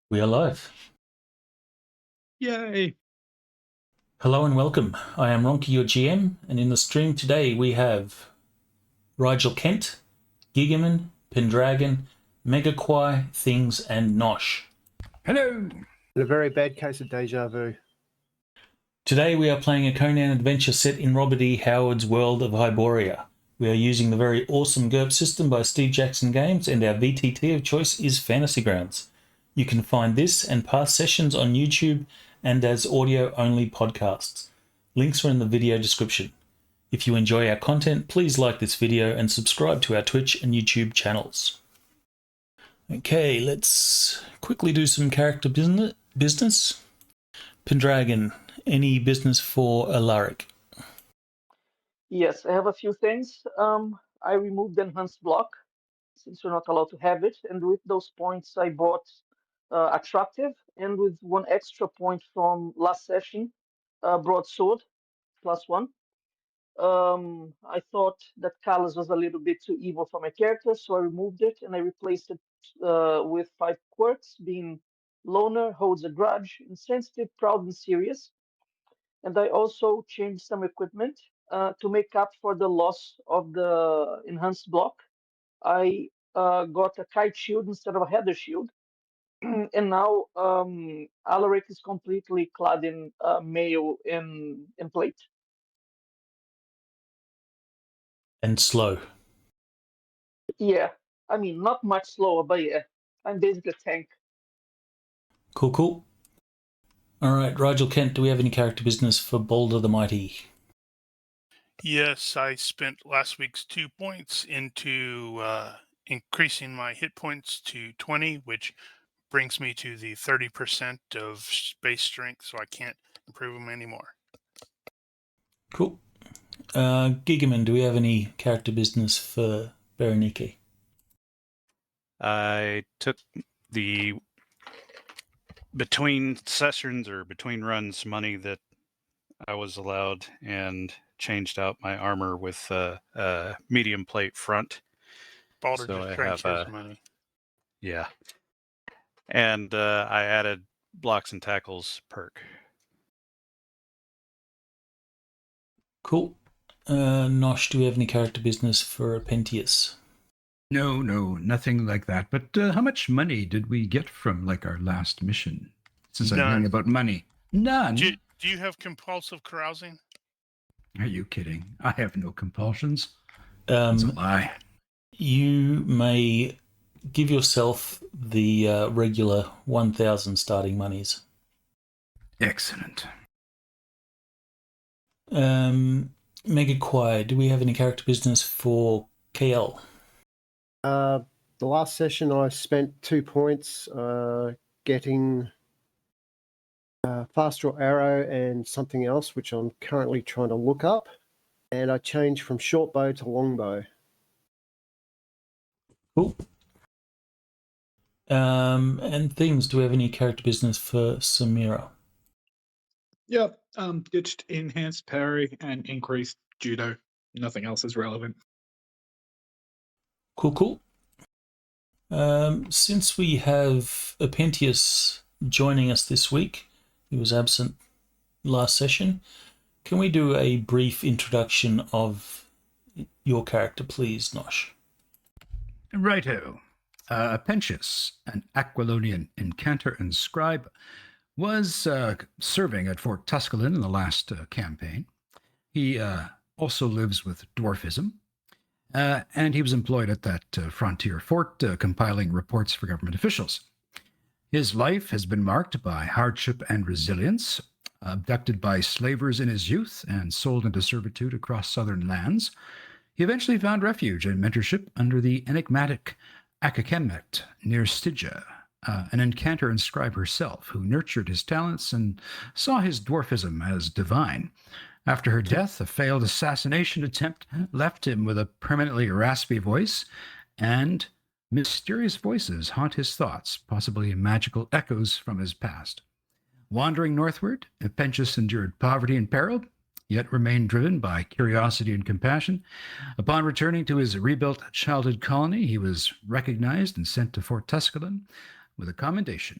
We are live. Yay! Hello and welcome. I am Ronnke, your GM, and in the stream today we have Rigel Kent, Gigaman, Pendragon, Megaquai, Things, and Nosh. Hello! And a very bad case of deja vu. Today we are playing a Conan adventure set in Robert E. Howard's world of Hyboria. We are using the very awesome GURPS system by Steve Jackson Games, and our VTT of choice is Fantasy Grounds. You can find this and past sessions on YouTube and as audio-only podcasts. Links are in the video description. If you enjoy our content, please like this video and subscribe to our Twitch and YouTube channels. Okay, let's quickly do some character business. Pendragon, any business for Alaric? Yes, I have a few things. I removed the enhanced block since we're not allowed to have it, and with those points I bought attractive, and with one extra point from last session, broadsword +1. I thought that Callus was a little bit too evil for my character, so I removed it and I replaced it with 5 quirks, being loner, holds a grudge, insensitive, proud, and serious. And I also changed some equipment to make up for the loss of the enhanced block. I got a kite shield instead of a heather shield. And now Alaric is completely clad in mail and plate. And slow. Yeah, I mean, not much slower, but yeah, I'm basically a tank. Cool. Alright, Rigel Kent, do we have any character business for Boulder the Mighty? Yes, I spent last week's 2 points into increasing my hit points to 20, which brings me to the 30% of base strength, so I can't improve them anymore. Cool. Gigaman, do we have any character business for Berenike? I took the between sessions or between runs money that I was allowed and changed out my armor with a medium plate front. Balder So just I transfers have money. Yeah. And I added blocks and tackles perk. Cool. Nosh, do we have any character business for Epentius? No, nothing like that. But how much money did we get from our last mission? Since I'm hearing about money. None. Do you have compulsive carousing? Are you kidding? I have no compulsions. That's a lie. You may give yourself the regular 1,000 starting monies. Excellent. Megaquai, do we have any character business for KL? The last session I spent 2 points getting Fast-Draw Arrow and something else, which I'm currently trying to look up. And I changed from short bow to longbow. Cool. And Things, do we have any character business for Samira? Yep. Ditched enhanced parry and increased judo. Nothing else is relevant. Cool. Since we have Epentius joining us this week, he was absent last session, can we do a brief introduction of your character, please, Nosh? Righto. Epentius, an Aquilonian incantor and scribe, was serving at Fort Tusculum in the last campaign. He also lives with dwarfism, and he was employed at that frontier fort compiling reports for government officials. His life has been marked by hardship and resilience. Abducted by slavers in his youth and sold into servitude across southern lands, he eventually found refuge and mentorship under the enigmatic Akakemet near Stygia, an incantor and scribe herself, who nurtured his talents and saw his dwarfism as divine. After her death, a failed assassination attempt left him with a permanently raspy voice, and mysterious voices haunt his thoughts, possibly magical echoes from his past. Wandering northward, Epentius endured poverty and peril, yet remained driven by curiosity and compassion. Upon returning to his rebuilt childhood colony, he was recognized and sent to Fort Tusculum with a commendation.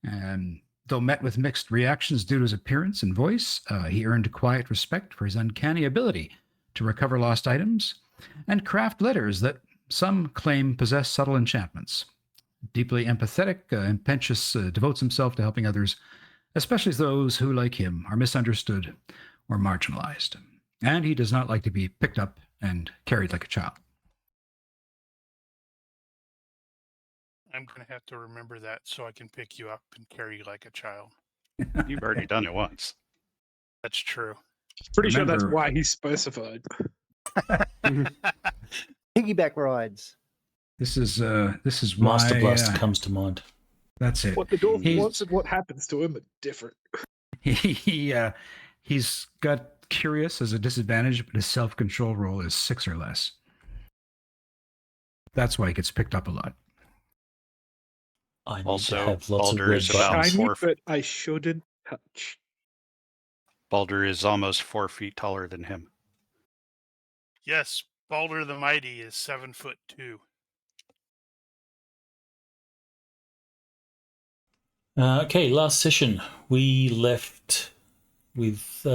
And though met with mixed reactions due to his appearance and voice, he earned quiet respect for his uncanny ability to recover lost items and craft letters that some claim possess subtle enchantments. Deeply empathetic, Epentius devotes himself to helping others, especially those who, like him, are misunderstood or marginalized. And he does not like to be picked up and carried like a child. I'm going to have to remember that so I can pick you up and carry you like a child. You've already done it once. That's true. Pretty sure that's Remember- why he specified. Piggyback rides. This is why Master Blast comes to mind. that's it. What the dwarf He's- wants and what happens to him are different. He's got curious as a disadvantage, but his self-control roll is 6 or less. That's why he gets picked up a lot. I need Also, to have lots of Baldur red is about buttons. Shiny, four- but I shouldn't touch. Baldur is almost 4 feet taller than him. Yes, Baldur the Mighty is 7'2". Okay, last session we left with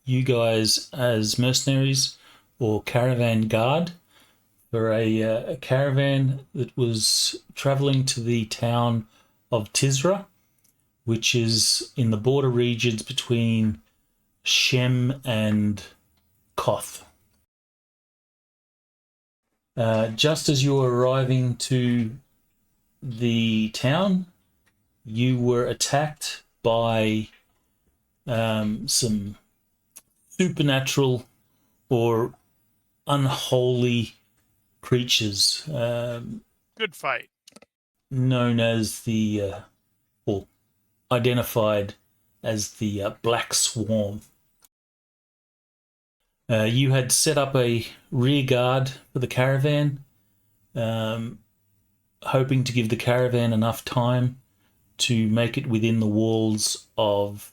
you guys as mercenaries or caravan guard for a caravan that was traveling to the town of Tizrah, which is in the border regions between Shem and Koth. Just as you were arriving to the town, you were attacked by some supernatural or unholy creatures Good fight. known as or identified as the Black Swarm. You had set up a rear guard for the caravan, hoping to give the caravan enough time to make it within the walls of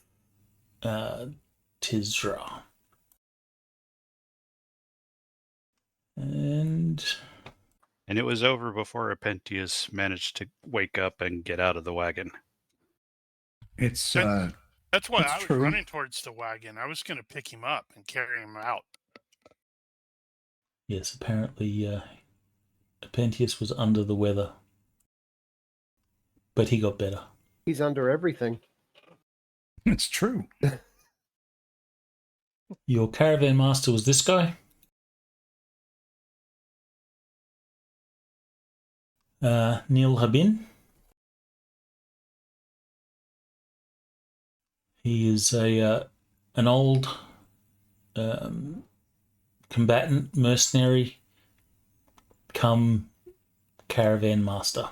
Tizrah. And And it was over before Epentius managed to wake up and get out of the wagon. It's That's why That's I was true. running towards the wagon. I was going to pick him up and carry him out. yes, apparently Epentius was under the weather, but he got better. He's under everything. it's true. Your caravan master was this guy. Neil Habin. He is an old combatant, mercenary, come caravan master.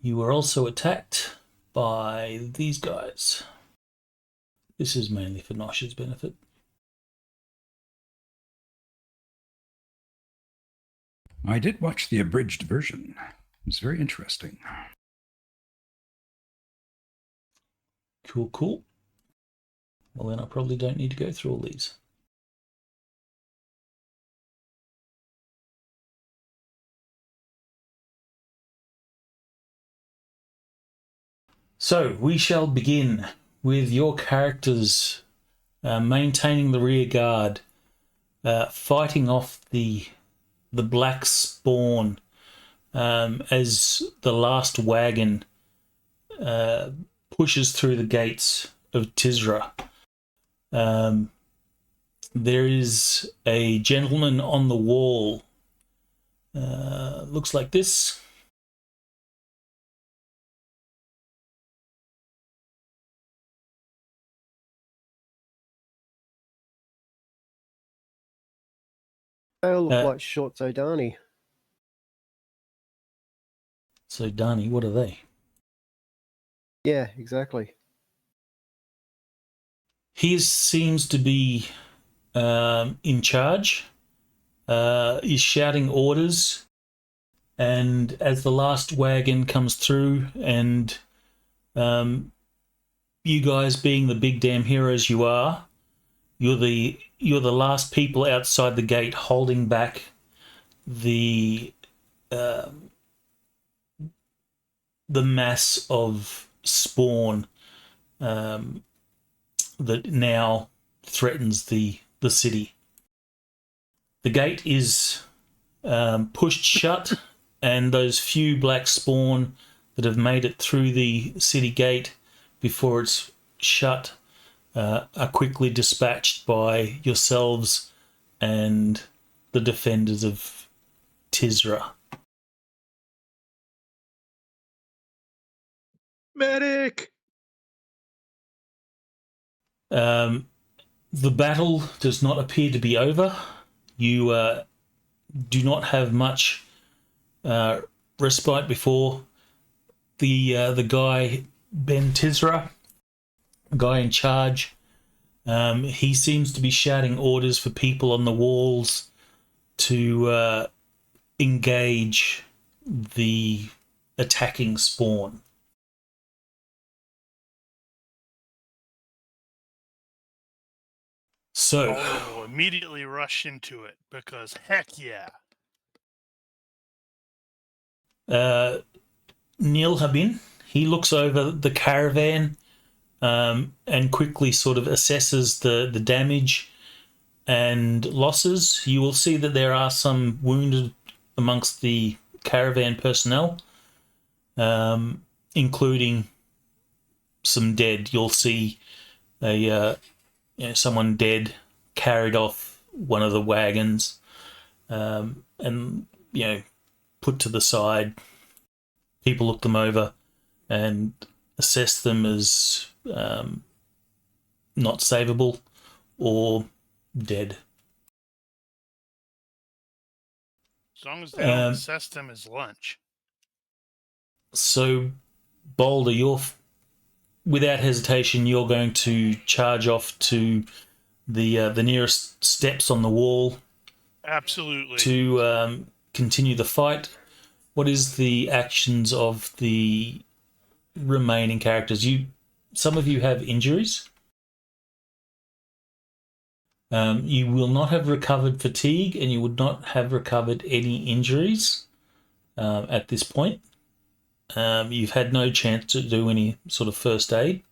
You were also attacked by these guys. This is mainly for Nosh's benefit. I did watch the abridged version. It was very interesting. Cool, cool. Well, then I probably don't need to go through all these. So, we shall begin with your characters maintaining the rear guard, fighting off the black spawn as the last wagon pushes through the gates of Tizrah. There is a gentleman on the wall. Looks like this. They all look Uh, like short Zodani. So, Dani, what are they? Yeah, exactly. He seems to be in charge. He's shouting orders, and as the last wagon comes through, and you guys, being the big damn heroes you are, you're the last people outside the gate, holding back the the mass of spawn that now threatens the city. The gate is pushed shut, and those few black spawn that have made it through the city gate before it's shut are quickly dispatched by yourselves and the defenders of Tizrah. Medic! The battle does not appear to be over. You do not have much respite before the guy Ben Tizrah, guy in charge. He seems to be shouting orders for people on the walls to engage the attacking spawn. So, I'll immediately rush into it because heck yeah. Neil Habin, he looks over the caravan and quickly sort of assesses the damage and losses. You will see that there are some wounded amongst the caravan personnel, including some dead. You'll see someone dead carried off one of the wagons, and put to the side. People look them over and assess them as not savable or dead. As long as they don't assess them as lunch. So, Boulder, without hesitation, you're going to charge off to the nearest steps on the wall. Absolutely. To continue the fight. What is the actions of the remaining characters? Some of you have injuries. You will not have recovered fatigue, and you would not have recovered any injuries at this point. You've had no chance to do any sort of first aid.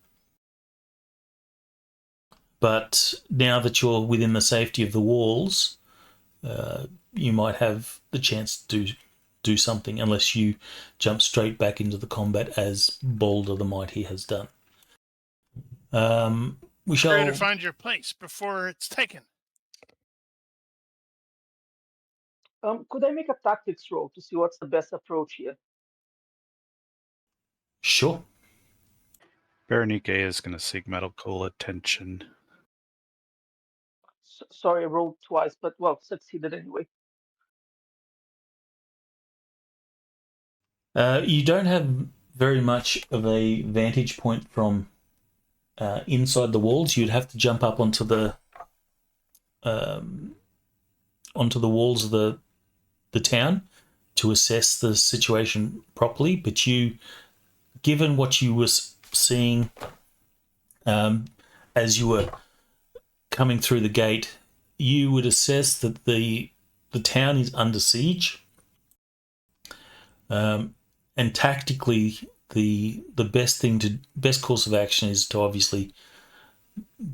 But now that you're within the safety of the walls, you might have the chance to do something, unless you jump straight back into the combat as Boulder the Mighty has done. We shall Try to find your place before it's taken. Could I make a tactics roll to see what's the best approach here? Sure. Ronnke is going to seek medical attention. Sorry, I rolled twice, but succeeded anyway. You don't have very much of a vantage point from inside the walls. You'd have to jump up onto the walls of the town to assess the situation properly. But given what you were seeing as you were coming through the gate, you would assess that the town is under siege. And tactically, the best course of action is to obviously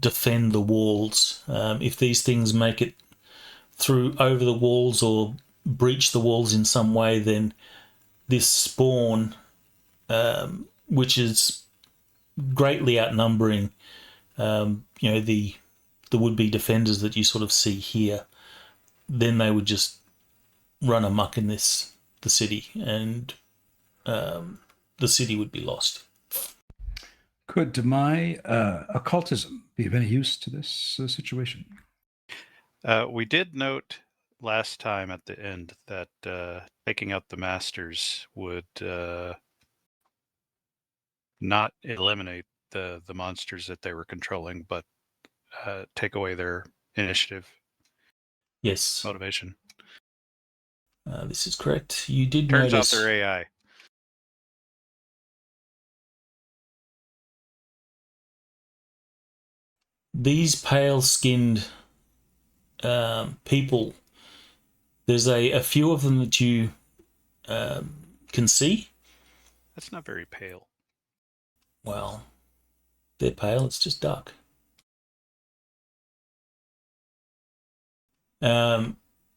defend the walls. If these things make it through over the walls or breach the walls in some way, then this spawn, which is greatly outnumbering, the would-be defenders that you sort of see here, then they would just run amok in the city, and the city would be lost. Could my occultism be of any use to this situation? We did note last time at the end that taking out the masters would not eliminate the monsters that they were controlling, but take away their initiative. Yes. Motivation. This is correct. You did Turns notice... out they're AI. These pale-skinned people, there's a few of them that you can see. That's not very pale. Well, they're pale, it's just dark.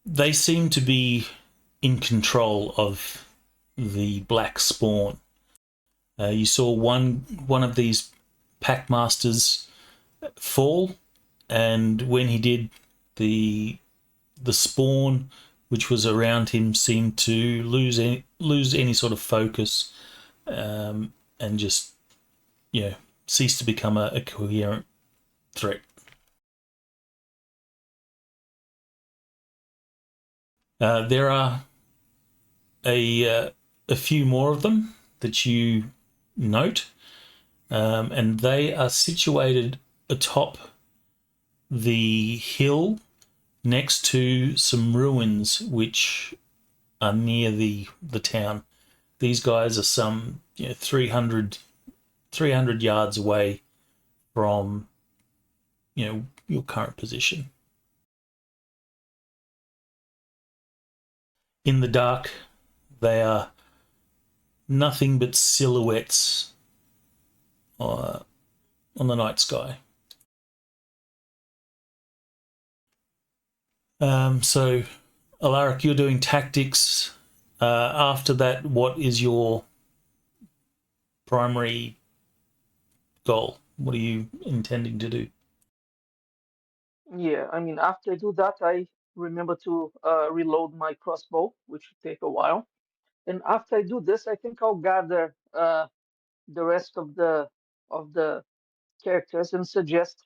They seem to be in control of the black spawn. You saw one of these pack masters fall, and when he did, the spawn which was around him seemed to lose any sort of focus, and just cease to become a coherent threat. There are a few more of them that you note, and they are situated atop the hill next to some ruins which are near the town. These guys are some 300 yards away from your current position. In the dark, they are nothing but silhouettes on the night sky. So, Alaric, you're doing tactics. After that, what is your primary goal? What are you intending to do? Yeah, I mean, after I do that, I remember to reload my crossbow, which will take a while. And after I do this, I think I'll gather the rest of the characters and suggest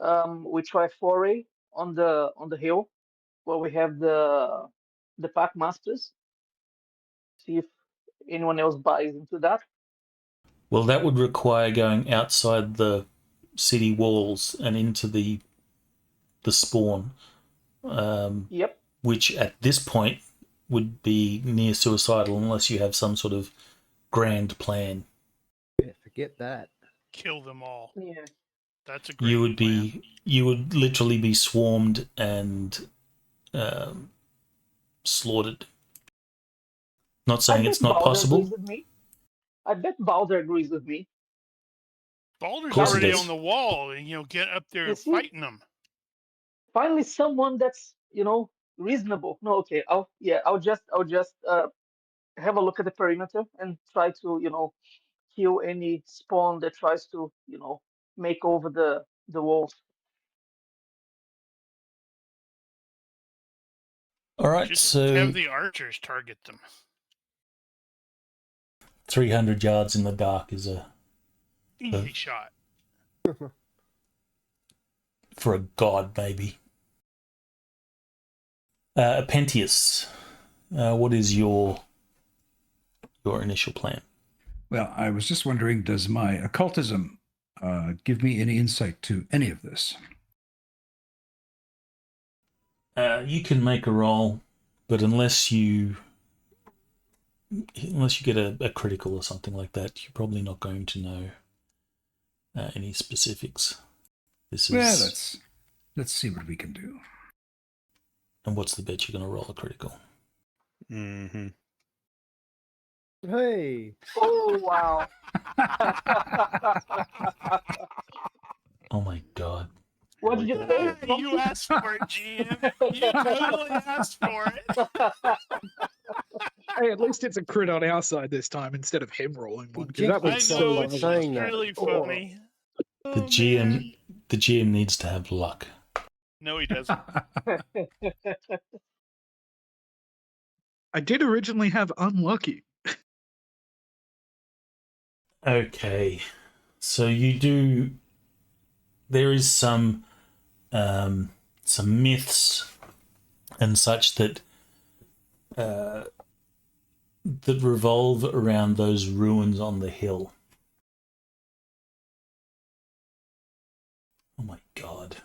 we try foray on the hill where we have the pack masters. See if anyone else buys into that. Well, that would require going outside the city walls and into the spawn. Yep. Which at this point would be near suicidal unless you have some sort of grand plan. Yeah, forget that. Kill them all. Yeah. That's a great plan. You would literally be swarmed and slaughtered. Not saying it's not possible. I bet Balder agrees with me. Balder's course he already does. on the wall, and get up there You see? fighting them. Finally, someone that's reasonable. No, okay. I'll just have a look at the perimeter and try to kill any spawn that tries to make over the walls. All right, Just so have the archers target them. 300 yards in the dark is Easy shot. for a god, maybe. Epentius, what is your initial plan? Well, I was just wondering, does my occultism give me any insight to any of this? You can make a roll, but unless you get a critical or something like that, you're probably not going to know any specifics. Well, let's see what we can do. And what's the bet you're going to roll a critical? Mm-hmm. Hey. Oh wow. Oh my god. What did you say? You asked for it, GM. You totally asked for it. Hey, at least it's a crit on our side this time instead of him rolling one. 'Cause Jinx that I was so know, much it's saying that. really Oh. funny. The Oh, GM man. the GM needs to have luck. No, he doesn't. I did originally have unlucky. Okay. So there is some myths and such that revolve around those ruins on the hill. Oh my god.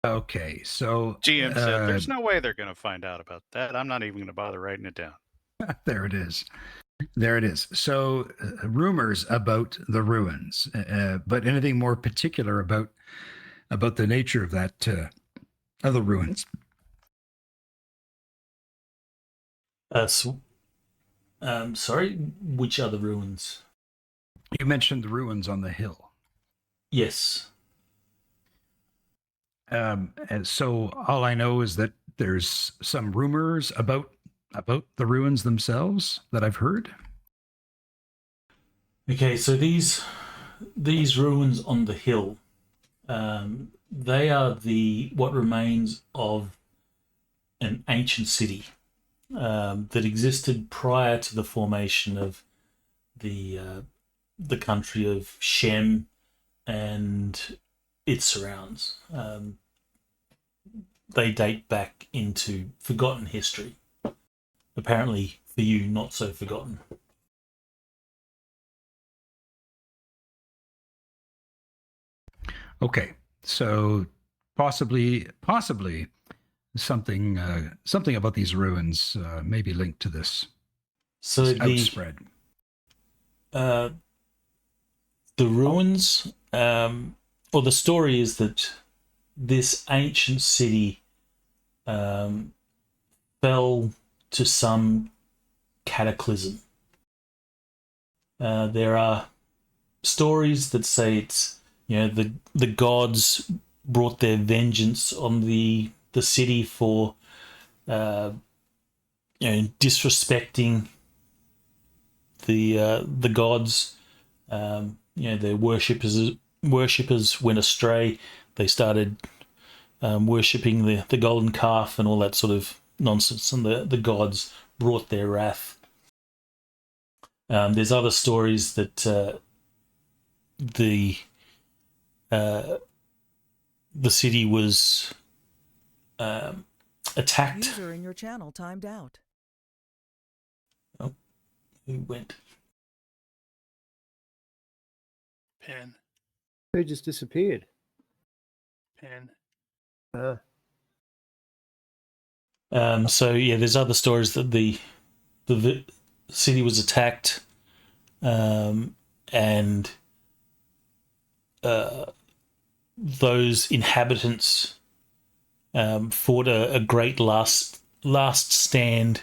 Okay, so GM said, "There's no way they're going to find out about that. I'm not even going to bother writing it down." there it is. There it is. So rumors about the ruins, but anything more particular about the nature of that of the ruins? Sorry, which other ruins? You mentioned the ruins on the hill. Yes. And so all I know is that there's some rumors about the ruins themselves that I've heard. Okay, so these ruins on the hill, they are what remains of an ancient city that existed prior to the formation of the country of Shem and its surrounds. They date back into forgotten history. Apparently, for you, not so forgotten. Okay, so possibly something about these ruins may be linked to this. So this outspread. The ruins, or the story is that this ancient city fell to some cataclysm. There are stories that say it's, the gods brought their vengeance on the city for disrespecting the gods. Their worshippers went astray. They started worshipping the golden calf and all that sort of nonsense, and the gods brought their wrath. There's other stories that the city was attacked. User in your channel timed out. Oh, who went? Pen. Who just disappeared? Pen. So yeah, there's other stories that the city was attacked, and those inhabitants fought a great last stand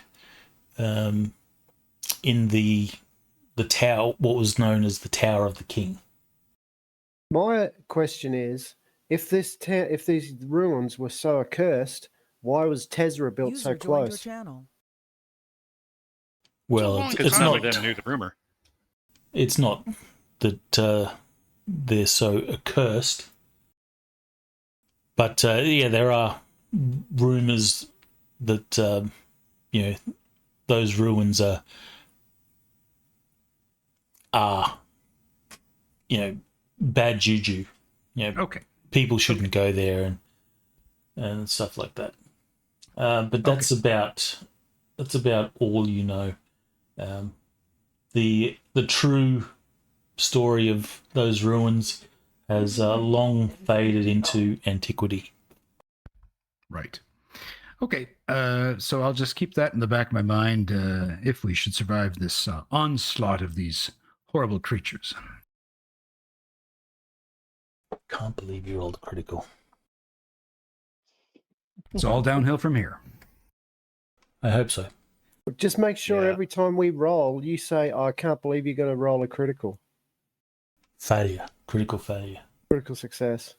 in the tower, what was known as the Tower of the King. My question is, if these ruins were so accursed, why was Tizrah built User so joined your close? channel. Well, long Because it's none not. of them knew the rumor. It's not that they're so accursed, but there are rumors that those ruins are bad juju. Okay. People shouldn't go there and stuff like that. But that's about all you know. The true story of those ruins has long faded into antiquity. Right. Okay, so I'll just keep that in the back of my mind if we should survive this onslaught of these horrible creatures. Can't believe you rolled critical. It's all downhill from here. I hope so. Just make sure Yeah. every time we roll, you say, "I can't believe you're going to roll a critical." Failure. Critical failure. Critical success.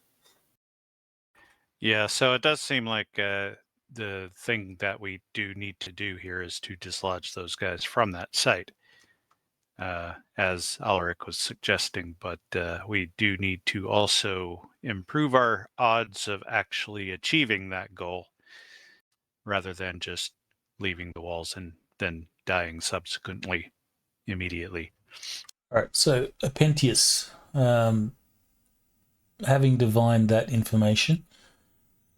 Yeah, so it does seem like the thing that we do need to do here is to dislodge those guys from that site, as Alaric was suggesting. But we do need to also improve our odds of actually achieving that goal, rather than just leaving the walls and then dying subsequently, immediately. All right. So Epentius, having divined that information,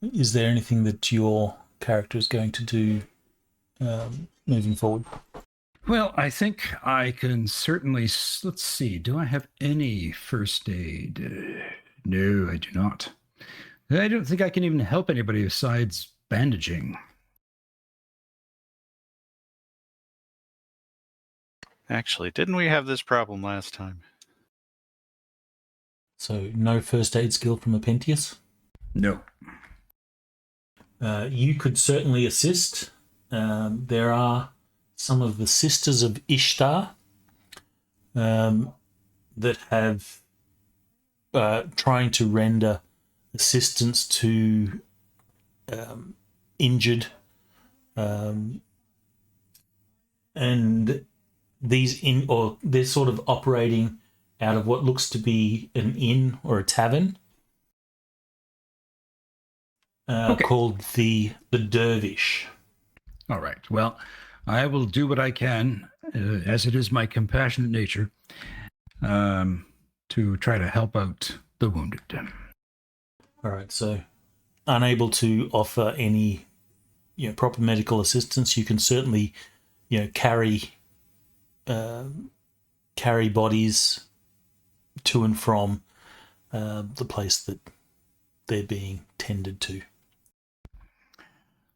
is there anything that your character is going to do moving forward? Well, I think I can certainly. Let's see. Do I have any first aid? No, I do not. I don't think I can even help anybody besides bandaging. Actually, didn't we have this problem last time? So no first aid skill from Epentius? No. You could certainly assist. There are some of the sisters of Ishtar that have trying to render assistance to injured, and they're sort of operating out of what looks to be an inn or a tavern called the Dervish. All right. Well, I will do what I can, as it is my compassionate nature, to try to help out the wounded. All right. So, unable to offer any, proper medical assistance, you can certainly, carry bodies to and from the place that they're being tended to.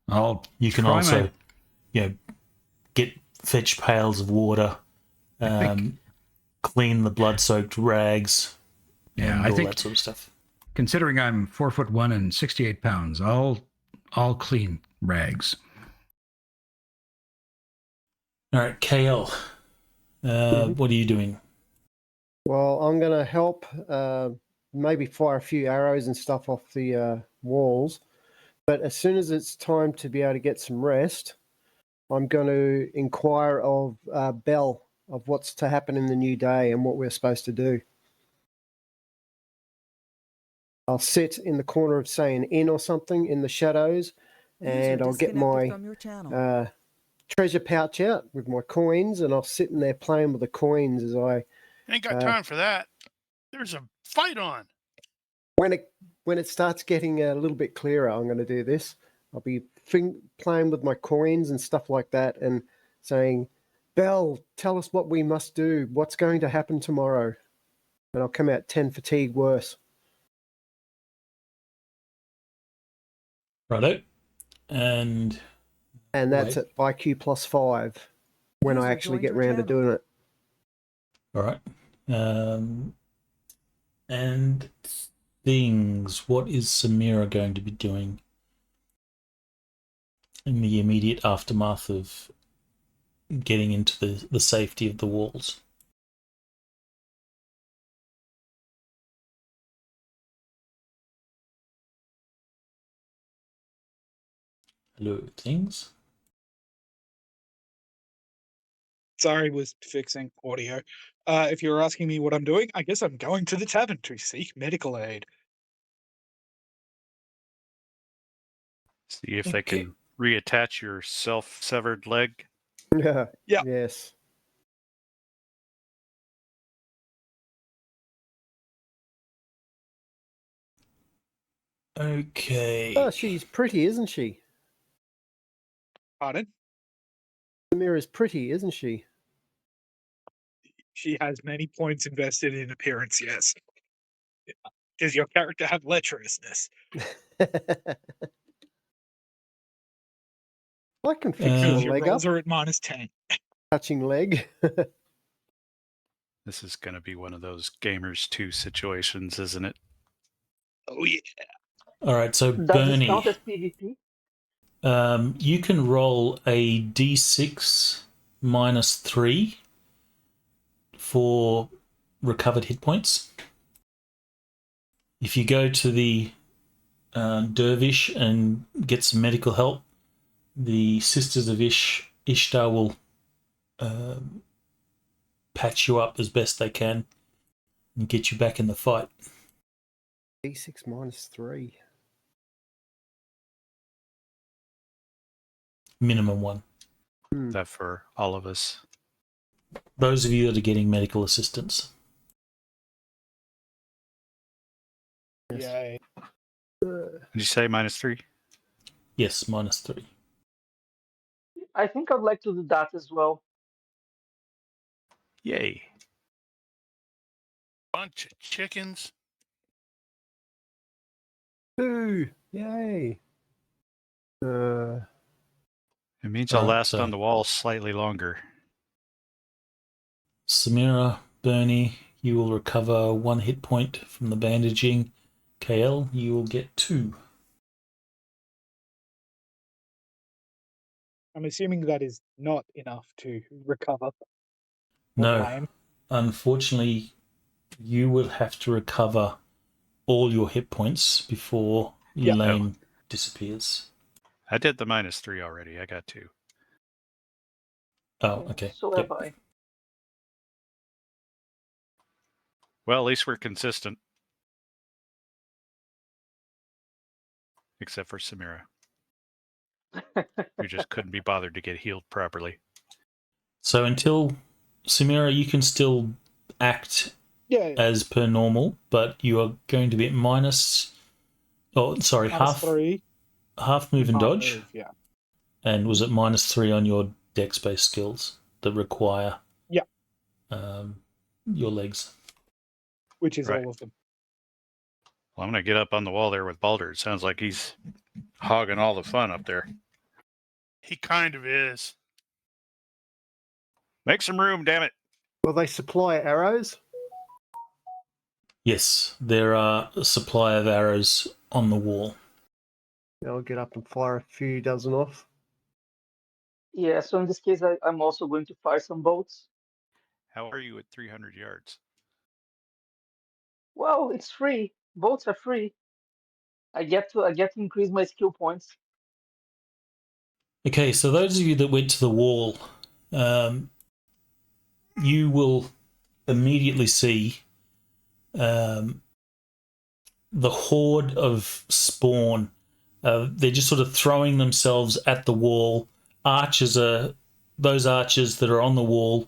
You can also, fetch pails of water, clean the blood-soaked rags, and all that sort of stuff. Considering I'm 4'1" and 68 pounds, I'll clean rags. All right, KL, what are you doing? Well, I'm going to help maybe fire a few arrows and stuff off the walls. But as soon as it's time to be able to get some rest, I'm going to inquire of Bell of what's to happen in the new day and what we're supposed to do. I'll sit in the corner of, say, an inn or something in the shadows, and I'll get my treasure pouch out with my coins, and I'll sit in there playing with the coins as I... Ain't got time for that. There's a fight on. When it starts getting a little bit clearer, I'm going to do this. I'll be playing with my coins and stuff like that and saying, Belle, tell us what we must do. What's going to happen tomorrow? And I'll come out 10 fatigue worse. Righto. And that's at IQ +5 when I actually get round to doing it. All right. And things, what is Samira going to be doing in the immediate aftermath of getting into the safety of the walls? Hello, things. Sorry, was fixing audio. If you're asking me what I'm doing, I guess I'm going to the tavern to seek medical aid. See if they can reattach your self-severed leg. Yeah. Yeah. Yes. Okay. Oh, she's pretty, isn't she? Pardon? Samira's pretty, isn't she? She has many points invested in appearance, yes. Does your character have lecherousness? I can fix your Because your leg up. rolls are at -10. Touching leg. This is going to be one of those Gamers 2 situations, isn't it? Oh, yeah. All right, so Does Bernie, this count as PvP? you can roll a d6 -3 for recovered hit points. If you go to the Dervish and get some medical help, the Sisters of Ishtar will patch you up as best they can and get you back in the fight. D6 -3. Minimum one. That for all of us. Those of you that are getting medical assistance. Yay. Did you say -3? Yes, -3. I think I'd like to do that as well. Yay. Bunch of chickens. Ooh, yay. It means I'll Alright, last so- on the wall slightly longer. Samira, Bernie, you will recover 1 hit point from the bandaging. KL, you will get 2. I'm assuming that is not enough to recover. Or No, lame. unfortunately, you will have to recover all your hit points before Yeah. lame disappears. I did the -3 already. I got 2. Oh, okay. So Yep. have I. Well, at least we're consistent. Except for Samira, who just couldn't be bothered to get healed properly. So until Samira, you can still act Yeah. as per normal, but you are going to be at -3. half move and Half dodge, move, yeah. and was it -3 on your dex-based skills that require Yeah. your legs. Which is Right. all of them. Well, I'm going to get up on the wall there with Balder. It sounds like he's hogging all the fun up there. He kind of is. Make some room, damn it. Will they supply arrows? Yes, there are a supply of arrows on the wall. I'll get up and fire a few dozen off. Yeah, so in this case, I'm also going to fire some bolts. How are you at 300 yards? Well, it's free. Bolts are free. I get to increase my skill points. Okay, so those of you that went to the wall, you will immediately see the horde of spawn. They're just sort of throwing themselves at the wall. Those archers that are on the wall,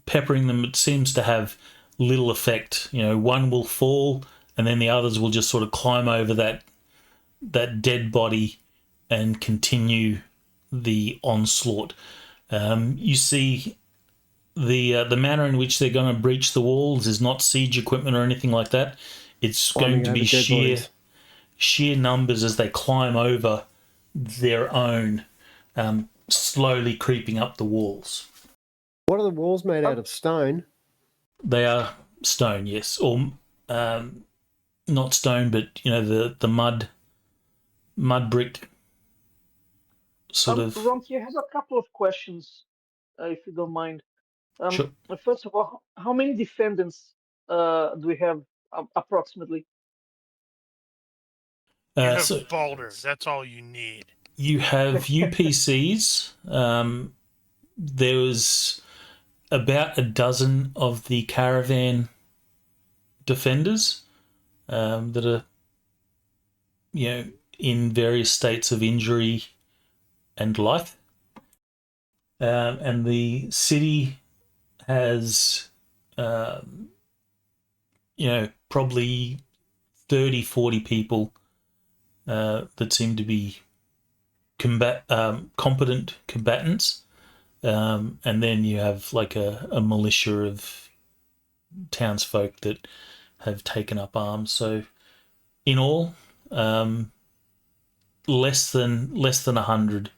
peppering them. It seems to have little effect. One will fall, and then the others will just sort of climb over that dead body and continue the onslaught. You see the manner in which they're going to breach the walls is not siege equipment or anything like that. It's going to be sheer numbers as they climb over their own, slowly creeping up the walls. What are the walls made out of? Stone? They are stone, yes, or not stone, but the mud brick sort of. Ronnke, I have a couple of questions, if you don't mind. Sure. First of all, how many defendants do we have approximately? You have So Balder. That's all you need. you have UPCs. There was about a dozen of the caravan defenders that are, in various states of injury and life. And the city has, probably 30, 40 people that seem to be competent combatants. And then you have like a militia of townsfolk that have taken up arms. So in all, less than 100,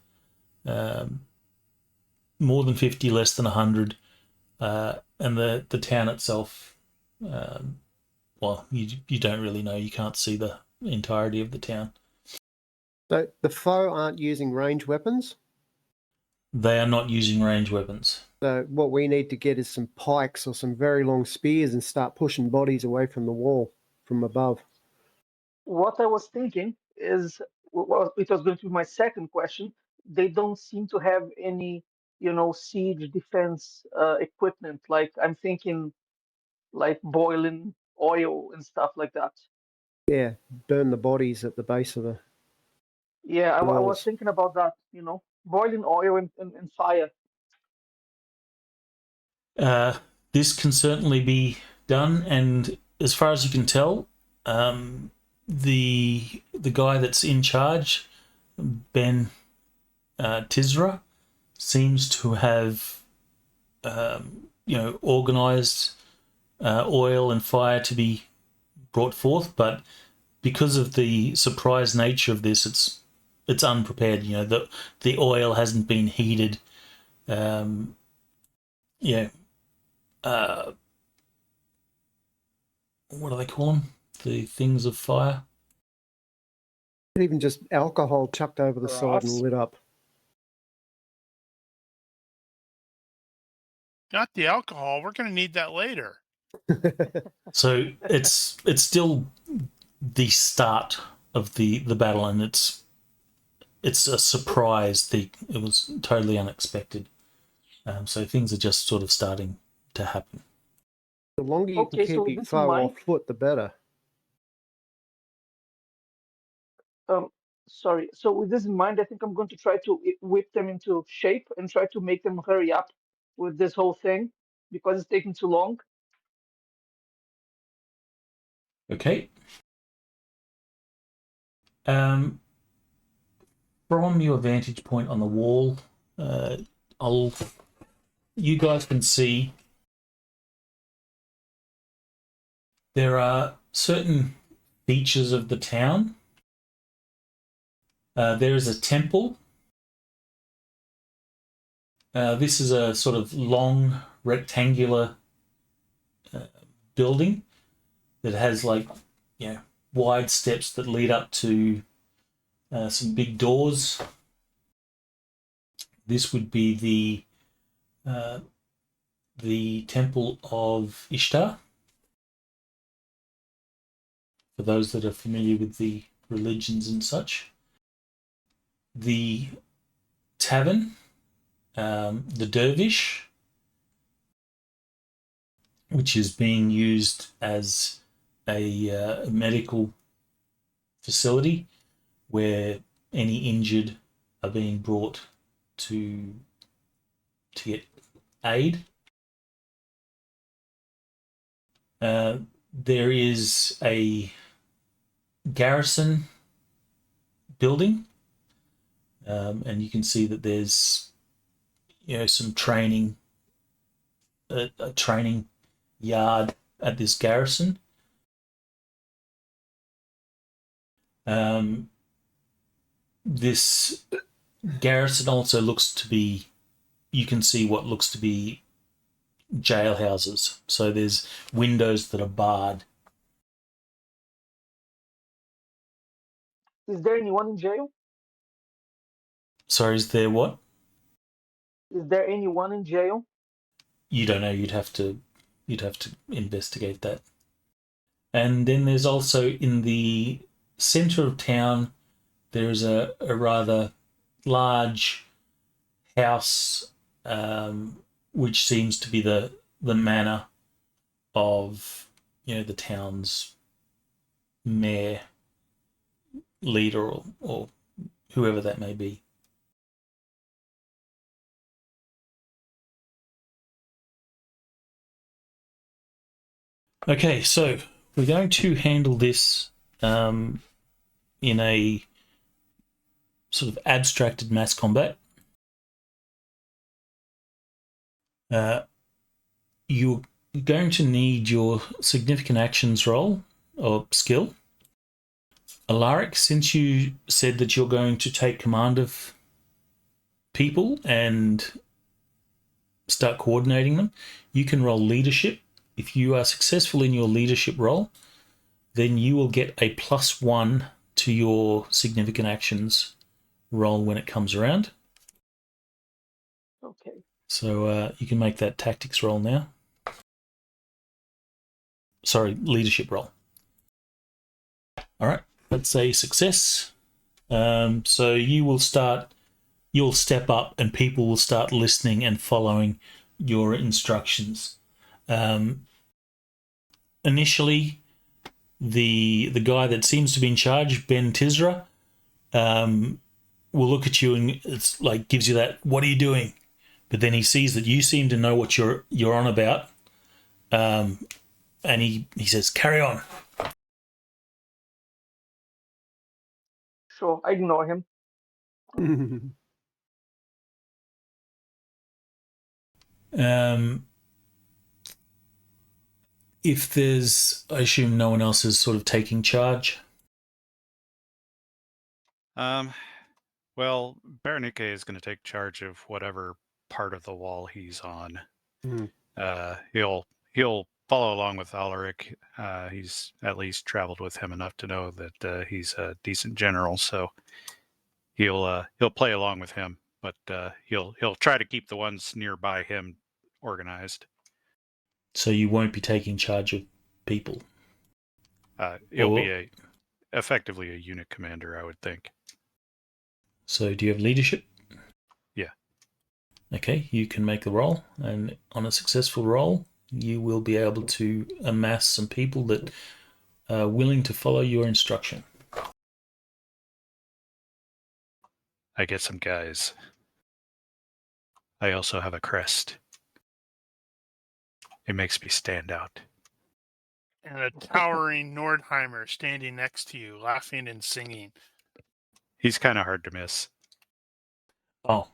more than 50, less than 100, and the town itself. Well, you don't really know. You can't see the entirety of the town. So the foe aren't using ranged weapons? They are not using ranged weapons. So what we need to get is some pikes or some very long spears and start pushing bodies away from the wall from above. What I was thinking is, well, it was going to be my second question. They don't seem to have any, siege defense equipment. Like I'm thinking, like boiling oil and stuff like that. Yeah, burn the bodies at the base of the Yeah, I was walls. thinking about that. Boiling oil and fire. This can certainly be done, and as far as you can tell, the guy that's in charge, Ben Tizrah, seems to have organized oil and fire to be brought forth, but because of the surprise nature of this, it's unprepared. The oil hasn't been heated. What do they call them? The things of fire. Even just alcohol chucked over the side and Brass. lit up. Not the alcohol. We're going to need that later. So it's still the start of the battle, and it's a surprise. It was totally unexpected. So things are just sort of starting to happen. The longer you Okay, can so keep with your this in foe mind, off foot, the better. sorry. So with this in mind, I think I'm going to try to whip them into shape and try to make them hurry up with this whole thing because it's taking too long. Okay. From your vantage point on the wall, you guys can see there are certain features of the town. There is a temple. This is a sort of long rectangular building that has wide steps that lead up to some big doors. This would be the temple of Ishtar. For those that are familiar with the religions and such. The tavern, the dervish, which is being used as a medical facility where any injured are being brought to get aid. There is a garrison building, and you can see that there's some training, a training yard at this garrison. This garrison also looks to be, you can see what looks to be jailhouses. So there's windows that are barred. Is there anyone in jail? Sorry, is there what? Is there anyone in jail? You don't know. You'd have to investigate that. And then there's also in the center of town, there's a rather large house, which seems to be the manor of the town's mayor, leader, or whoever that may be. Okay, so we're going to handle this in a sort of abstracted mass combat. You're going to need your significant actions roll or skill. Alaric, since you said that you're going to take command of people and start coordinating them, you can roll leadership. If you are successful in your leadership role, then you will get a +1 to your significant actions roll when it comes around. Okay. So you can make that tactics roll now. Sorry, leadership roll. All right, that's a success. So you'll step up and people will start listening and following your instructions. Initially, the guy that seems to be in charge, Ben Tizrah, will look at you and it's like gives you that, what are you doing? But then he sees that you seem to know what you're on about, and he says, carry on. Sure, I ignore him. If there's, I assume no one else is sort of taking charge. Well, Ronnke is going to take charge of whatever part of the wall he's on. He'll follow along with Alaric. He's at least traveled with him enough to know that he's a decent general, so he'll play along with him. But he'll try to keep the ones nearby him organized. So you won't be taking charge of people. It'll Or- be effectively a unit commander, I would think. So do you have leadership? Yeah. Okay, you can make the roll, and on a successful roll, you will be able to amass some people that are willing to follow your instruction. I get some guys. I also have a crest. It makes me stand out. And a towering Nordheimer standing next to you, laughing and singing. He's kind of hard to miss. Oh,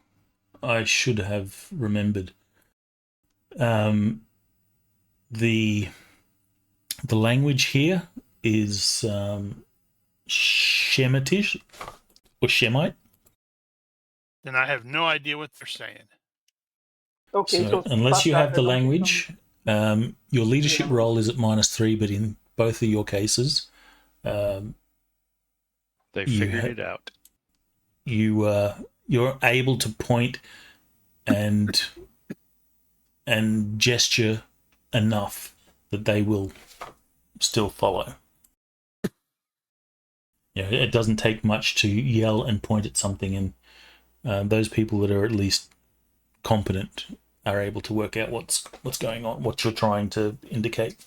I should have remembered. The language here is Shemitish or Shemite. Then I have no idea what they're saying. Okay, So so unless you fuck have that, the I don't think language, your leadership Yeah. roll is at -3, but in both of your cases, They You figured ha- it out. you're able to point and gesture enough that they will still follow. It doesn't take much to yell and point at something, and those people that are at least competent are able to work out what's going on, what you're trying to indicate.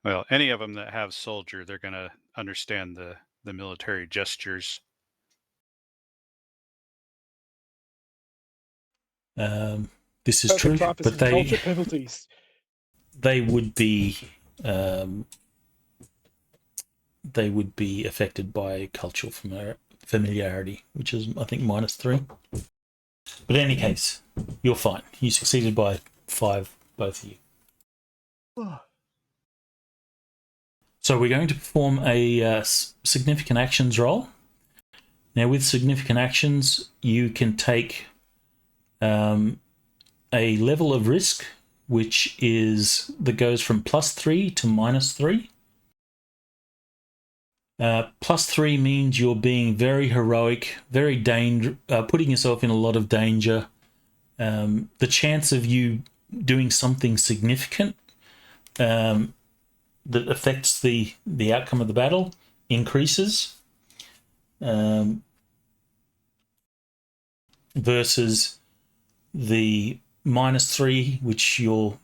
Well, any of them that have soldier, they're going to understand the military gestures. This is true, Perfect but practice and culture penalties. they would be affected by cultural familiarity, which is, I think, -3. But in any case, you're fine. You succeeded by 5, both of you. So we're going to perform a significant actions roll. Now, with significant actions, you can take a level of risk, which that goes from +3 to -3. +3 means you're being very heroic, very putting yourself in a lot of danger. The chance of you doing something significant that affects the outcome of the battle increases, versus the -3, which you're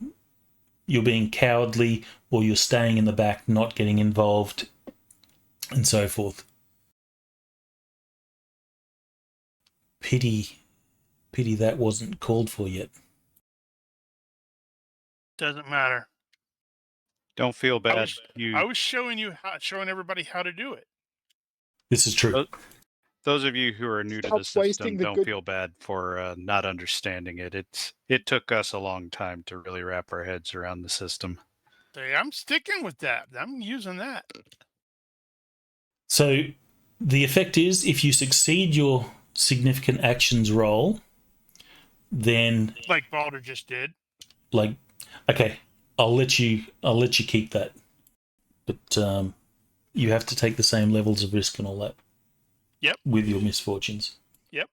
being cowardly, or you're staying in the back, not getting involved, and so forth. Pity that wasn't called for yet. Doesn't matter. Don't feel bad. I was showing everybody how to do it. This is true. Those of you who are new to Stop the system, wasting the don't good- feel bad for not understanding it. It took us a long time to really wrap our heads around the system. I'm sticking with that. I'm using that. So the effect is, if you succeed your significant actions roll, then Like Balder just did. okay, I'll let you keep that, but you have to take the same levels of risk and all that. Yep. With your misfortunes. Yep.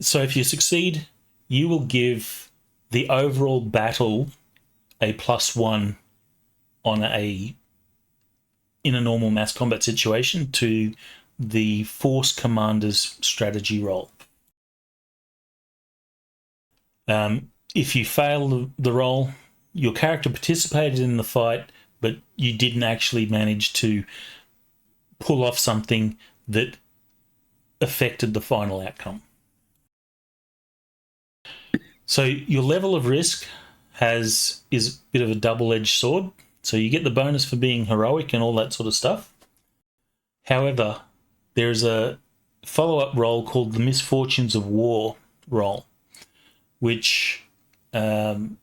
So if you succeed, you will give the overall battle a +1 in a normal mass combat situation to the force commander's strategy roll. If you fail the roll, your character participated in the fight, but you didn't actually manage to pull off something that affected the final outcome. So your level of risk is a bit of a double-edged sword. So you get the bonus for being heroic and all that sort of stuff. However, there's a follow-up roll called the Misfortunes of War roll, which you Only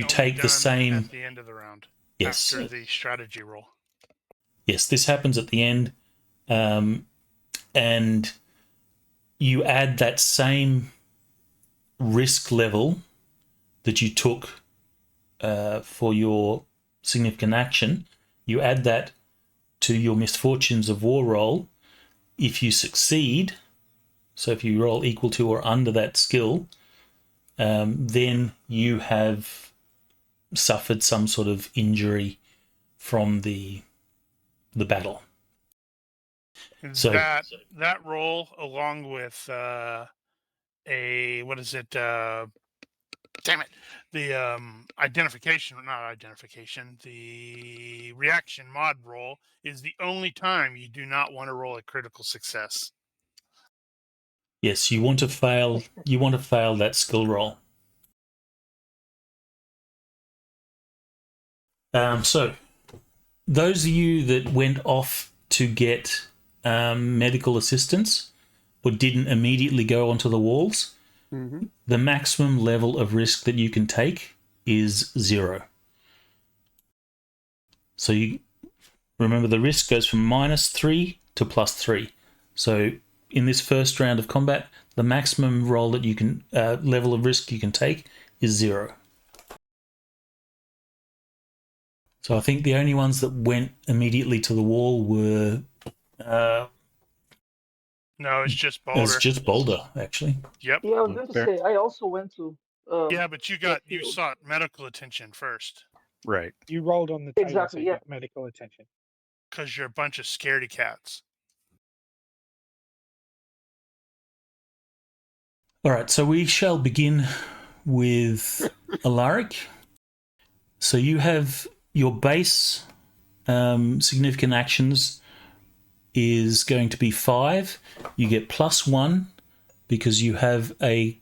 take the done same. at the end of the round. Yes. After the strategy roll. Yes, this happens at the end, and you add that same risk level that you took for your significant action. You add that to your Misfortunes of War roll. If you succeed, So if you roll equal to or under that skill, then you have suffered some sort of injury from the battle. So that roll, along with what is it? Damn it! The the reaction mod roll is the only time you do not want to roll a critical success. yes, you want to fail. You want to fail that skill roll. So those of you that went off to get medical assistance or didn't immediately go onto the walls, the maximum level of risk that you can take is 0. So you remember the risk goes from -3 to +3. So in this first round of combat, the maximum roll that you can level of risk you can take is 0. So I think the only ones that went immediately to the wall were no, it's just Boulder. It's just Boulder, actually. Yep. Yeah, I was going to say I also went to. Yeah, but you sought medical attention first. Right. You rolled on the table, Exactly, so you yeah. got medical attention. Because you're a bunch of scaredy cats. All right, so we shall begin with Alaric. So you have your base significant actions is going to be 5. You get +1 because you have a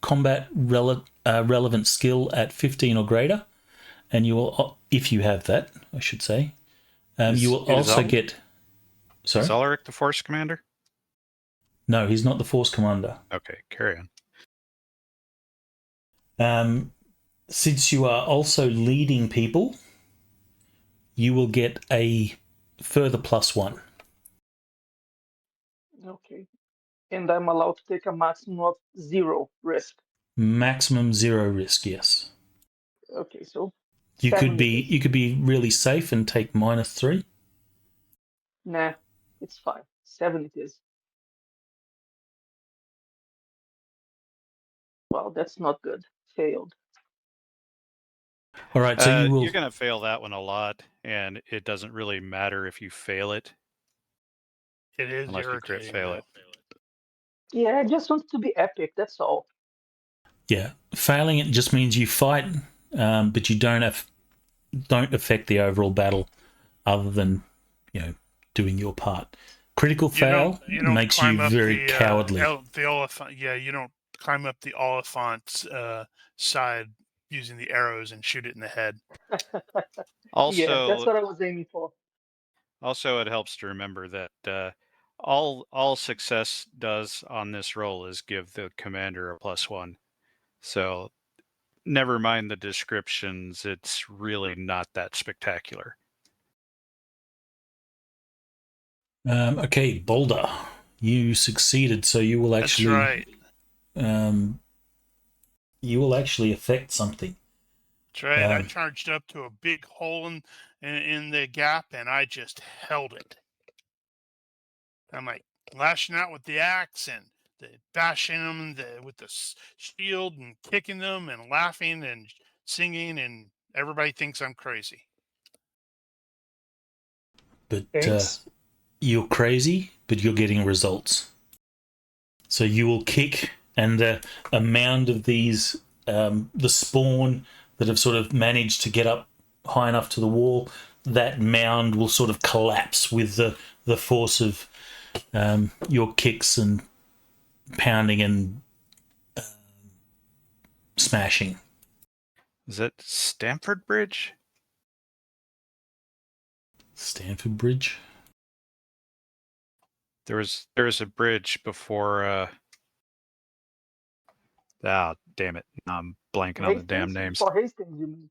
combat relevant skill at 15 or greater, and you will, if you have that, I should say, you will also get. Sorry, is Alaric the Force Commander? No, he's not the Force Commander. Okay, carry on. Since you are also leading people, you will get a further +1. Okay. And I'm allowed to take a maximum of 0 risk. Maximum 0 risk, yes. Okay, so You 7 could be really safe and take -3. Nah, it's fine. 7 it is. Well, that's not good. Failed. All right, so you will. You're going to fail that one a lot, and it doesn't really matter if you fail it. It is unless you crit fail it. Yeah, I just want it to be epic. That's all. Yeah, failing it just means you fight, but you don't affect the overall battle, other than doing your part. Critical fail makes you very cowardly. The Oliphant, you don't climb up the Oliphant's side using the arrows and shoot it in the head. Also, yeah, that's what I was aiming for. Also, it helps to remember that all success does on this roll is give the commander a +1. So never mind the descriptions, it's really not that spectacular. Okay, Boulder, you succeeded, so you will actually. That's right. You will actually affect something. That's right. I charged up to a big hole in the gap, and I just held it. I'm like lashing out with the axe and bashing them with the shield and kicking them and laughing and singing, and everybody thinks I'm crazy. But you're crazy, but you're getting results. So you will kick, and a mound of these, the spawn that have sort of managed to get up high enough to the wall, that mound will sort of collapse with the force of your kicks and pounding and smashing. Is it Stamford Bridge? Stamford Bridge? There was a bridge before. Damn it! I'm blanking on the damn names. For Hastings, you mean?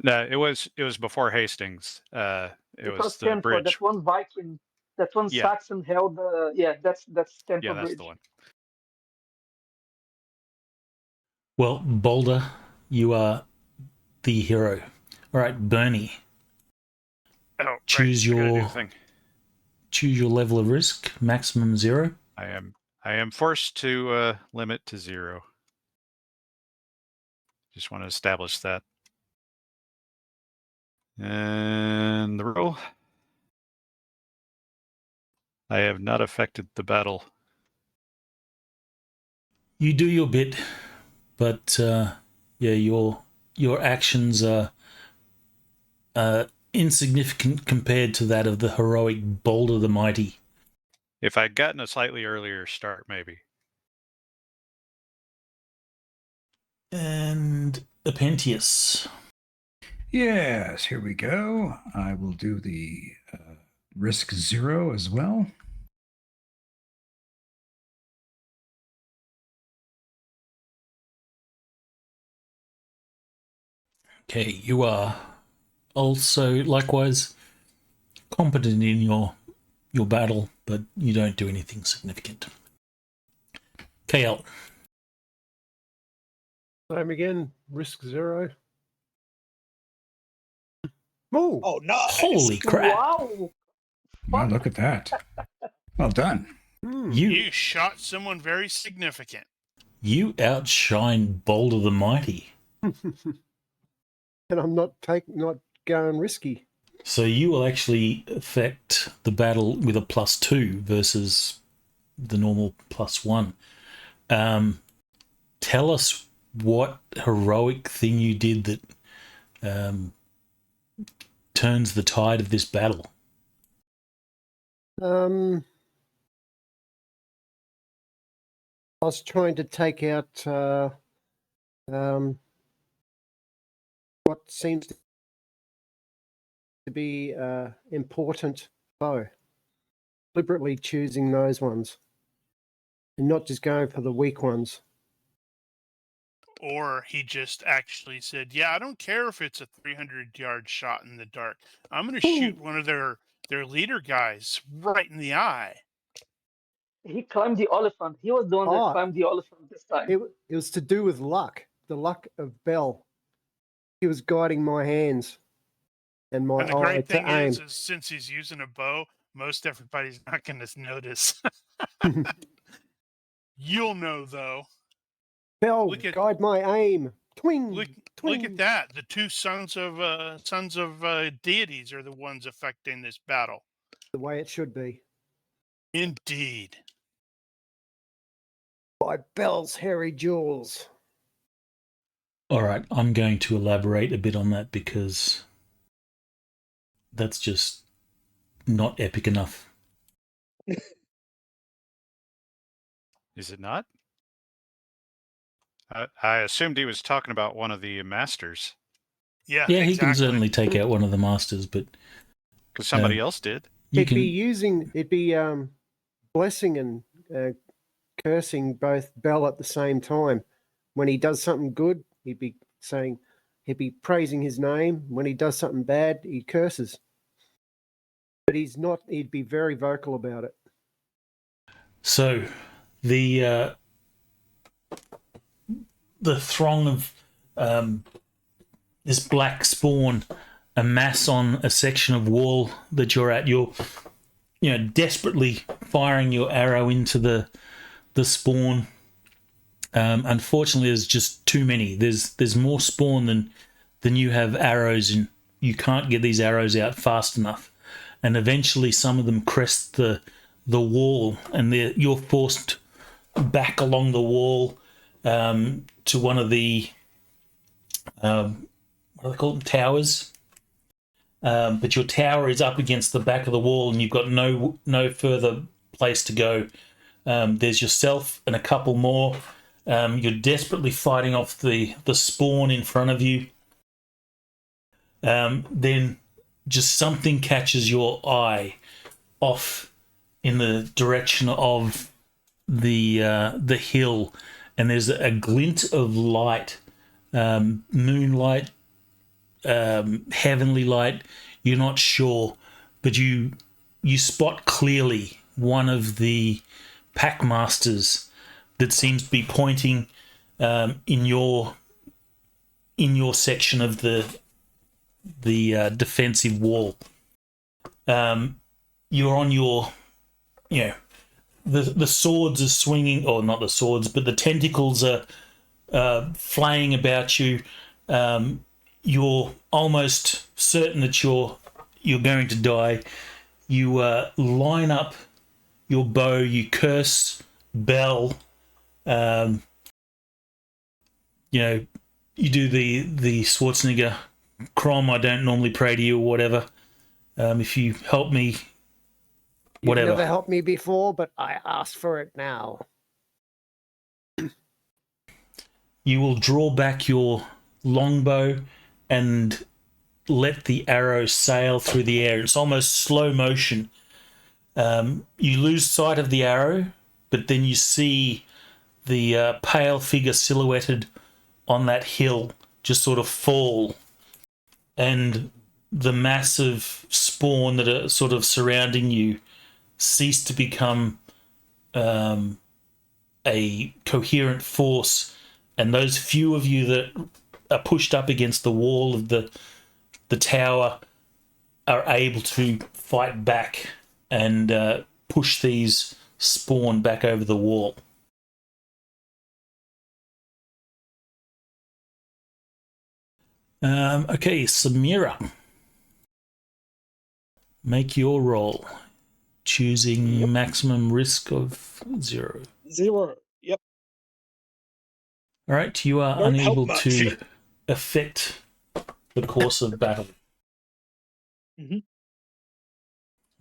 No, it was before Hastings. It was the Stamford, bridge. that one Viking, that one Saxon held. That's Stamford Yeah, that's Bridge. the one. Well, Boulder, you are the hero. All right, Bernie. Oh, choose right. your level of risk, maximum 0. I am I am forced to limit to 0. Just want to establish that. And the roll. I have not affected the battle. You do your bit, but your actions are insignificant compared to that of the heroic Boulder the Mighty. If I'd gotten a slightly earlier start, maybe. And Epentius. Yes, here we go. I will do the risk 0 as well. Okay, you are also likewise competent in your battle, but you don't do anything significant. KL. Same again. Risk 0. Ooh, Oh, no. Holy crap! Wow. Well, look at that. Well done. You shot someone very significant. You outshine Boulder the Mighty. and I'm not going risky. So you will actually affect the battle with a +2 versus the normal +1. Tell us what heroic thing you did that turns the tide of this battle. I was trying to take out what seems to be important foe. Deliberately choosing those ones and not just going for the weak ones. Or he just actually said, yeah, I don't care if it's a 300-yard shot in the dark. I'm going to shoot one of their leader guys right in the eye. He climbed the elephant. He was the one that climbed the elephant this time. It was to do with luck, the luck of Bell. He was guiding my hands and my And the eye great to thing aim. is since he's using a bow, most everybody's not going to notice. You'll know, though. Bell, guide my aim. Twing, look at that. The two sons of deities are the ones affecting this battle. The way it should be. Indeed. By Bell's hairy jewels. All right, I'm going to elaborate a bit on that because that's just not epic enough. Is it not? I assumed he was talking about one of the masters. Yeah, he can certainly take out one of the masters, but because somebody else did. It'd be blessing and cursing both Bell at the same time. When he does something good, he'd be praising his name. When he does something bad, he curses. But he'd be very vocal about it. So the throng of this black spawn amass on a section of wall that you're at. You're desperately firing your arrow into the spawn. Unfortunately, there's just too many. There's more spawn than you have arrows, and you can't get these arrows out fast enough. And eventually, some of them crest the wall, and you're forced back along the wall to one of the what do they call them? Towers. But your tower is up against the back of the wall, and you've got no further place to go. There's yourself and a couple more. You're desperately fighting off the spawn in front of you. Then just something catches your eye off in the direction of the hill, and there's a glint of light, moonlight, heavenly light. You're not sure, but you spot clearly one of the pack masters that seems to be pointing in your section of the defensive wall. You're on your the swords are swinging, or not the swords, but the tentacles are flaying about you. You're almost certain that you're going to die. You line up your bow, you curse Bell. You do the Schwarzenegger, Crom, I don't normally pray to you or whatever. If you help me, whatever. You've never helped me before, but I ask for it now. You will draw back your longbow and let the arrow sail through the air. It's almost slow motion. You lose sight of the arrow, but then you see the pale figure silhouetted on that hill just sort of fall, and the massive spawn that are sort of surrounding you cease to become a coherent force, and those few of you that are pushed up against the wall of the tower are able to fight back and push these spawn back over the wall. Okay, Samira. Make your roll. Choosing maximum risk of 0. 0. Yep. All right, you are Don't help unable much. to affect the course of battle. Mhm.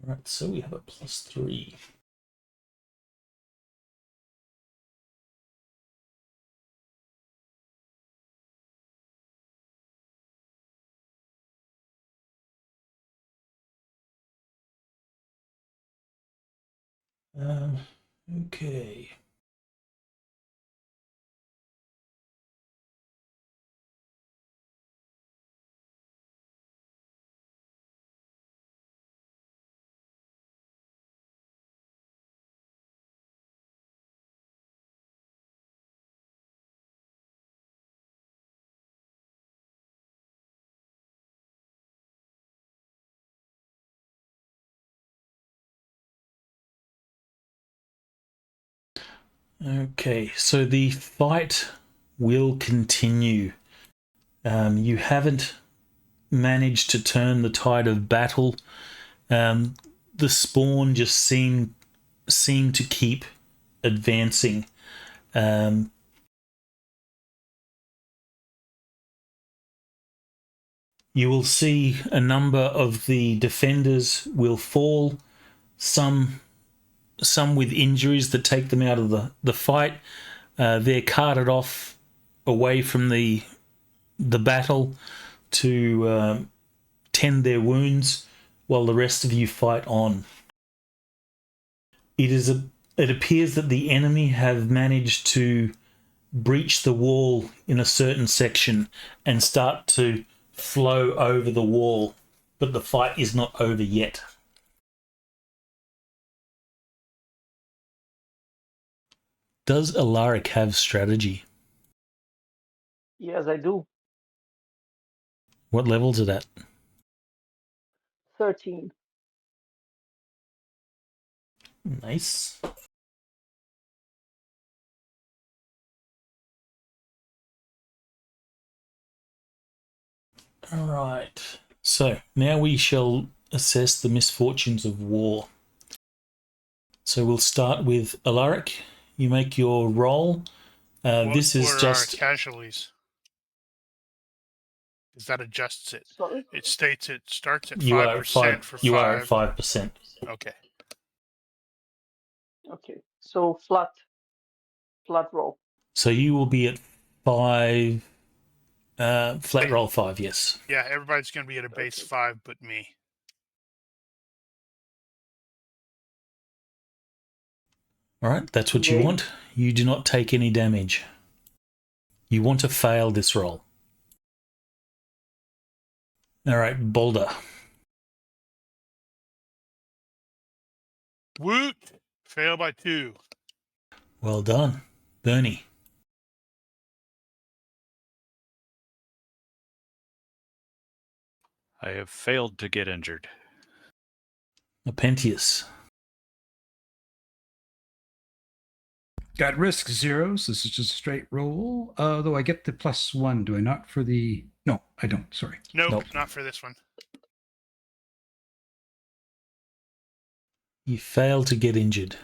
All right, so we have a +3. Okay. Okay, so the fight will continue. You haven't managed to turn the tide of battle. The spawn just seem to keep advancing. You will see a number of the defenders will fall, some with injuries that take them out of the fight. They're carted off away from the battle to tend their wounds while the rest of you fight on. It appears that the enemy have managed to breach the wall in a certain section and start to flow over the wall, but the fight is not over yet. Does Alaric have strategy? Yes, I do. What level is it at? 13. Nice. All right. So now we shall assess the misfortunes of war. So we'll start with Alaric. You make your roll. This is What just are casualties? Because that adjusts it. Sorry? It states it starts at you are 5% at 5. for 5. You are at 5%. Okay. Okay. So flat roll. So you will be at 5. Flat roll 5. Yes. Yeah, everybody's going to be at a base Okay. 5 but me. All right. That's what you Yay. want. You do not take any damage. You want to fail this roll. All right, Boulder. Woot! Fail by 2. Well done. Bernie. I have failed to get injured. Epentius. Got risk 0, so this is just a straight roll. Though I get the +1, do I not for the... No, I don't, sorry. Nope, Nope. not for this one. You fail to get injured.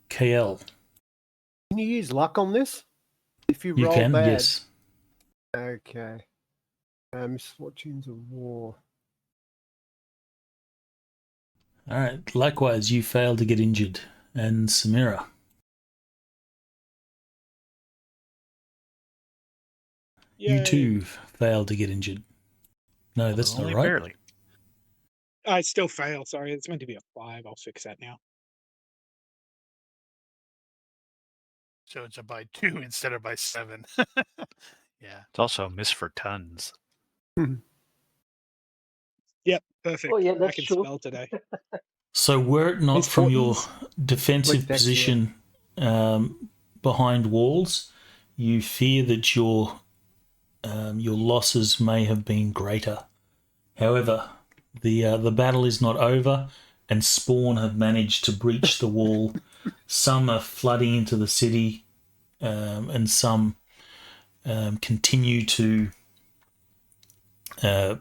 KL. Can you use luck on this? If you You roll can, bad. yes. Okay. Misfortunes of war. All right. Likewise, you fail to get injured. And Samira. You Yay. too fail to get injured. No, that's not Only right. barely. I still fail. Sorry, it's meant to be a 5. I'll fix that now. So it's a by 2 instead of by 7. Yeah. It's also a miss for tons. Yep, perfect. Oh, yeah, I that's can true. spell today. So were it not from your defensive With that, position behind walls, you fear that your losses may have been greater. However, the battle is not over, and Spawn have managed to breach the wall. Some are flooding into the city, and some continue to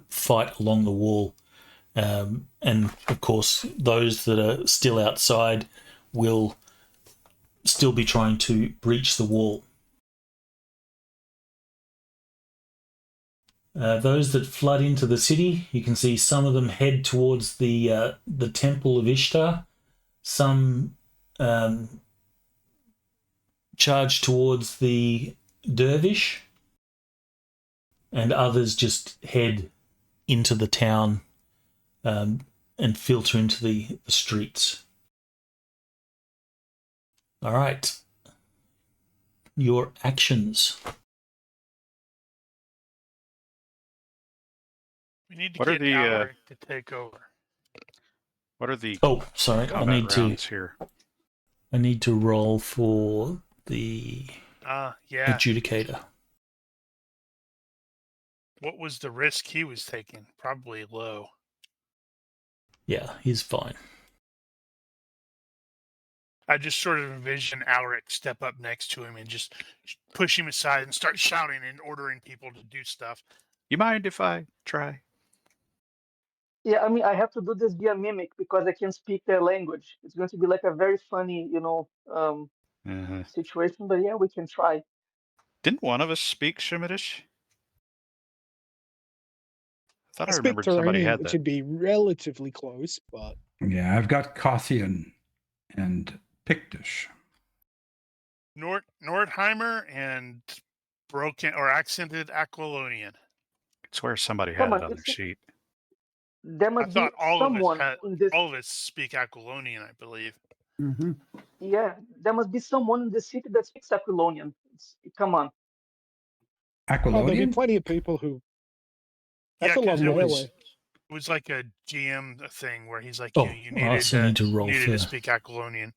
fight along the wall. And of course, those that are still outside will still be trying to breach the wall. Those that flood into the city, you can see some of them head towards the temple of Ishtar. Some charge towards the dervish, and others just head into the town and filter into the streets. All right. Your actions. We need to What are get the, Alaric to take over. What are the Oh, sorry. combat rounds here? I need to roll for the Yeah. adjudicator. What was the risk he was taking? Probably low. Yeah, he's fine. I just sort of envision Alaric step up next to him and just push him aside and start shouting and ordering people to do stuff. You mind if I try? Yeah, I mean, I have to do this via mimic because I can speak their language. It's going to be like a very funny, situation. But yeah, we can try. Didn't one of us speak Shemitish? I thought I I speak remembered somebody Turonian, had which that. would be relatively close, but Yeah, I've got Kothian and Pictish. Nordheimer and broken or accented Aquilonian. I swear somebody Come had on, it on their sheet. there I must be thought all someone in this. of us speak Aquilonian, I believe. Mm-hmm. Yeah, there must be someone in the city that speaks Aquilonian. Come on. there'll be Aquilonian? plenty of people who. Yeah, That's a long 'cause way away. It was like a GM thing where he's like, Oh, you I also need to roll needed for. to speak Aquilonian.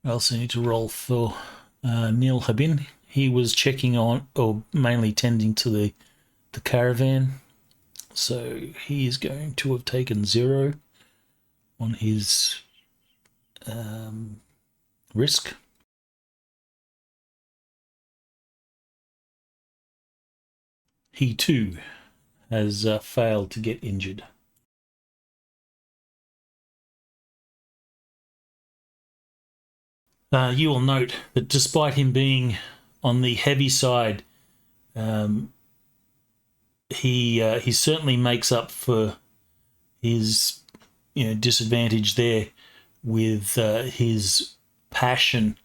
I also need to roll for Neil Habin. He was checking on, or mainly tending to the caravan. So he is going to have taken 0 on his risk. He too has failed to get injured. You will note that despite him being on the heavy side, he certainly makes up for his disadvantage there with his passion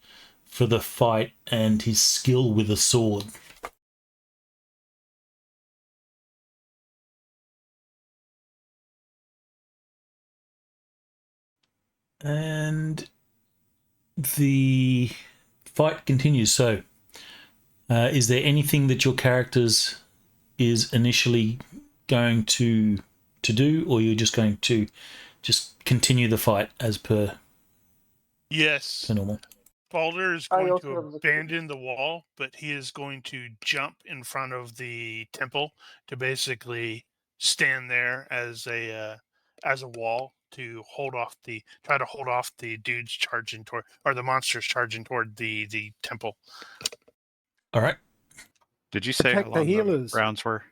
for the fight and his skill with a sword. And the fight continues. So, is there anything that your characters is initially going to do, or you're just going to just continue the fight as per Yes. normal? Balder is I going also to have the abandon the wall, but he is going to jump in front of the temple to basically stand there as a wall to try to hold off the dudes charging toward, or the monsters charging toward the temple. All right. Did you say how Protect the long the healers. rounds were?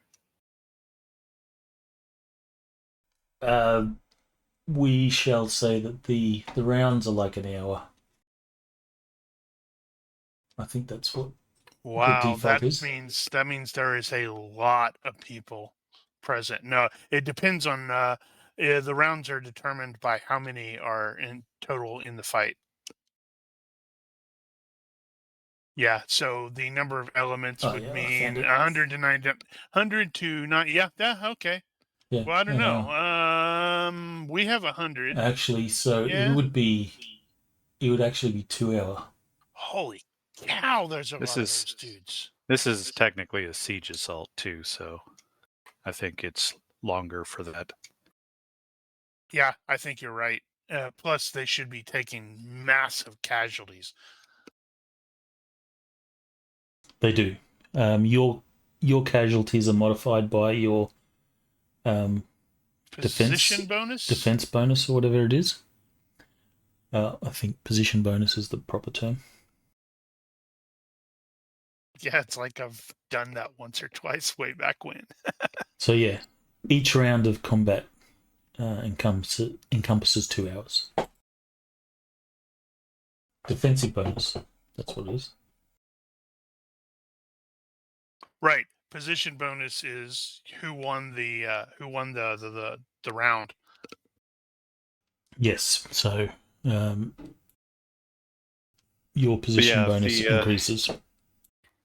We shall say that the rounds are like an hour. I think that's what the Wow, default that is. means there is a lot of people present. No, it depends on the rounds are determined by how many are in total in the fight. Yeah, so the number of elements would I mean found it. 100 to 90, 100 to 90. Yeah, okay. Yeah. Well, I don't an know. hour. We have 100. Actually, so Yeah. it would actually be 2 hour. Holy cow! There's a This lot is- of those dudes. This is technically a siege assault too, so I think it's longer for that. Yeah, I think you're right. Plus, they should be taking massive casualties. They do. Your casualties are modified by your Position bonus? defense bonus or whatever it is. I think position bonus is the proper term. Yeah, it's like I've done that once or twice way back when. So yeah, each round of combat encompasses 2 hours. Defensive bonus. That's what it is. Right. Position bonus is who won the round. Yes. So your position bonus increases.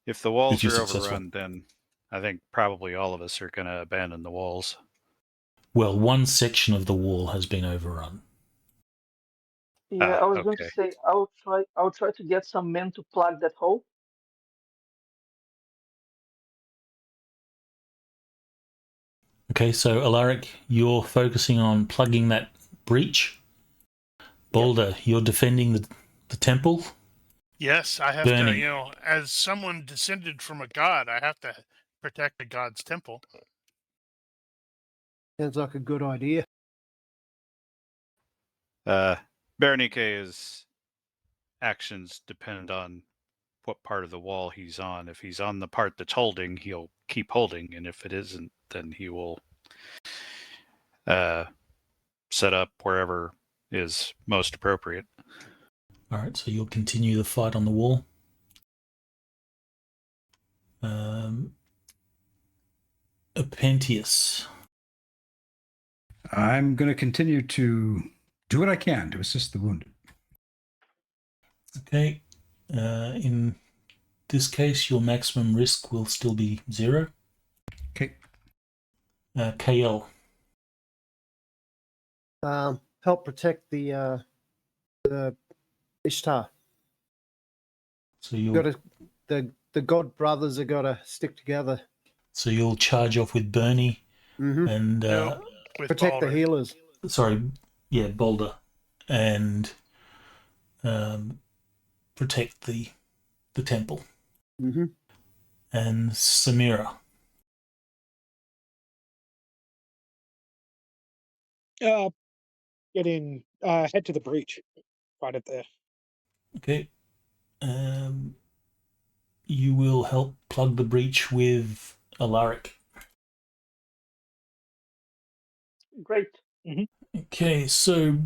If the walls If you're are successful. overrun, then I think probably all of us are going to abandon the walls. Well, one section of the wall has been overrun. Yeah, I was going to okay. say I'll try to get some men to plug that hole. Okay, so Alaric, you're focusing on plugging that breach. Boulder, you're defending the temple. Yes, I have Burning. to, as someone descended from a god, I have to protect the god's temple. Sounds like a good idea. Ronnke's actions depend on what part of the wall he's on. If he's on the part that's holding, he'll keep holding, and if it isn't, then he will set up wherever is most appropriate. All right, so you'll continue the fight on the wall. Epentius. I'm going to continue to do what I can to assist the wounded. Okay. In this case, your maximum risk will still be 0. Okay. KL. Help protect the Ishtar. So you'll The god brothers have got to stick together. So you'll charge off with Bernie and With Protect Balder. the healers. Boulder, and protect the temple. Mm-hmm. And Samira. Get in. Head to the breach. Find it there. Okay. You will help plug the breach with Alaric. Great. Okay, so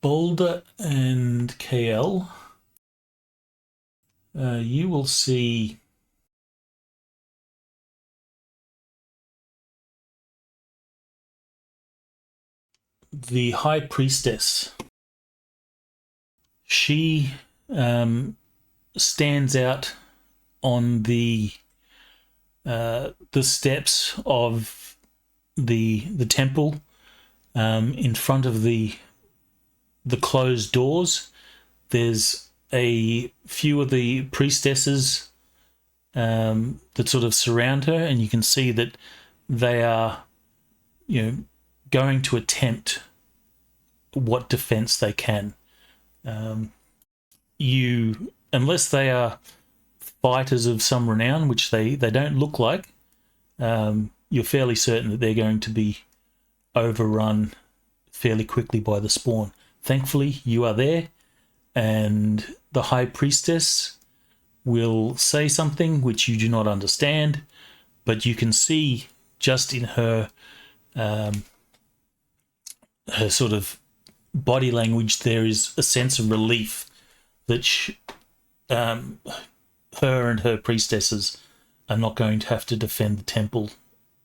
Boulder and KL, you will see the High Priestess. She stands out on the steps of the temple, in front of the closed doors. There's a few of the priestesses that sort of surround her, and you can see that they are, going to attempt what defense they can. Unless they are fighters of some renown, which they don't look like, you're fairly certain that they're going to be overrun fairly quickly by the spawn. Thankfully, you are there, and the High Priestess will say something which you do not understand, but you can see just in her her sort of body language there is a sense of relief that her and her priestesses are not going to have to defend the temple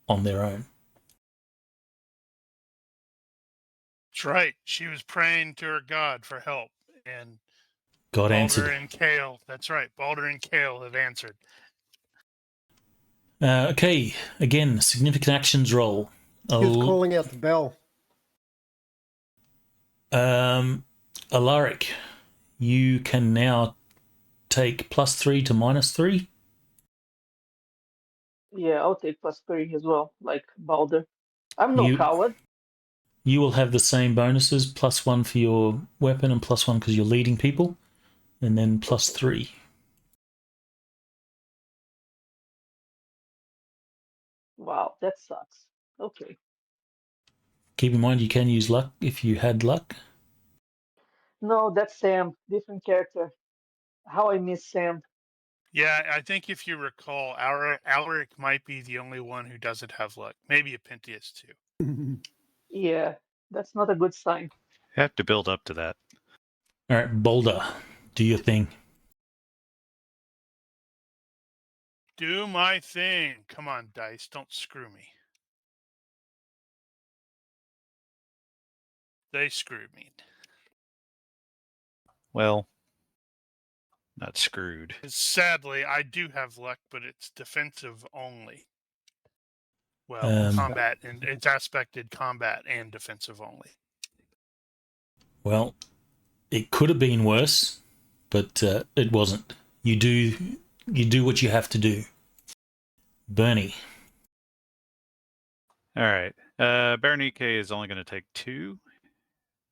on their own. That's right. She was praying to her god for help, and God Balder answered. and Kale. That's right. Balder and Kale have answered. Okay, again, significant actions roll. He was calling out the bell. Alaric, you can now take +3 to -3. Yeah, I'll take +3 as well, like Balder. I'm no You coward. you will have the same bonuses, +1 for your weapon and +1 because you're leading people, and then +3. Wow, that sucks. Okay. Keep in mind you can use luck if you had luck. No, that's Sam. Different character. How I miss Sam. Yeah, I think if you recall, Alaric might be the only one who doesn't have luck. Maybe Epentius too. Yeah, that's not a good sign. You have to build up to that. All right, Boulder, do your thing. Do my thing. Come on, dice. Don't screw me. They screwed me. Well, not screwed. Sadly, I do have luck, but it's defensive only. Well, combat, and it's aspected combat and defensive only. Well, it could have been worse, but it wasn't. You do what you have to do. Bernie. All right. Bernique is only going to take 2.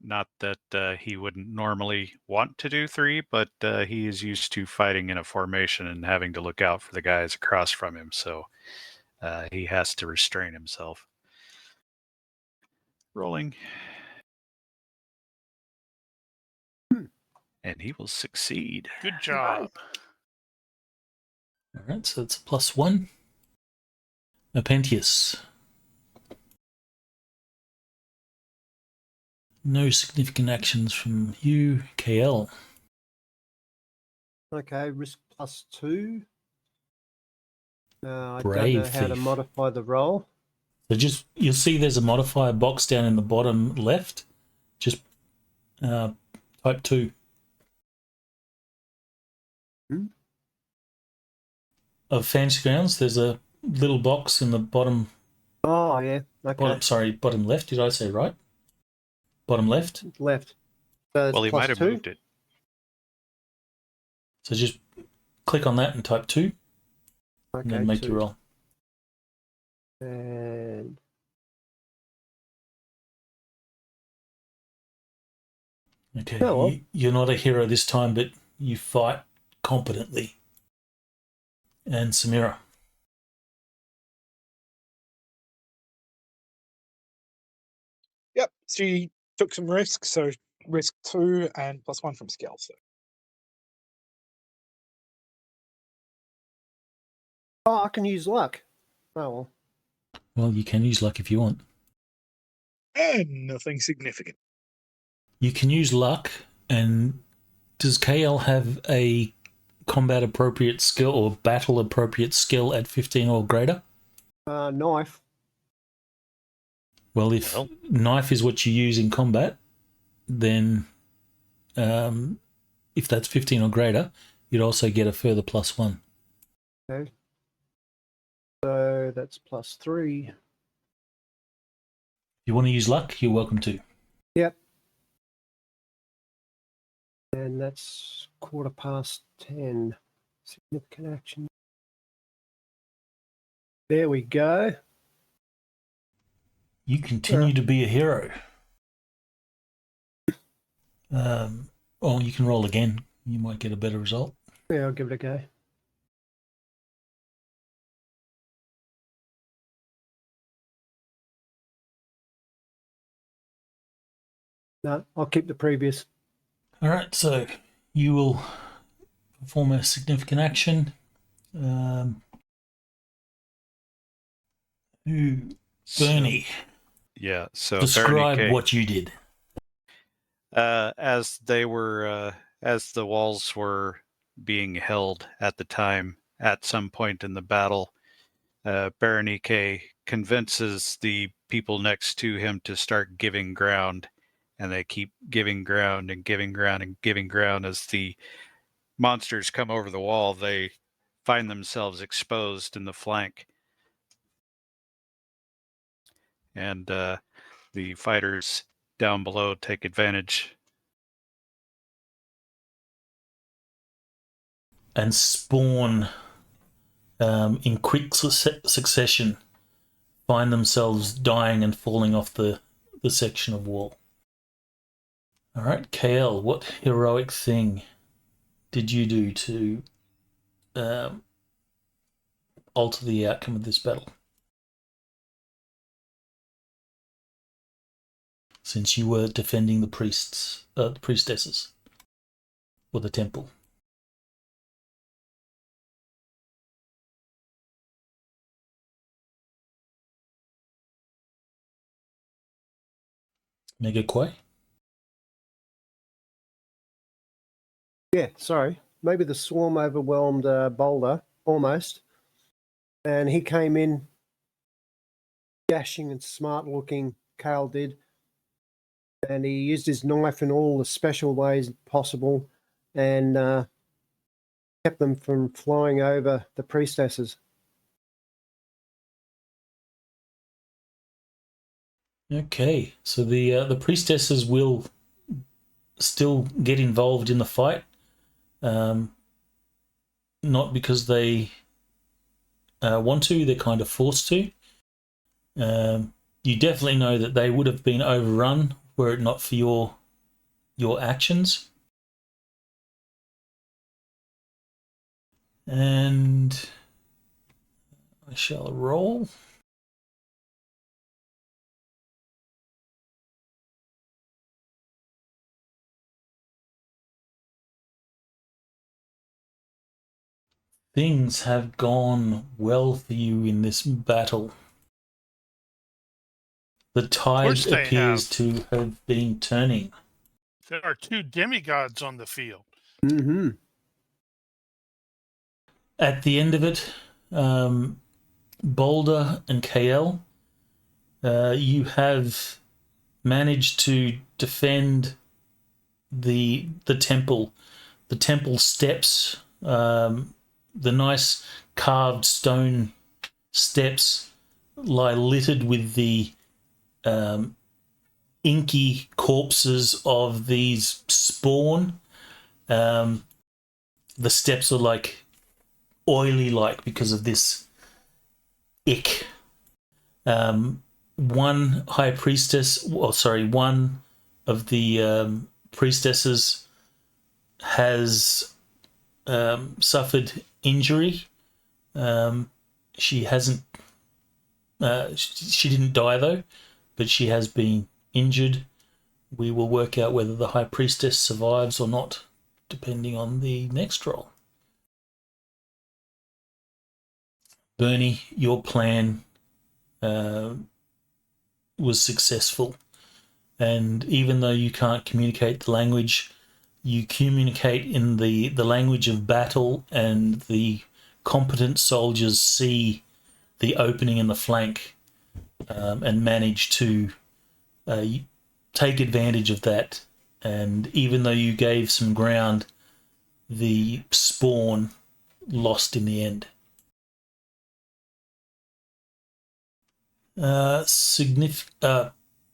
Not that he wouldn't normally want to do 3, but he is used to fighting in a formation and having to look out for the guys across from him, so he has to restrain himself. Rolling. And he will succeed. Good job. All right, so it's a +1. Epentius. No significant actions from you, KL. Okay, risk +2. I Brave don't know how to thief. modify the roll. So just you'll see there's a modifier box down in the bottom left. Just type 2. Of Fantasy Grounds, there's a little box in the bottom. Oh yeah, okay. Bottom left. Did I say right? Bottom left. Left. So Well, he might have +2. moved it. So just click on that and type 2, Okay, and then make 2. your roll. And Okay, oh, well. you're not a hero this time, but you fight competently. And Samira. Yep, she took some risks, so risk 2 and +1 from skill. So Oh, I can use luck. Oh well. Well, you can use luck if you want. and nothing significant. You can use luck, and does KL have a combat appropriate skill or battle appropriate skill at 15 or greater? Knife. Well, if knife is what you use in combat, then if that's 15 or greater, you'd also get a further +1. Okay. So that's +3. If you want to use luck, you're welcome to. Yep. And that's 10:15. Significant action. There we go. You continue to be a hero. Or you can roll again. You might get a better result. Yeah, I'll give it a go. No, I'll keep the previous. All right, so you will perform a significant action. Bernie, So describe Bernie what you did. as the walls were being held at the time, at some point in the battle, Berenike convinces the people next to him to start giving ground, and they keep giving ground and giving ground and giving ground. As the monsters come over the wall, they find themselves exposed in the flank, and the fighters down below take advantage. And spawn in quick succession, find themselves dying and falling off the section of wall. All right, KL, what heroic thing did you do to alter the outcome of this battle? Since you were defending the priestesses, or the temple. Mega Quay? Yeah, sorry. Maybe the swarm overwhelmed Boulder, almost. And he came in dashing and smart looking, Kale did. And he used his knife in all the special ways possible and kept them from flying over the priestesses. Okay, so the priestesses will still get involved in the fight, not because they want to, they're kind of forced to. You definitely know that they would have been overrun were it not for your actions. And I shall roll. Things have gone well for you in this battle. The tide appears to have been turning. There are 2 demigods on the field. Mm-hmm. At the end of it, Boulder and KL, you have managed to defend the temple. The temple steps, the nice carved stone steps lie littered with the inky corpses of these spawn. The steps are like oily because of this ick. One high priestess, one of the priestesses has suffered injury. She hasn't. She didn't die though, but she has been injured. We will work out whether the high priestess survives or not, depending on the next roll. Bernie, your plan was successful, and even though you can't communicate the language, you communicate in the language of battle, and the competent soldiers see the opening in the flank and manage to take advantage of that. And even though you gave some ground, the spawn lost in the end.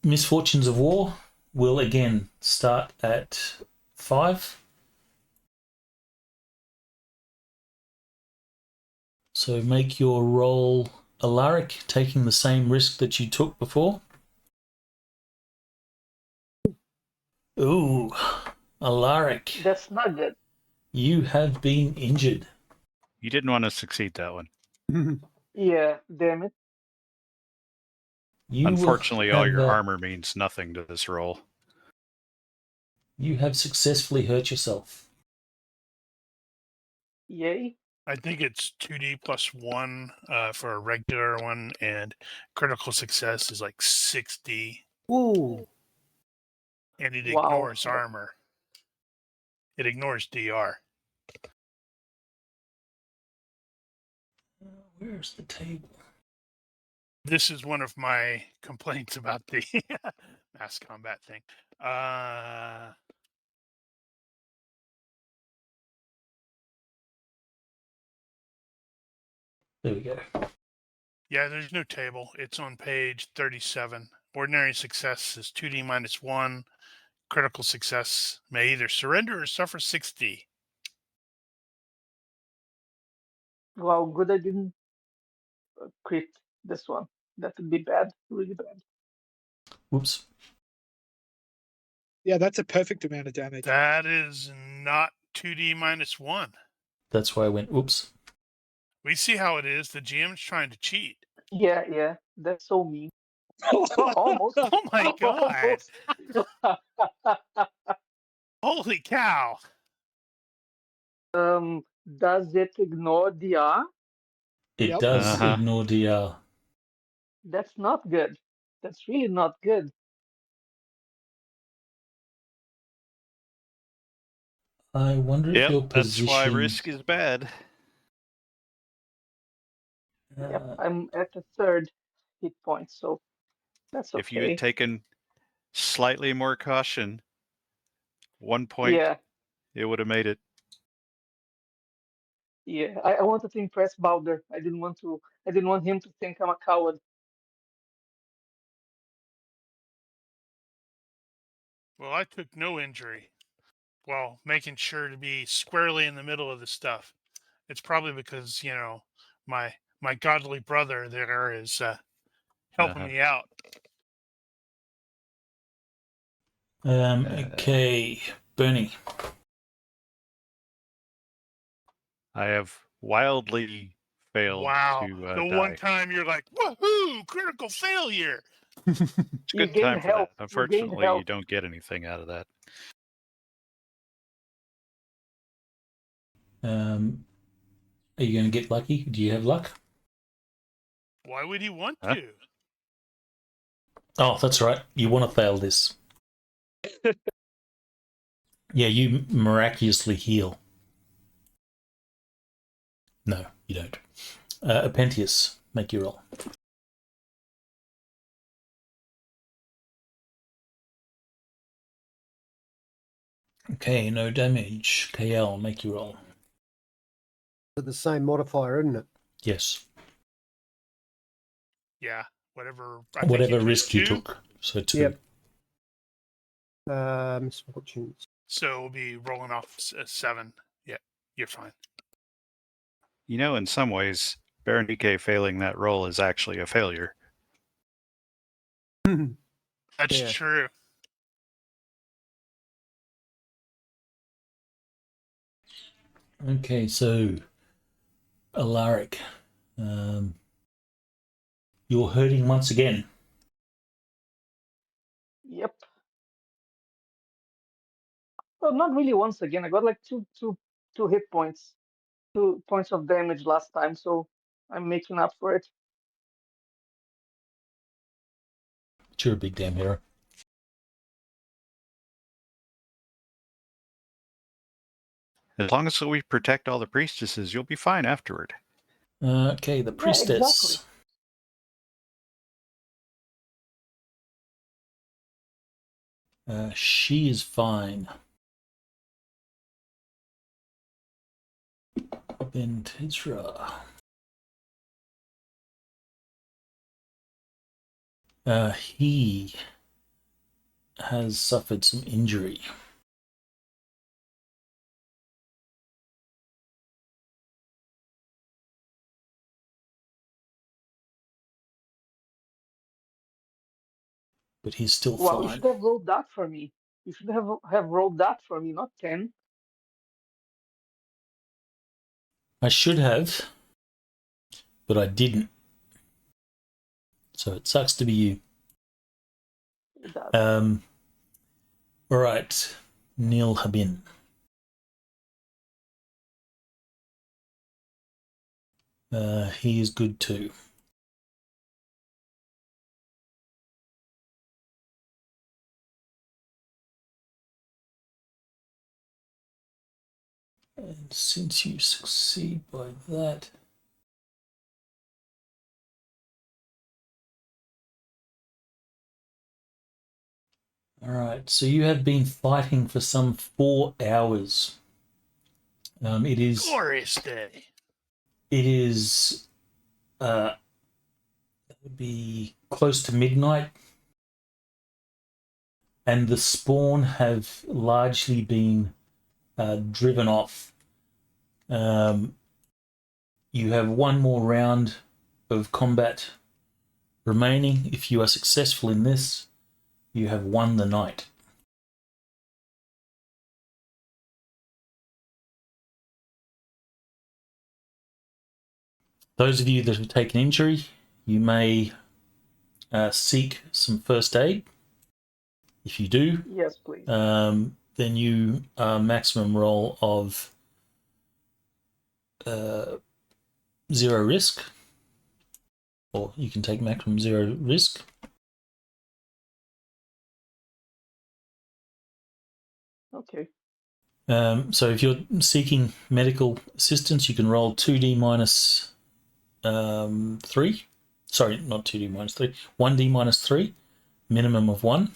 Misfortunes of War will again start at 5. So make your roll Alaric, taking the same risk that you took before. Ooh, Alaric. That's not good. You have been injured. You didn't want to succeed that one. Yeah, damn it. Unfortunately, all your armor means nothing to this roll. You have successfully hurt yourself. Yay. I think it's 2D plus 1 for a regular one, and critical success is like 60, Ooh. and it Wow. ignores armor. It ignores DR. Where's the table? This is one of my complaints about the mass combat thing. There we go. Yeah, there's no table. It's on page 37. Ordinary success is 2D minus 1. Critical success may either surrender or suffer 6D. Wow, good I didn't crit this one. That would be bad, really bad. Whoops. Yeah, that's a perfect amount of damage. That is not 2D minus 1. That's why I went, oops. We see how it is. The GM's trying to cheat. Yeah, that's so mean. Well, almost. Oh my god. Almost. Holy cow. Does it ignore DR? It Yep. does ignore DR. That's not good. That's really not good. I wonder if your Yep, that's position... why risk is bad. Yep, I'm at the 3rd hit point, so that's okay. If you had taken slightly more caution, 1 point, Yeah, it would have made it. yeah. I wanted to impress Balder. I didn't want him to think I'm a coward. Well, I took no injury while making sure to be squarely in the middle of the stuff. It's probably because, my godly brother there is helping me out. Okay, Bernie. I have wildly failed Wow. to The die. one time you're like, woohoo, critical failure. It's a You good gain time for health. that. You gain Unfortunately, health. you don't get anything out of that. Are you going to get lucky? Do you have luck? Why would he want Huh? to? Oh, that's right. You want to fail this. Yeah, you miraculously heal. No, you don't. Epentius, make your roll. Okay, no damage. KL, make your roll. With the same modifier, isn't it? Yes. Yeah, whatever. Whatever risk you took. So 2. Yep. Misfortunes. So we'll be rolling off 7. Yeah, you're fine. You know, in some ways, Ronnke failing that roll is actually a failure. That's Yeah. true. Okay, so Alaric, you're hurting once again. Yep. Well, not really once again. I got like two hit points, 2 points of damage last time, so I'm making up for it. But you're a big damn hero. As long as we protect all the priestesses, you'll be fine afterward. Okay, the priestess. exactly. She is fine. Then Tizrah. He has suffered some injury. But he's still Well, you fine. should have rolled that for me. You should have rolled that for me, not 10. I should have, but I didn't. So it sucks to be you. It does. All right. Neil Habin. He is good too. And since you succeed by that... Alright, so you have been fighting for some 4 hours. It is... Glorious day. It is... that would be close to midnight. And the spawn have largely been driven off. You have one more round of combat remaining. If you are successful in this, you have won the night. Those of you that have taken injury, you may seek some first aid. If you do, Yes, please. then you maximum roll of 0 risk, or you can take maximum 0 risk. Okay. So if you're seeking medical assistance, you can roll 2d minus 3. Sorry, not 2d minus 3. 1d minus 3, minimum of 1.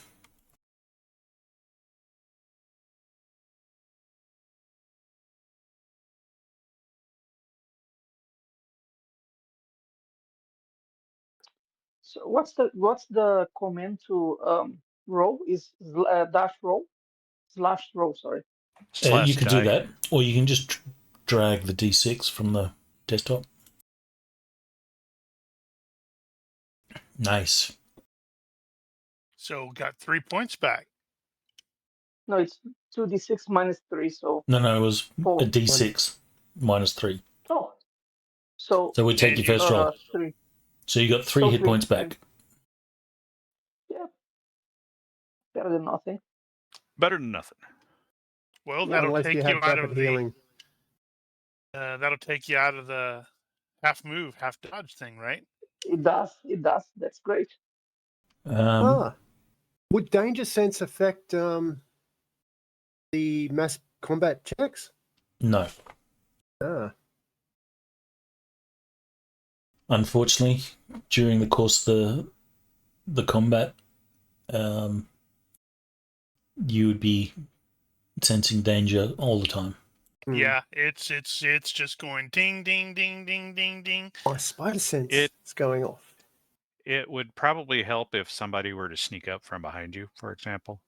So what's the command to row is dash row slash row? Sorry. You Slash could die. do that, or you can just drag the d6 from the desktop. Nice. So got 3 points back. No, it's 2d6 minus 3, so No, it was 4. a d6 minus 3. Oh, so So we take And your first roll. 3. So you got 3 So hit 3. points back. Yeah, better than nothing. Better than nothing. Well, Yeah, that'll Unless take you you have out rapid of healing. the half move, half dodge thing, right? It does. It does. That's great. Would danger sense affect the mass combat checks? No. Unfortunately, during the course of the combat, you would be sensing danger all the time. Yeah, it's just going ding ding ding ding ding ding. My spider sense It- is going off. It would probably help if somebody were to sneak up from behind you, for example.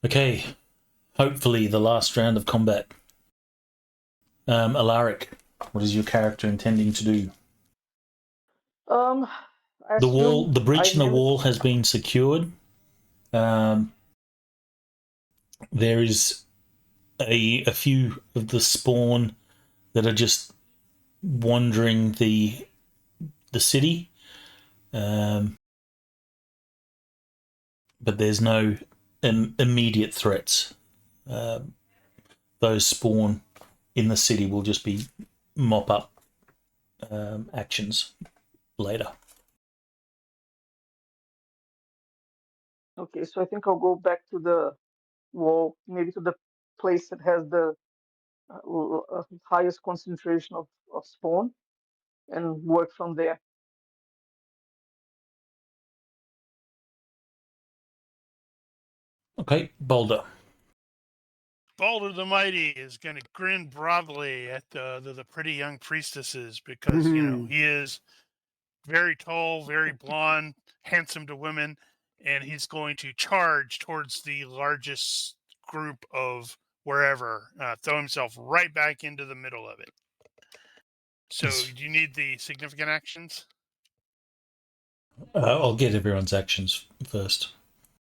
Okay, hopefully the last round of combat. Alaric, what is your character intending to do? I The wall, assume the breach I in the managed- wall has been secured. There is a few of the spawn that are just wandering the city, but there's no immediate threats. Those spawn in the city will just be mop up actions later. Okay, so I think I'll go back to the wall, maybe to the place that has the highest concentration of spawn, and work from there. Okay, Boulder. Balder the Mighty is going to grin broadly at the pretty young priestesses because you know he is very tall, very blonde, handsome to women, and he's going to charge towards the largest group of wherever, throw himself right back into the middle of it. So, do you need the significant actions? I'll get everyone's actions first.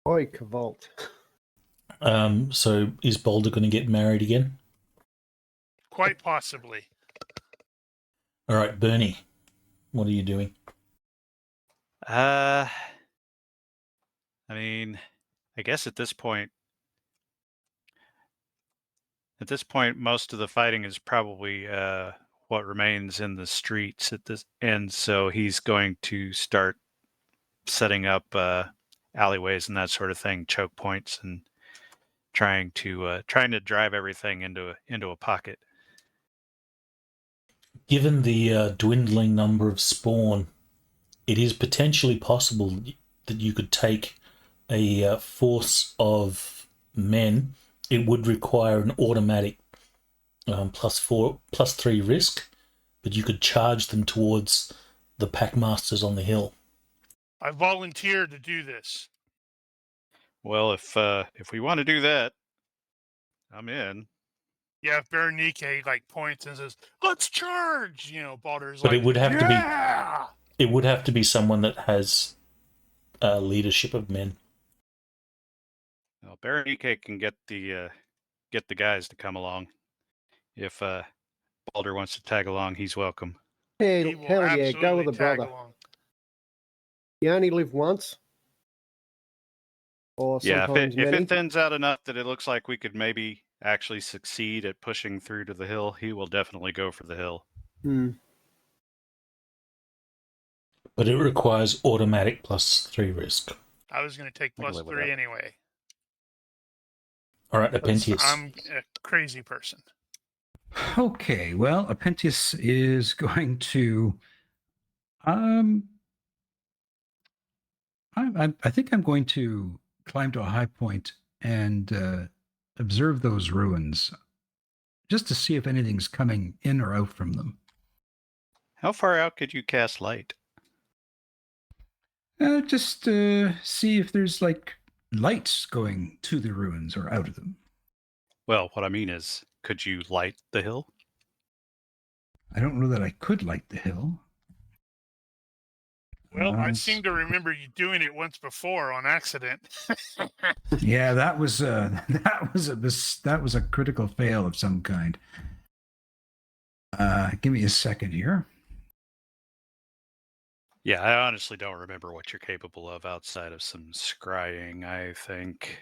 Oi, Cavolt. So is Boulder going to get married again? Quite possibly. All right, Bernie, what are you doing? I mean, I guess at this point, most of the fighting is probably what remains in the streets at this end. So he's going to start setting up alleyways and that sort of thing, choke points, and trying to drive everything into a pocket. Given the dwindling number of spawn, it is potentially possible that you could take a force of men. It would require an automatic +3 risk, but you could charge them towards the packmasters on the hill. I volunteer to do this. Well, if we want to do that, I'm in. Yeah, if Ronnke like points and says, "Let's charge," Baldur's But like, it would have to be. "Yeah!" It would have to be someone that has leadership of men. Well, Ronnke can get the guys to come along. If Baldur wants to tag along, he's welcome. He will Hell yeah, go with absolutely a tag brother. along. You only live once. Or Yeah, sometimes if many. it thins out enough that it looks like we could maybe actually succeed at pushing through to the hill, he will definitely go for the hill. But it requires automatic +3 risk. I was going to take I can live with +3 that. anyway. All right, Epentius. I'm a crazy person. Okay, well, Epentius is going to. I think I'm going to climb to a high point and observe those ruins, just to see if anything's coming in or out from them. How far out could you cast light? Just see if there's like lights going to the ruins or out of them. Well, what I mean is, could you light the hill? I don't know that I could light the hill. Well, I seem to remember you doing it once before on accident. Yeah, that was that was a critical fail of some kind. Give me a second here. Yeah, I honestly don't remember what you're capable of outside of some scrying, I think.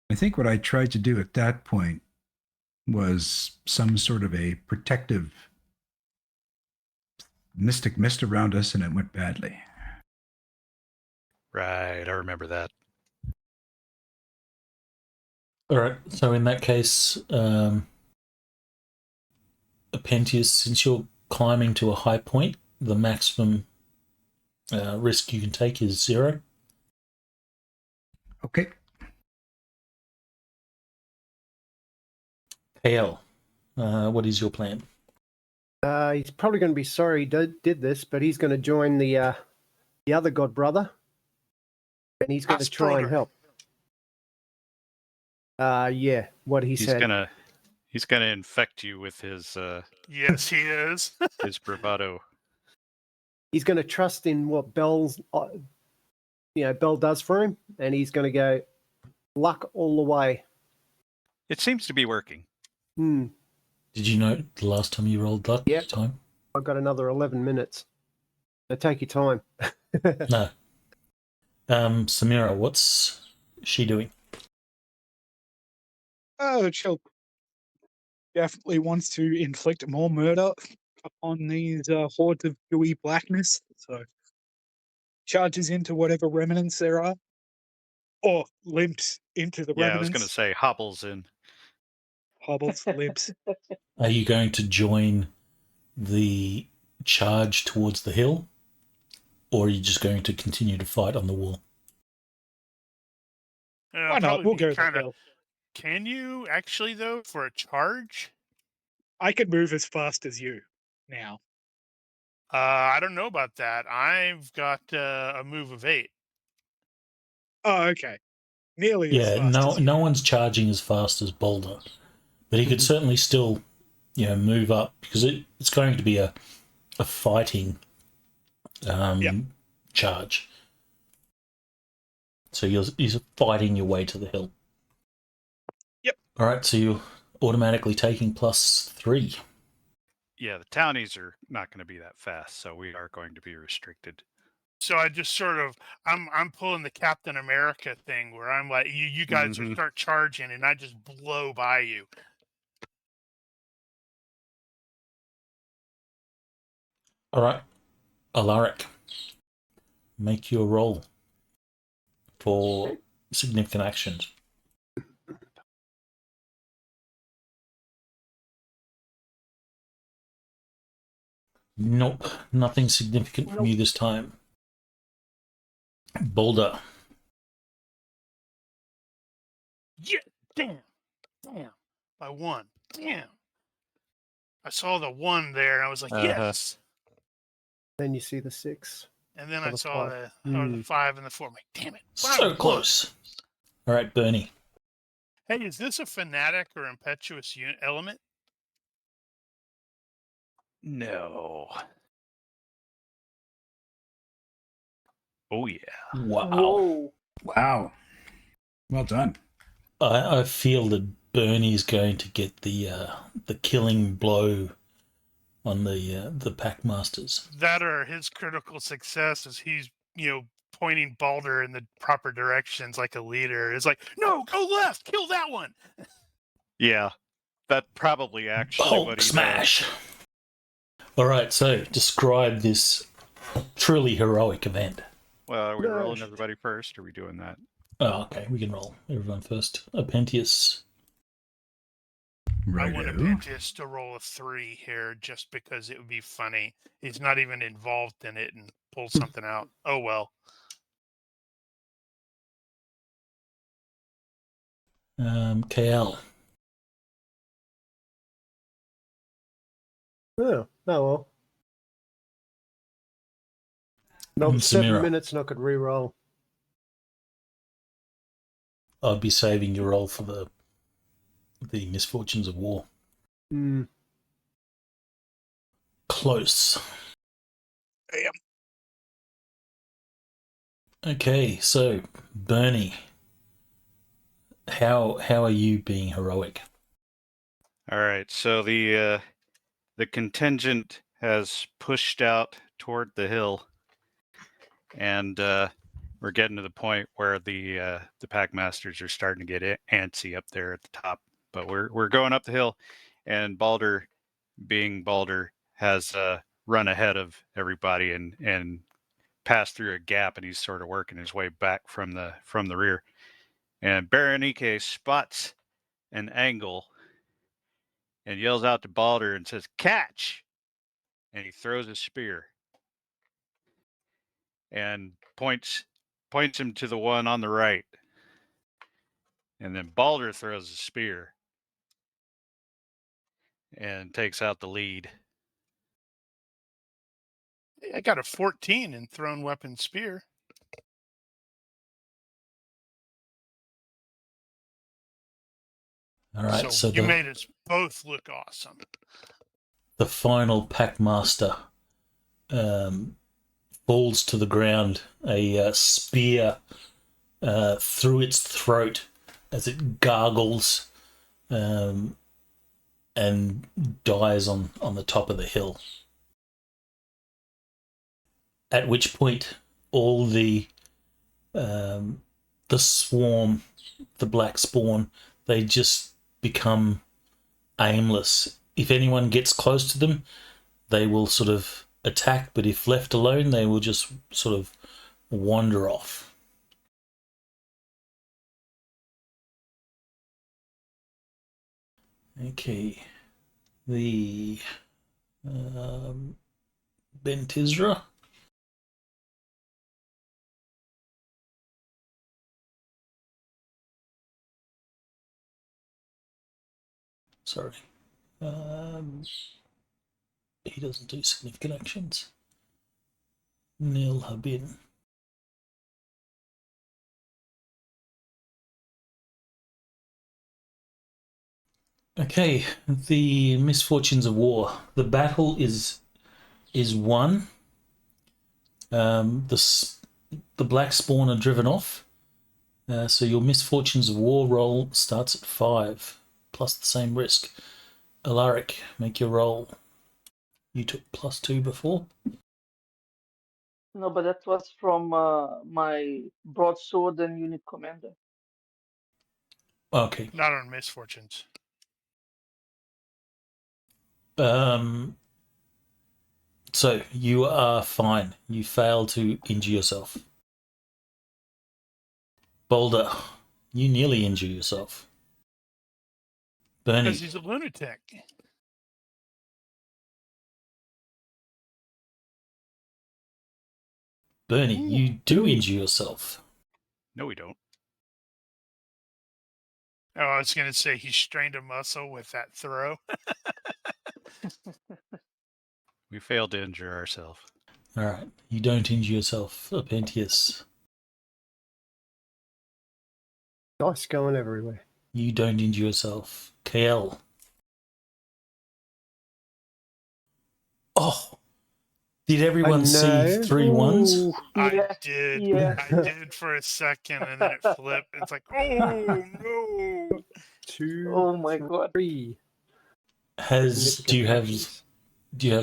I think what I tried to do at that point was some sort of a protective mystic mist around us, and it went badly. Right, I remember that. All right, so in that case, Epentius, since you're climbing to a high point, the maximum risk you can take is 0. Okay. KL, what is your plan? He's probably going to be sorry he did this, but he's going to join the other god brother, and he's going to try and help. Yeah, what he said. He's gonna infect you with his Yes, he is. his bravado. He's going to trust in what Bell does for him, and he's going to go luck all the way. It seems to be working. Did you know the last time you rolled luck? Yep. Time? I've got another 11 minutes. So take your time. No. Samira, what's she doing? Oh, she'll definitely wants to inflict more murder upon these hordes of gooey blackness. So charges into whatever remnants there are, or limps into the Yeah, remnants. I was gonna say hobbles in. Hobbles, limps. Are you going to join the charge towards the hill, or are you just going to continue to fight on the wall? Why not? We'll go kind the of. hill. Can you actually though for a charge? I can move as fast as you now. I don't know about that. I've got a move of 8. Oh, okay. Nearly as fast as you. No one's charging as fast as Boulder, but he could certainly still, move up, because it's going to be a fighting charge. So you're fighting your way to the hill. Yep. All right, so you're automatically taking +3. Yeah, the townies are not going to be that fast, so we are going to be restricted. So I just sort of I'm pulling the Captain America thing where I'm like you guys are start charging and I just blow by you. All right, Alaric, make your roll for significant actions. Nope, nothing significant from you this time. Boulder. Yeah, damn. By one. Damn. I saw the 1 there and I was like, yes. Then you see the 6. And then Or I the saw 5. the 5 and the 4. I'm like, damn it. So close. All right, Bernie. Hey, is this a fanatic or impetuous element? No. Oh, yeah. Wow. Whoa. Wow. Well done. I feel that Bernie's going to get the killing blow on the pack masters. That or his critical success is he's, pointing Balder in the proper directions like a leader. It's like, no, go left, kill that one. Yeah, that probably actually Hulk what he smash. All right, so describe this truly heroic event. does. Well, are we No. rolling everybody first? Or are we doing that? Oh, okay, we can roll everyone first. Epentius. I want Righto. Epentius to roll a 3 here just because it would be funny. He's not even involved in it and pull something out. Oh, well. KL. Oh well. No, And 7 Samira. minutes and I could re-roll. I'd be saving your roll for the misfortunes of war. Hmm. Close. Damn. Okay, so Bernie, how are you being heroic? All right, so the contingent has pushed out toward the hill, and we're getting to the point where the pack masters are starting to get antsy up there at the top. But we're going up the hill, and Balder, being Balder, has run ahead of everybody and passed through a gap, and he's sort of working his way back from the rear. And Ronnke spots an angle and yells out to Balder and says, "Catch!" And he throws a spear and points him to the one on the right. And then Balder throws a spear and takes out the lead. Hey, I got a 14 in thrown weapon spear. All right, so you made us both look awesome. the final pack master falls to the ground, a spear through its throat as it gargles and dies on the top of the hill. At which point, all the swarm, the black spawn, they just become aimless. If anyone gets close to them, they will sort of attack, but if left alone, they will just sort of wander off. Okay, the Ben Tizrah. Sorry. He doesn't do significant actions. Nil Habin. Okay, the misfortunes of war. The battle is won. The black spawn are driven off. So your misfortunes of war roll starts at 5, plus the same risk. Alaric, make your roll. You took +2 before. No, but that was from my broadsword and unit commander. Okay. Not on misfortunes. So you are fine. You fail to injure yourself. Boulder, you nearly injure yourself. Bernie, Because he's a lunatic. you do injure yourself. No, we don't. Oh, I was going to say he strained a muscle with that throw. We failed to injure ourselves. All right. You don't injure yourself, Epentius. Dice going everywhere. You don't injure yourself. KL. Oh. Did everyone see 3 1s? Ooh. Yeah, I did. yeah. I did for a second, and then it flipped. It's like, oh, no. 2, Oh my god. 3. Do you have Actions.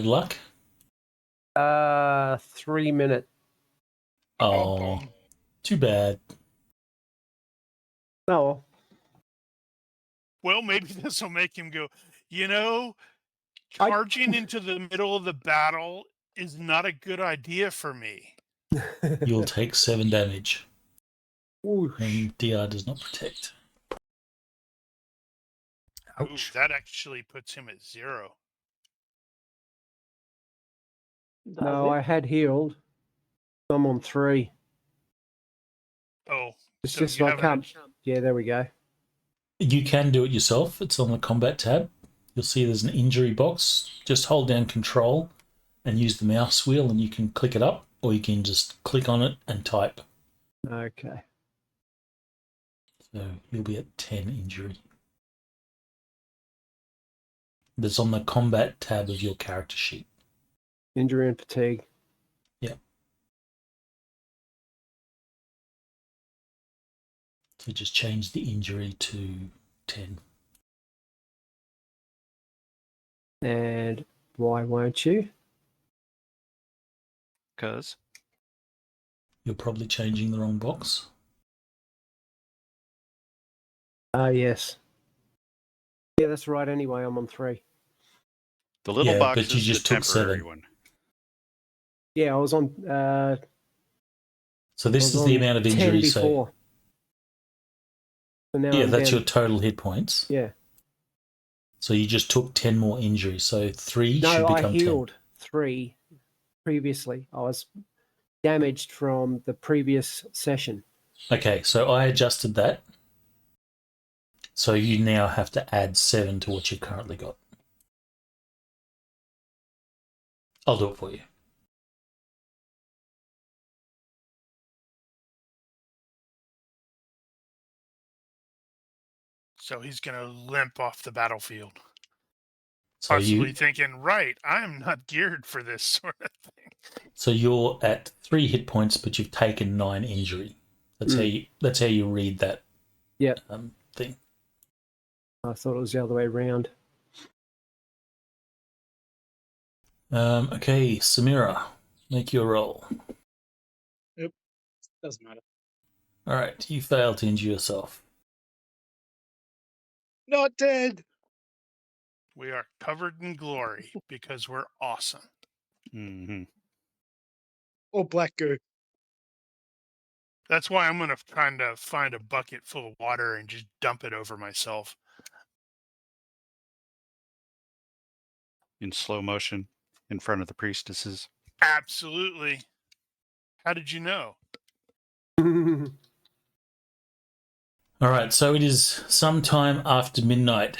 luck? 3 minute. Oh, too bad. Oh, Well, maybe this will make him go, I- charging into the middle of the battle is not a good idea for me. You'll take 7 damage. Ooh. And DR does not protect. Ooh, Ouch. that actually puts him at 0. Does No, it? I had healed. I'm on 3. Oh, It's so just you I haven't can't. Yeah, there we go. You can do it yourself. It's on the combat tab. You'll see there's an injury box. Just hold down control and use the mouse wheel and you can click it up, or you can just click on it and type. Okay. So you'll be at 10 injury. That's on the combat tab of your character sheet. Injury and fatigue. So just change the injury to 10. And why won't you? Because You're probably changing the wrong box. Yes. Yeah, that's right. Anyway, I'm on 3. the little Yeah, box but you is the just took temporary 7. one. Yeah, I was on. So this I was is the on amount of 10 injury. before. So now Yeah, I'm that's down. your total hit points. Yeah. So you just took 10 more injuries. So 3 should No, I become healed 3 previously. I was damaged from the previous session. 10. Okay, so I adjusted that. So you now have to add 7 to what you've currently got. I'll do it for you. So he's going to limp off the battlefield. So Possibly thinking, right, I'm not geared for this sort of thing. So you're at 3 hit points, but you've taken 9 injury. That's how you read that. Yep. Thing. I thought it was the other way around. Okay, Samira, make your roll. Doesn't matter. All right, you fail to injure yourself. Not dead. We are covered in glory because we're awesome. Mm-hmm. Or black goo. That's why I'm going to kind of find a bucket full of water and just dump it over myself. In slow motion in front of the priestesses. Absolutely. How did you know? All right, so it is sometime after midnight.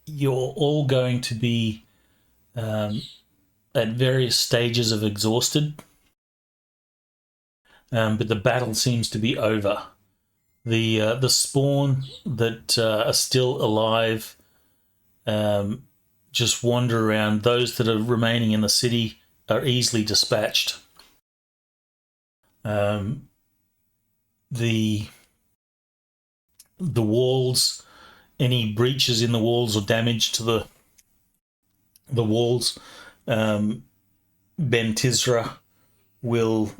You're all going to be at various stages of exhausted, but the battle seems to be over. The spawn that are still alive just wander around. Those that are remaining in the city are easily dispatched. The walls, any breaches in the walls or damage to the walls Ben Tizrah will,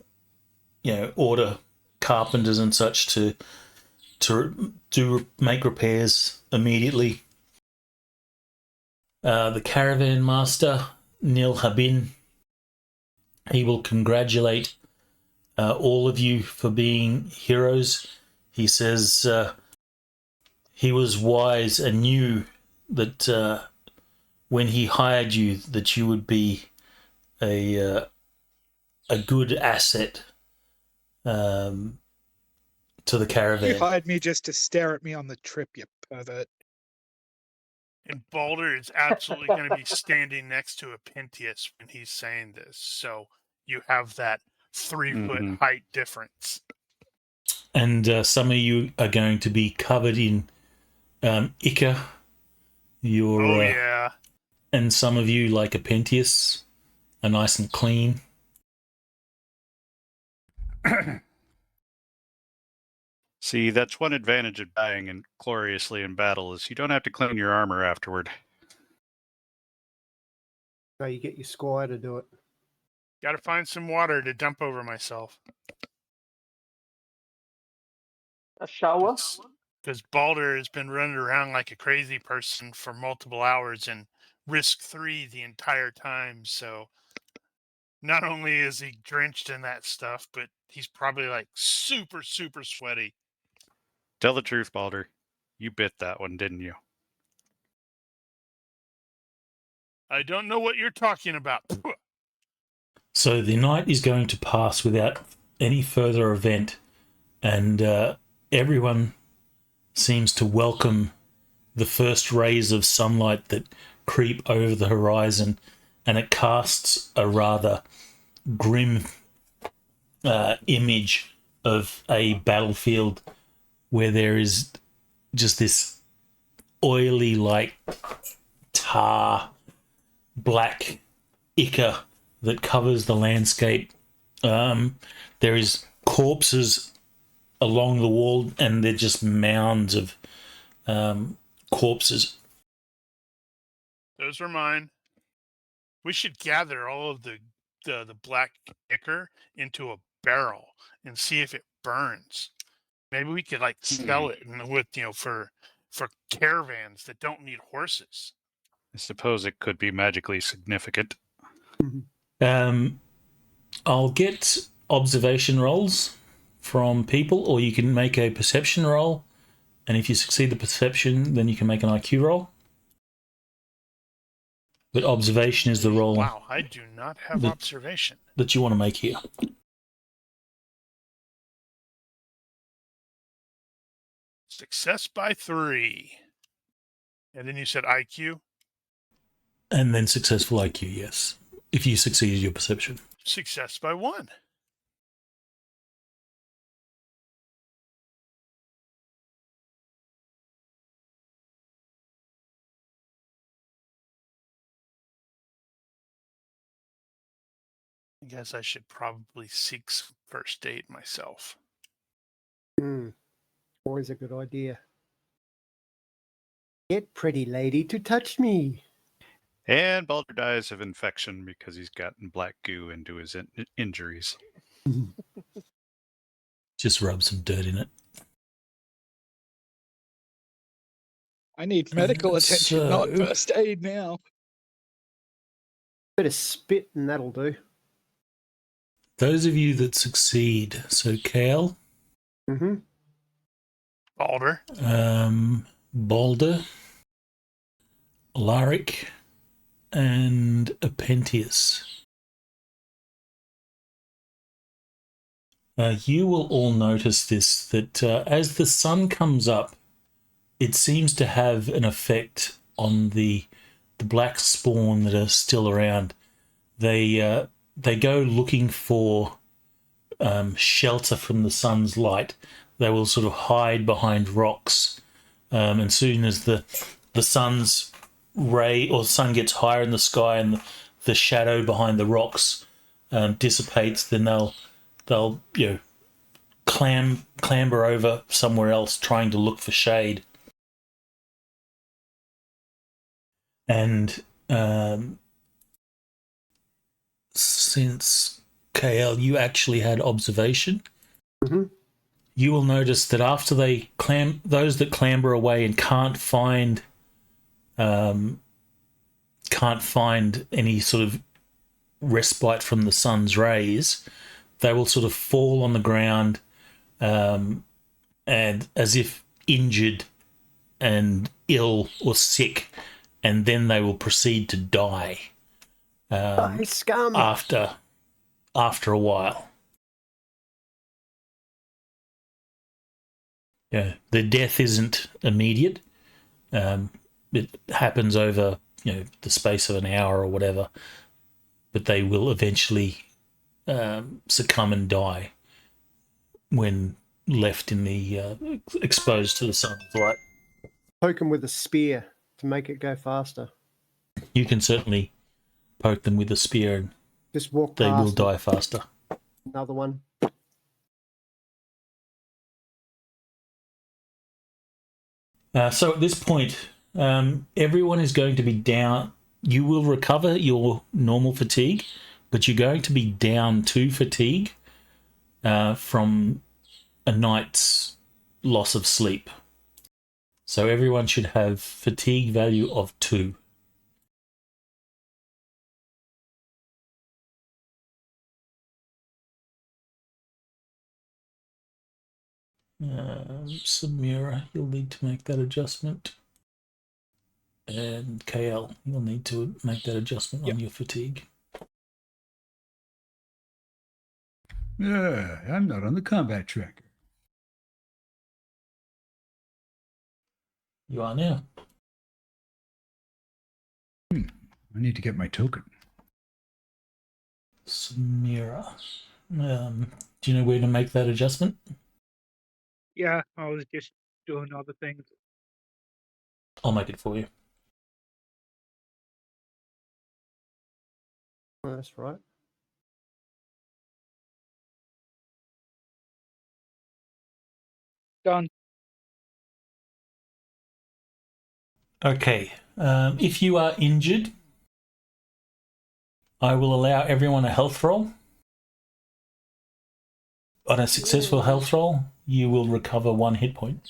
order carpenters and such to make repairs immediately. The caravan master, Nil Habin, he will congratulate all of you for being heroes. He says he was wise and knew that when he hired you, that you would be a good asset to the caravan. You hired me just to stare at me on the trip, you pervert. And Balder is absolutely going to be standing next to Epentius when he's saying this. So you have that 3-foot height difference. And some of you are going to be covered in ichor. Oh, yeah. And some of you, like Epentius, are nice and clean. See, that's one advantage of dying gloriously in battle is you don't have to clean your armor afterward. No, you get your squire to do it. Got to find some water to dump over myself. A shower? Because Balder has been running around like a crazy person for multiple hours and risk 3 the entire time. So not only is he drenched in that stuff, but he's probably like super, super sweaty. Tell the truth, Balder. You bit that one, didn't you? I don't know what you're talking about. So the night is going to pass without any further event, and everyone seems to welcome the first rays of sunlight that creep over the horizon, and it casts a rather grim image of a battlefield where there is just this oily, like tar, black ichor that covers the landscape. There is corpses along the wall, and they're just mounds of corpses. Those are mine. We should gather all of the black ichor into a barrel and see if it burns. Maybe we could like sell it with for caravans that don't need horses. I suppose it could be magically significant. I'll get observation rolls from people, or you can make a perception roll, and if you succeed the perception, then you can make an IQ roll. But observation is the roll. Wow, I do not have observation that you want to make here. Success by 3. And then you said IQ? And then successful IQ, yes. If you succeeded your perception. Success by 1. I guess I should probably seek first aid myself. Always a good idea. Get pretty lady to touch me. And Balder dies of infection because he's gotten black goo into his injuries. Just rub some dirt in it. I need medical attention, not first aid now. Bit of spit and that'll do. Those of you that succeed, so Kale, Balder, Balder, Larik, and Epentius. You will all notice this, that as the sun comes up, it seems to have an effect on the black spawn that are still around. They go looking for shelter from the sun's light. They will sort of hide behind rocks, and soon as the sun's ray or sun gets higher in the sky and the shadow behind the rocks dissipates, then they'll clamber over somewhere else, trying to look for shade. And since KL, you actually had observation, you will notice that after they those that clamber away and can't find any sort of respite from the sun's rays, they will sort of fall on the ground and as if injured and ill or sick, and then they will proceed to die Scum. after a while. Yeah, the death isn't immediate. It happens over the space of an hour or whatever, but they will eventually succumb and die when left in the exposed to the sun's light. Poke them with a spear to make it go faster. You can certainly poke them with a spear and Just walk they past will them. die faster. Another one. So at this point, everyone is going to be down. You will recover your normal fatigue, but you're going to be down 2 fatigue from a night's loss of sleep. So everyone should have fatigue value of 2. Samira, you'll need to make that adjustment. And KL, you'll need to make that adjustment on your fatigue. I'm not on the combat tracker. You are now. I need to get my token. Samira, do you know where to make that adjustment? Yeah, I was just doing other things. I'll make it for you. Oh, that's right. Done. Okay. If you are injured, I will allow everyone a health roll. On a successful health roll, you will recover 1 hit point.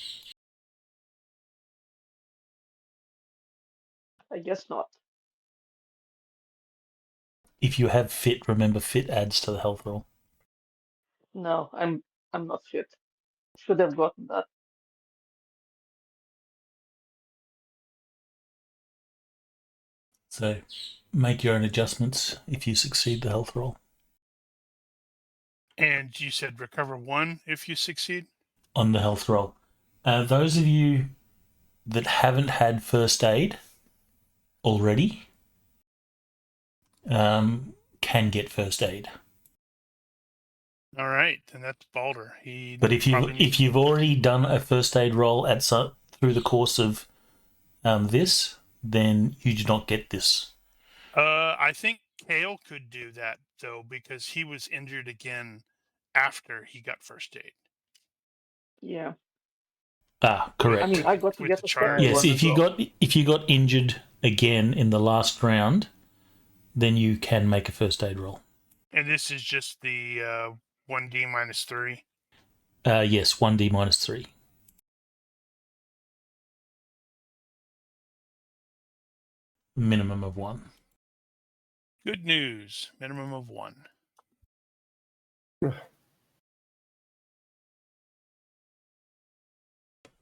I guess not. If you have fit, remember fit adds to the health roll. No, I'm not fit. Should have gotten that. So make your own adjustments if you succeed the health roll. And you said recover 1 if you succeed? On the health roll. Those of you that haven't had first aid already can get first aid. All right, then that's Balder. But if you've already done a first aid roll through the course of this, then you do not get this. I think Kale could do that though, because he was injured again after he got first aid. Yeah. Correct. I mean, I got to With get the a charge. second Yes, one if you got injured again in the last round, then you can make a first aid roll. And this is just the 1d minus 3. Yes, 1d minus 3. Minimum of 1. Good news. Minimum of 1.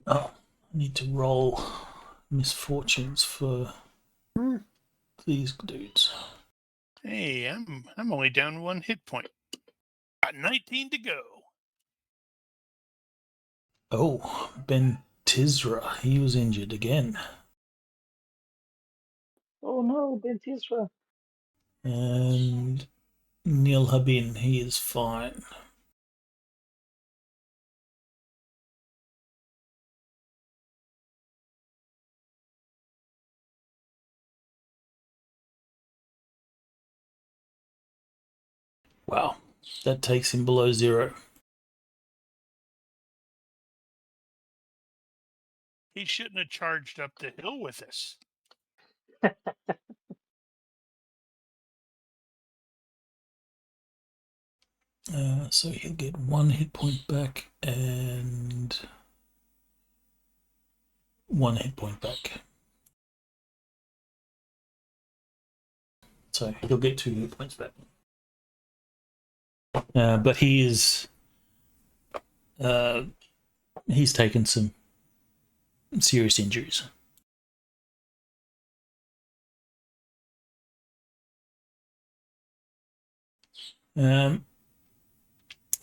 Oh, I need to roll misfortunes for these dudes. Hey, I'm only down 1 hit point. Got 19 to go. Oh, Ben Tizrah, he was injured again. Oh no, Ben Tizrah. And Neil Habin, he is fine. Wow, that takes him below 0. He shouldn't have charged up the hill with us. So he'll get 1 hit point back and 1 hit point back. So he'll get 2 hit points back. But he is... he's taken some serious injuries.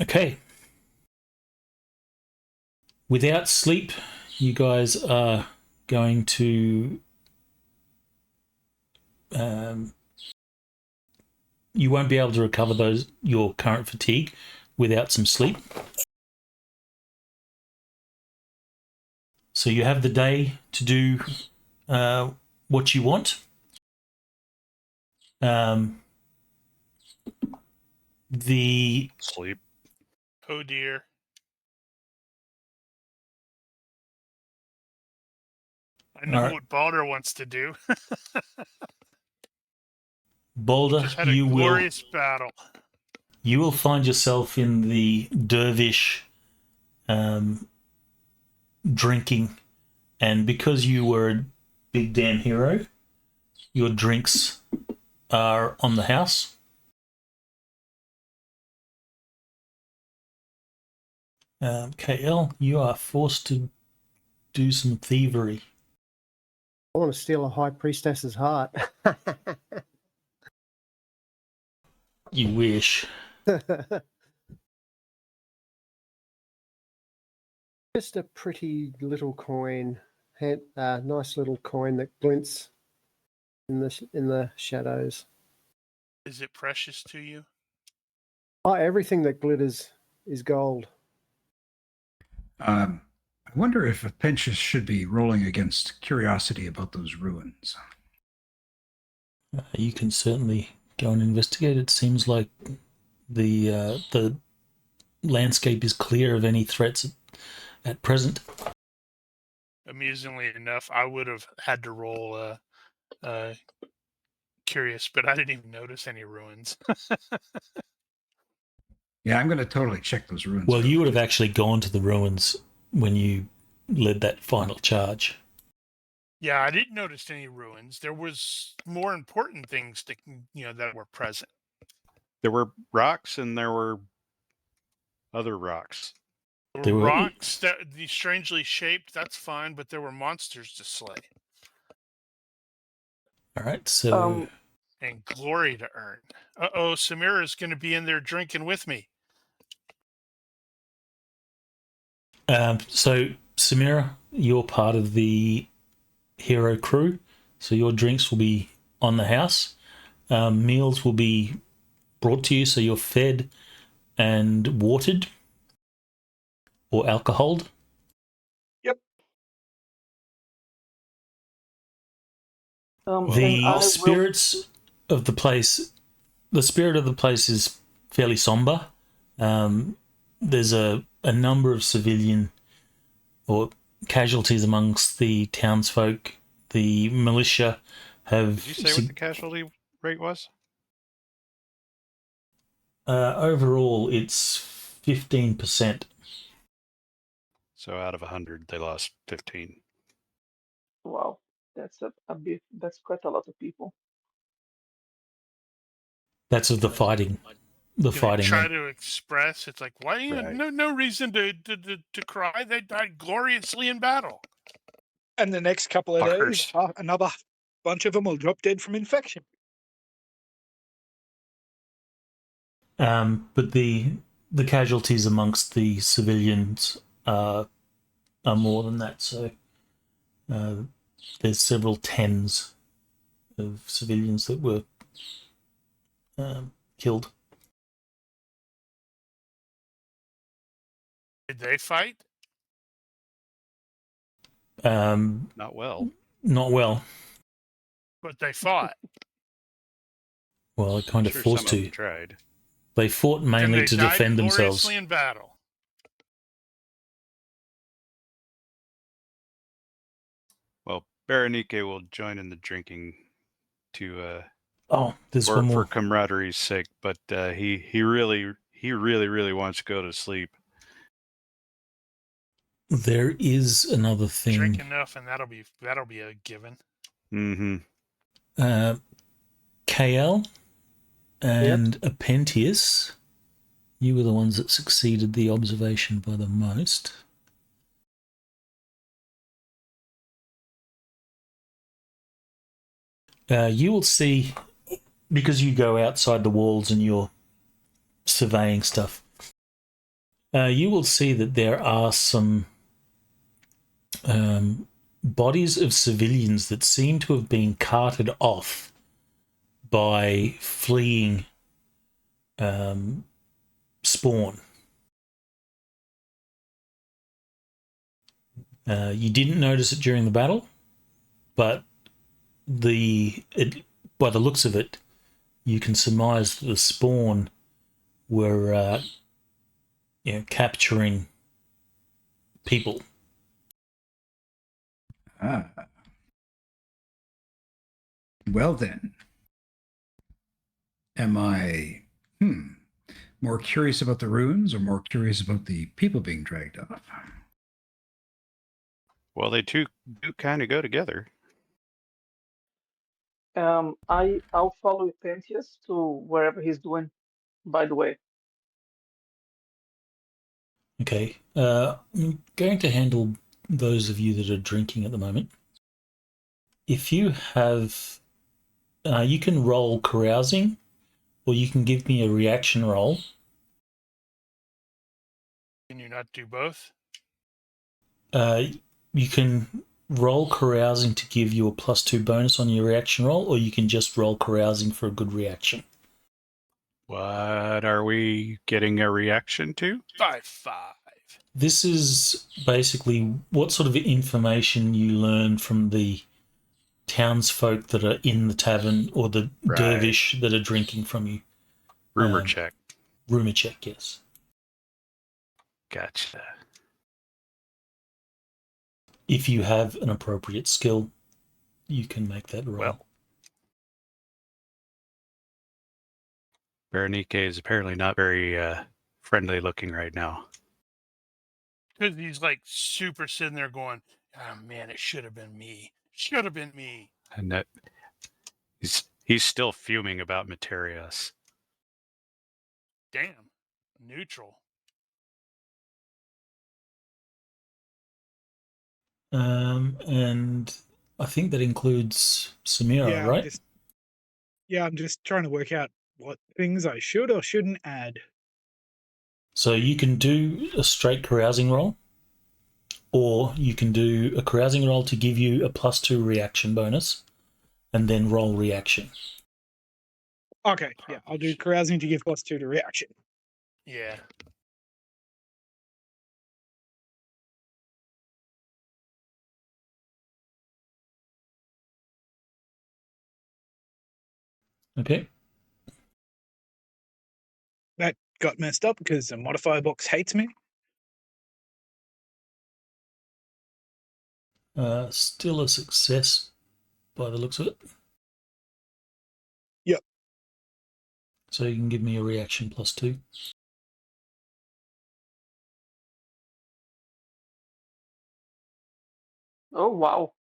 Okay. Without sleep, you guys are going to... you won't be able to recover your current fatigue without some sleep. So you have the day to do what you want. The Sleep. Oh dear. I know what Balder wants to do. Boulder, Just had a glorious battle. You will find yourself in the dervish drinking, and because you were a big damn hero, your drinks are on the house. KL, you are forced to do some thievery. I want to steal a high priestess's heart. You wish. Just a pretty little coin, nice little coin that glints in the shadows. Is it precious to you? Oh, everything that glitters is gold. I wonder if Epentius should be rolling against curiosity about those ruins. You can certainly go and investigate. It seems like the landscape is clear of any threats at present. Amusingly enough, I would have had to roll curious, but I didn't even notice any ruins. Yeah, I'm going to totally check those ruins. Well, you would have actually gone to the ruins when you led that final charge. Yeah, I didn't notice any ruins. There was more important things that were present. There were rocks and there were other rocks. There were rocks that strangely shaped, that's fine, but there were monsters to slay. All right, so... and glory to earn. Uh-oh, Samira's going to be in there drinking with me. So, Samira, you're part of the hero crew, so your drinks will be on the house. Meals will be brought to you, so you're fed and watered or alcoholed. Yep. The spirits of the place... The spirit of the place is fairly somber. There's a number of civilian or casualties amongst the townsfolk. The militia have... Did you say what the casualty rate was? Overall, it's 15%. So out of 100, they lost 15. Wow, that's a bit. That's quite a lot of people. That's of the fighting. The fighting. Try to express. It's like, why? Right. No reason to cry. They died gloriously in battle. And the next couple of days, another bunch of them will drop dead from infection. But the casualties amongst the civilians are more than that. So there's several tens of civilians that were killed. Did they fight? Not well. Not well. But they fought. Well, they're kind of forced to. Tried. They fought mainly to defend themselves. In battle. Well, Berenike will join in the drinking to there's one more for camaraderie's sake, but he really He really, really wants to go to sleep. There is another thing. Drink enough, and that'll be a given. Mm-hmm. KL and Epentius, you were the ones that succeeded the observation by the most. You will see, because you go outside the walls and you're surveying stuff, you will see that there are some bodies of civilians that seem to have been carted off by fleeing spawn. You didn't notice it during the battle, but by the looks of it, you can surmise that the spawn were capturing people. Ah. Well then, am I more curious about the ruins or more curious about the people being dragged off? Well, they do kind of go together. I'll follow Epentius to wherever he's doing, by the way. Okay. I'm going to handle those of you that are drinking at the moment. If you have... you can roll carousing, or you can give me a reaction roll. Can you not do both? You can roll carousing to give you a +2 bonus on your reaction roll, or you can just roll carousing for a good reaction. What are we getting a reaction to? 5-5. This is basically what sort of information you learn from the townsfolk that are in the tavern, or the dervish that are drinking from you. Rumor check. Rumor check, yes. Gotcha. If you have an appropriate skill, you can make that roll. Well, Ronnke is apparently not very friendly looking right now. Because he's like super sitting there going, "Oh man, it should have been me. Should have been me." And that he's still fuming about Materius. Damn. Neutral. And I think that includes Samira, right? I'm just trying to work out what things I should or shouldn't add. So you can do a straight carousing roll, or you can do a carousing roll to give you a +2 reaction bonus, and then roll reaction. Okay, yeah, I'll do carousing to give +2 to reaction. Yeah. Okay. That got messed up because the modifier box hates me. Still a success by the looks of it. Yep. So you can give me a reaction +2. Oh, wow.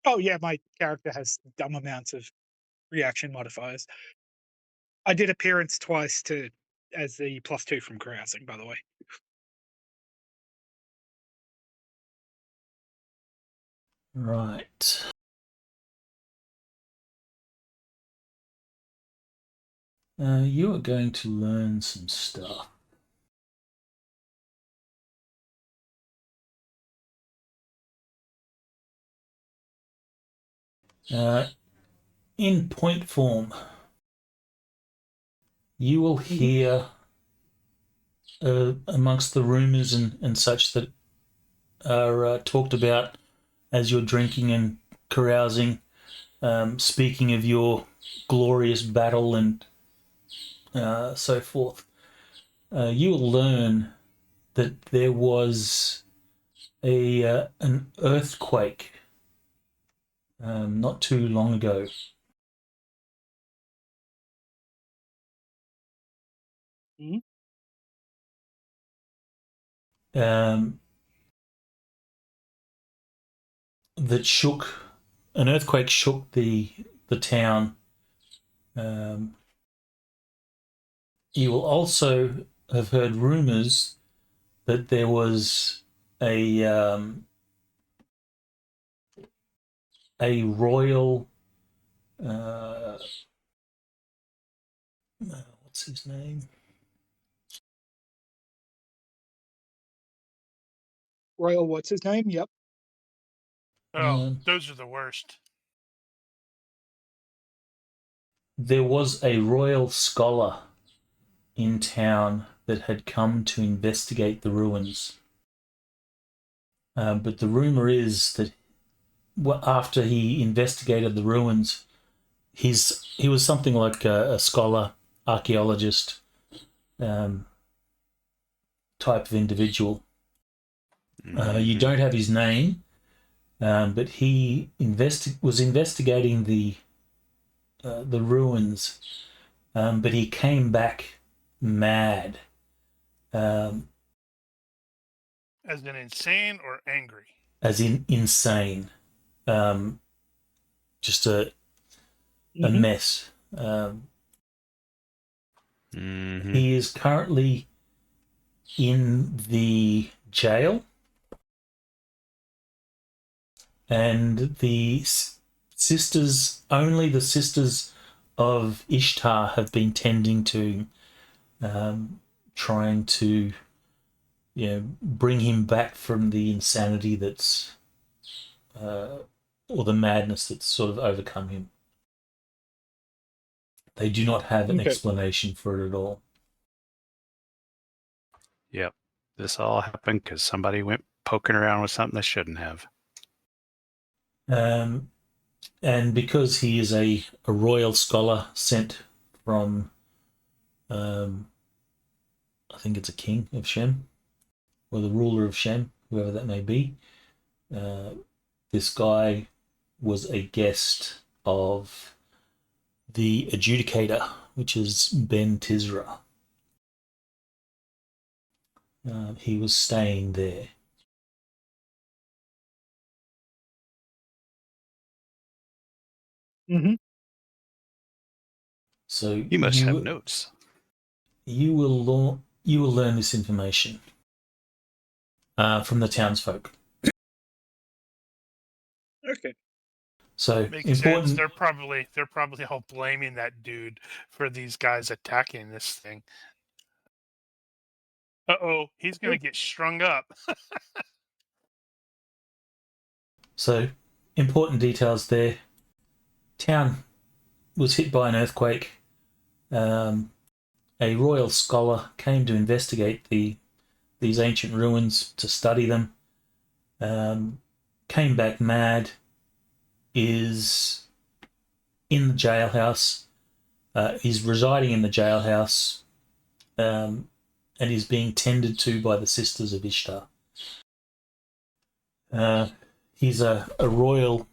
Oh yeah, my character has dumb amounts of reaction modifiers. I did appearance twice as the +2 from carousing, by the way. Right. You are going to learn some stuff. In point form, you will hear amongst the rumours and such that are talked about as you're drinking and carousing, speaking of your glorious battle and so forth. You will learn that there was an earthquake not too long ago. Mhm. That an earthquake shook the town. You will also have heard rumors that there was a royal what's his name? Royal, what's his name? Yep. Oh, those are the worst. There was a royal scholar in town that had come to investigate the ruins. But the rumor is that after he investigated the ruins, he was something like a scholar, archaeologist type of individual. You don't have his name, but he was investigating the ruins, but he came back mad. As in insane or angry? As in insane. Just a Mhm. mess. He is currently in the jail, and only the sisters of Ishtar have been tending to trying to bring him back from the insanity that's or the madness that's sort of overcome him. They do not have an Okay. explanation for it at all. Yep. This all happened because somebody went poking around with something they shouldn't have. And because he is a royal scholar sent from, I think it's a king of Shem, or the ruler of Shem, whoever that may be, this guy was a guest of the adjudicator, which is Ben Tizrah. He was staying there. Mhm. So You must have notes. You will learn this information from the townsfolk. Okay. So Makes important. sense. They're probably all blaming that dude for these guys attacking this thing. He's gonna get strung up. So important details there. Town was hit by an earthquake. A royal scholar came to investigate these ancient ruins, to study them. Came back mad. Is in the jailhouse. He's residing in the jailhouse, and is being tended to by the sisters of Ishtar. He's a royal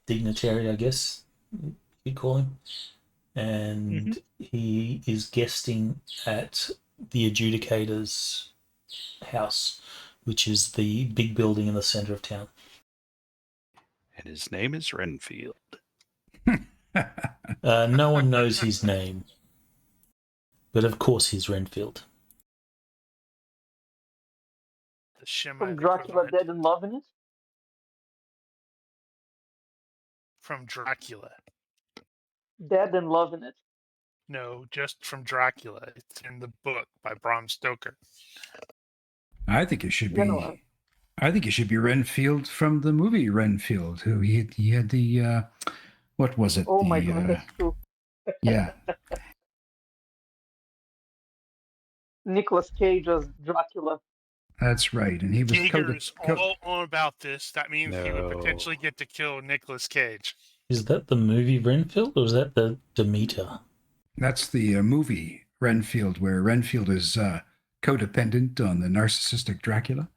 dignitary, I guess you'd call him, and he is guesting at the adjudicator's house, which is the big building in the center of town. And his name is Renfield. No one knows his name, but of course he's Renfield. The Shemite From Dracula equivalent. Dead and Loving It? From Dracula. Dead and Loving It. No, just from Dracula. It's in the book by Bram Stoker. I think it should be. You know, I think it should be Renfield from the movie Renfield. Who he had the what was it? oh my god, that's true. Yeah, Nicolas Cage as Dracula. that's right. And he was Giger's all on about this. That means he would No. potentially get to kill Nicolas Cage. Is that the movie Renfield, or is that the Demeter? That's the movie Renfield, where Renfield is codependent on the narcissistic Dracula.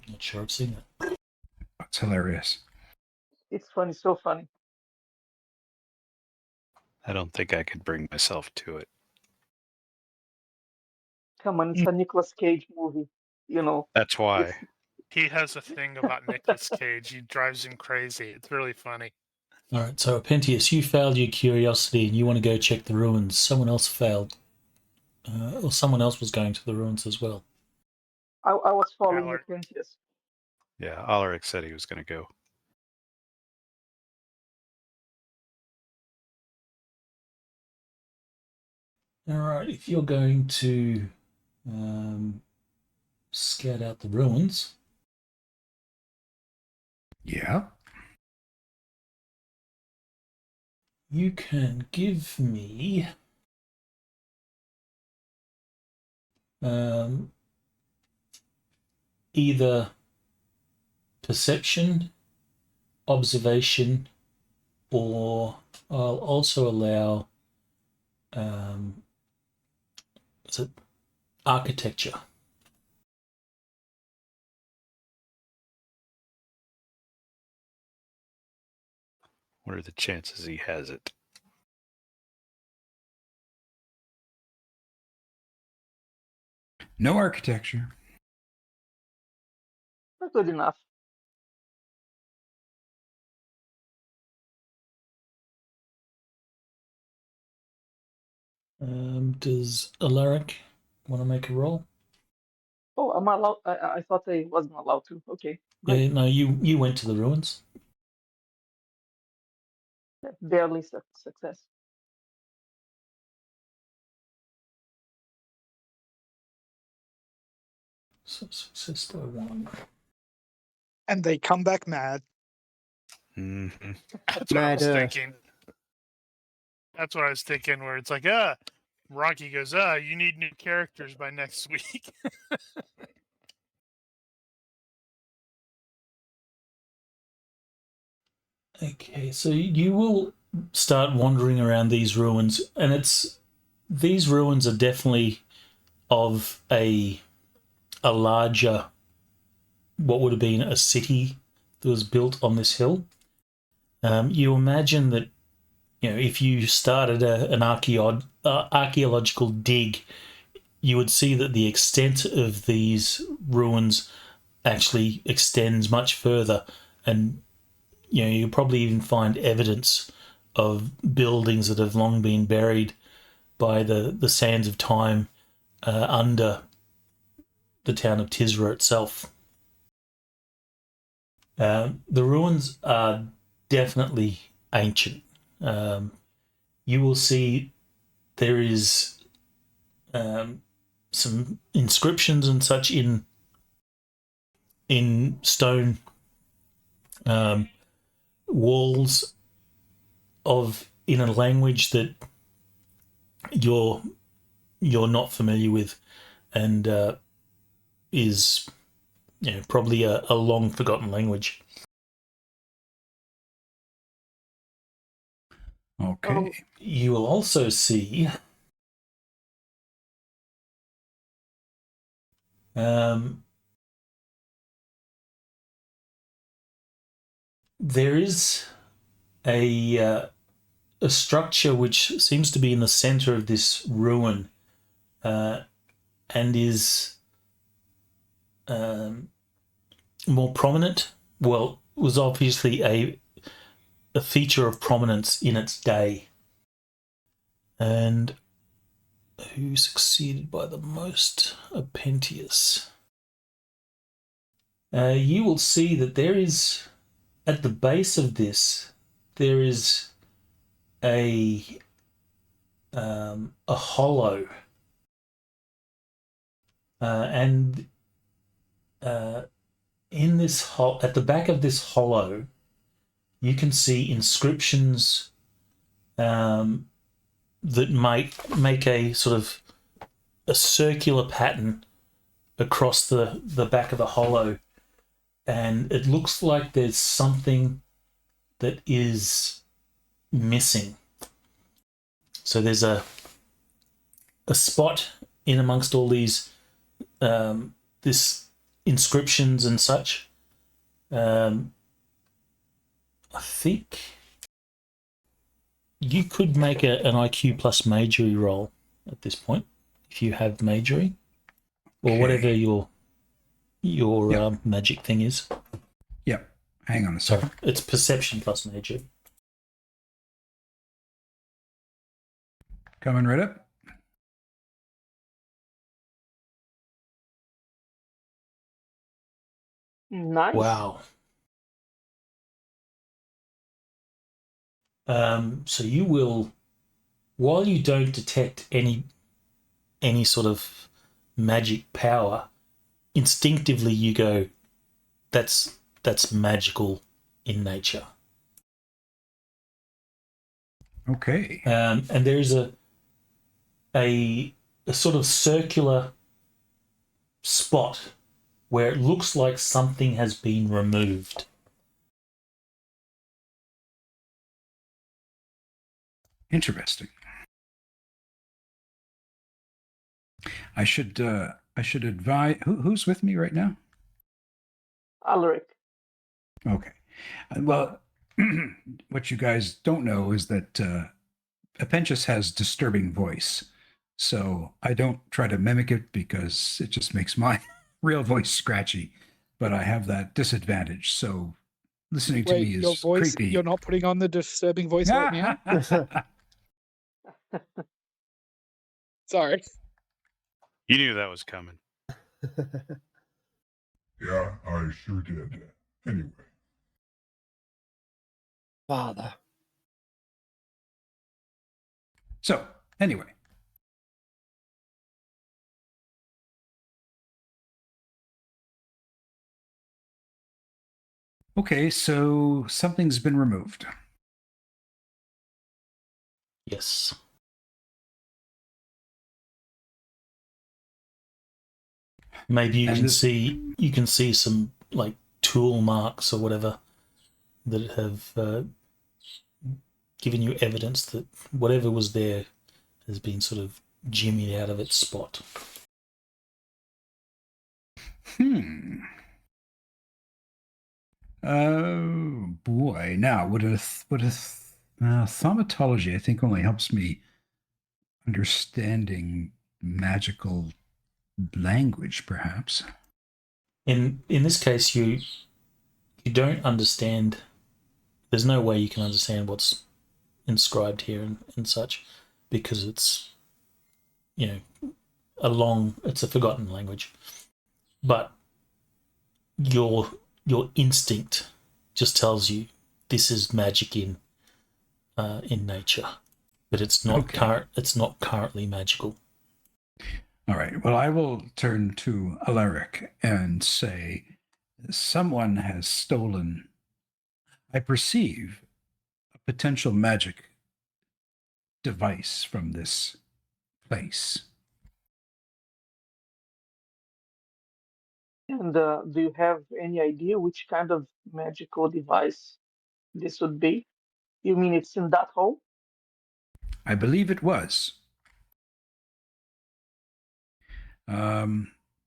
Not sure I've seen it. It's hilarious. It's funny, so funny. I don't think I could bring myself to it. Come on, it's a Nicolas Cage movie. You know, That's why. it's He has a thing about Nicolas Cage. He drives him crazy. It's really funny. All right, so Epentius, you failed your curiosity and you want to go check the ruins. Someone else failed. Or someone else was going to the ruins as well. I was following Alaric. Epentius. Yeah, Alaric said he was going to go. All right, if you're going to scout out the ruins, Yeah. you can give me either perception, observation, or I'll also allow is it architecture. What are the chances he has it? No architecture. Not good enough. Does Alaric want to make a roll? Oh, I'm allowed. I thought I wasn't allowed to. Okay, great. Yeah, no, you went to the ruins. Barely success. So success by 1. And they come back mad. Mm-hmm. That's what I was Mad thinking. That's what I was thinking, where it's like, Ronnke goes, you need new characters by next week. Okay, so you will start wandering around these ruins, and these ruins are definitely of a larger, what would have been a city that was built on this hill. You imagine that, if you started an archaeological dig, you would see that the extent of these ruins actually extends much further, and you probably even find evidence of buildings that have long been buried by the sands of time under the town of Tizrah itself. The ruins are definitely ancient. You will see there is some inscriptions and such in stone walls in a language that you're not familiar with, and is probably a long forgotten language. Okay. You will also see there is a structure which seems to be in the center of this ruin, and is more prominent. Well, was obviously a feature of prominence in its day. And who succeeded by the most? Epentius. You will see that there is, at the base of this, there is a hollow, and in this at the back of this hollow, you can see inscriptions that make a sort of a circular pattern across the back of the hollow, and it looks like there's something that is missing. So there's a spot in amongst all these this inscriptions and such. I think you could make an IQ plus magery roll at this point if you have magery or whatever Okay. your Yep. magic thing is. Yep. Hang on a Sorry, second. it's perception plus magery. Coming right up. Nice. Wow. So you will, while you don't detect any sort of magic power, instinctively you go, that's magical in nature. Okay. And there is a sort of circular spot where it looks like something has been removed. Interesting. I should advise. Who's with me right now? Alaric. Okay. Well, what you guys don't know is that Epentius has disturbing voice, so I don't try to mimic it because it just makes my real voice scratchy. But I have that disadvantage, so listening to Wait, me your is voice, creepy. you're not putting on the disturbing voice right now? Sorry. You knew that was coming. Yeah, I sure did. Anyway. Father. So, anyway. Okay, so something's been removed. Yes. Maybe you can see some like tool marks or whatever that have given you evidence that whatever was there has been sort of jimmied out of its spot. Oh boy! Now, would a thaumatology? I think only helps me understanding magical language, perhaps. In this case, you don't understand. There's no way you can understand what's inscribed here and such, because it's it's a forgotten language. But your instinct just tells you this is magic in nature, but it's not it's not currently magical. All right. Well, I will turn to Alaric and say, someone has stolen, I perceive, a potential magic device from this place. And do you have any idea which kind of magical device this would be? You mean it's in that hole? I believe it was.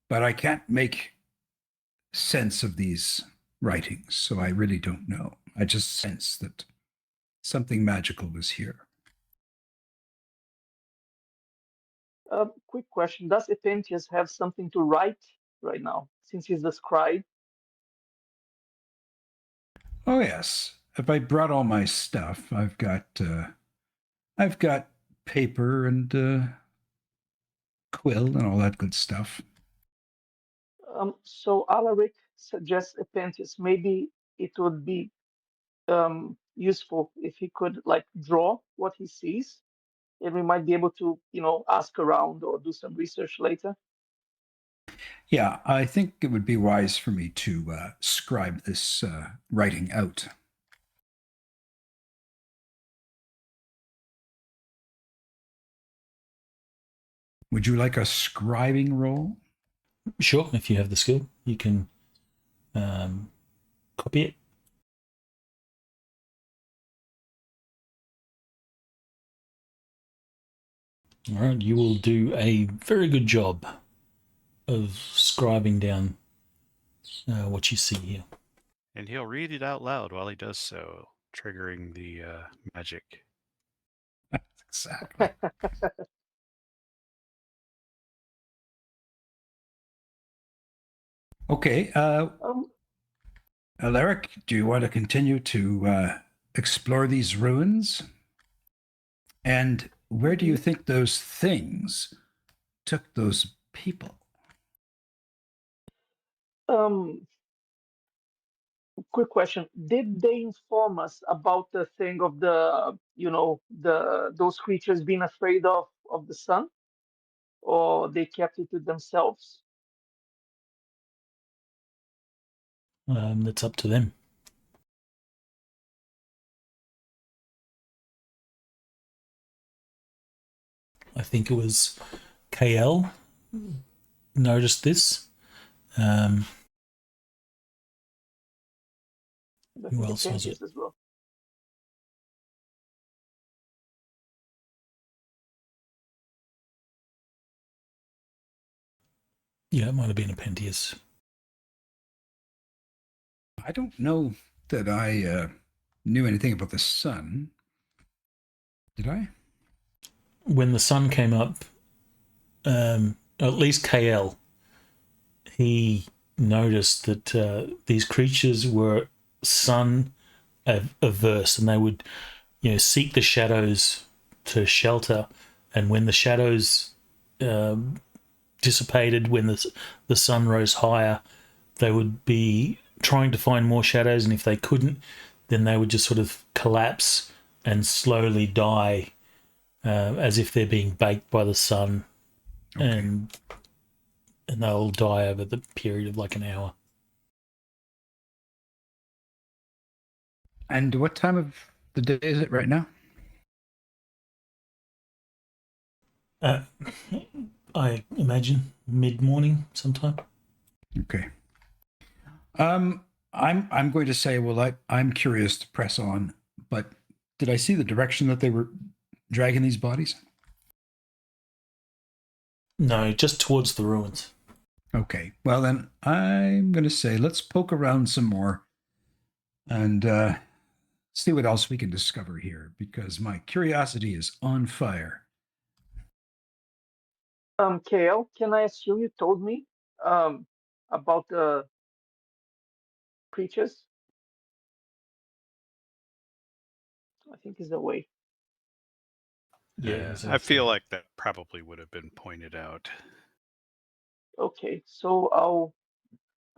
But I can't make sense of these writings, so I really don't know. I just sense that something magical was here. Quick question. Does Epentius have something to write right now, since he's the scribe? Oh yes. If I brought all my stuff, I've got paper and quill and all that good stuff. So Alaric suggests Epentius maybe it would be useful if he could like draw what he sees, and we might be able to, ask around or do some research later. Yeah, I think it would be wise for me to scribe this writing out. Would you like a scribing roll? Sure, if you have the skill, you can copy it. All right, you will do a very good job of scribing down what you see here. And he'll read it out loud while he does so, triggering the magic. Exactly. Okay. Alaric, do you want to continue to explore these ruins? And where do you think those things took those people? Quick question. Did they inform us about the thing of the, those creatures being afraid of the sun, or they kept it to themselves? That's up to them. I think it was KL noticed this. I Who think else was it? Epentius as well. Yeah, it might have been Epentius. I don't know that I knew anything about the sun. Did I? When the sun came up, at least KL, he noticed that these creatures were sun averse, and they would, seek the shadows to shelter. And when the shadows dissipated, when the sun rose higher, they would be trying to find more shadows, and if they couldn't, then they would just sort of collapse and slowly die, as if they're being baked by the sun. Okay. And they'll die over the period of like an hour. And what time of the day is it right now? I imagine mid-morning sometime. Okay. I'm going to say, well, I'm curious to press on, but did I see the direction that they were dragging these bodies? No, just towards the ruins. Okay. Well, then I'm going to say let's poke around some more and see what else we can discover here, because my curiosity is on fire. KL, can I assume you told me about the creatures? I think is the way. Yeah, I feel like that probably would have been pointed out. Okay, so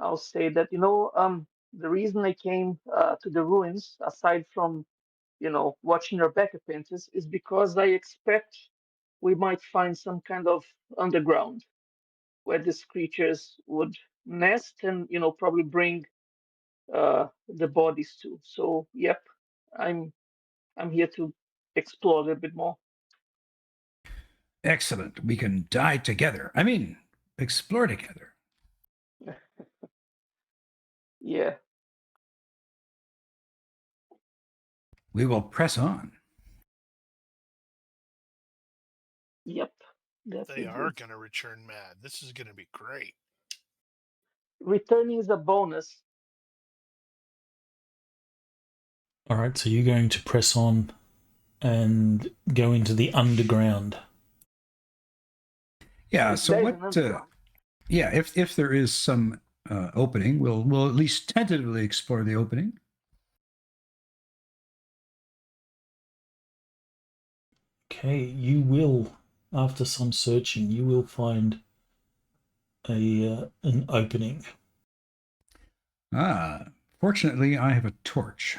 I'll say that the reason I came to the ruins, aside from watching your back apprentice, is because I expect we might find some kind of underground where these creatures would nest and probably bring the bodies to. So yep, I'm here to explore a little bit more. Excellent. We can die together. I mean, explore together. Yeah. We will press on. Yep. That They we are do. going to return mad. This is going to be great. Returning is a bonus. All right, so you're going to press on and go into the underground. Yeah. If So there's what? an underground. Yeah. If there is some opening, we'll at least tentatively explore the opening. Okay, you will, after some searching, you will find an opening. Fortunately, I have a torch.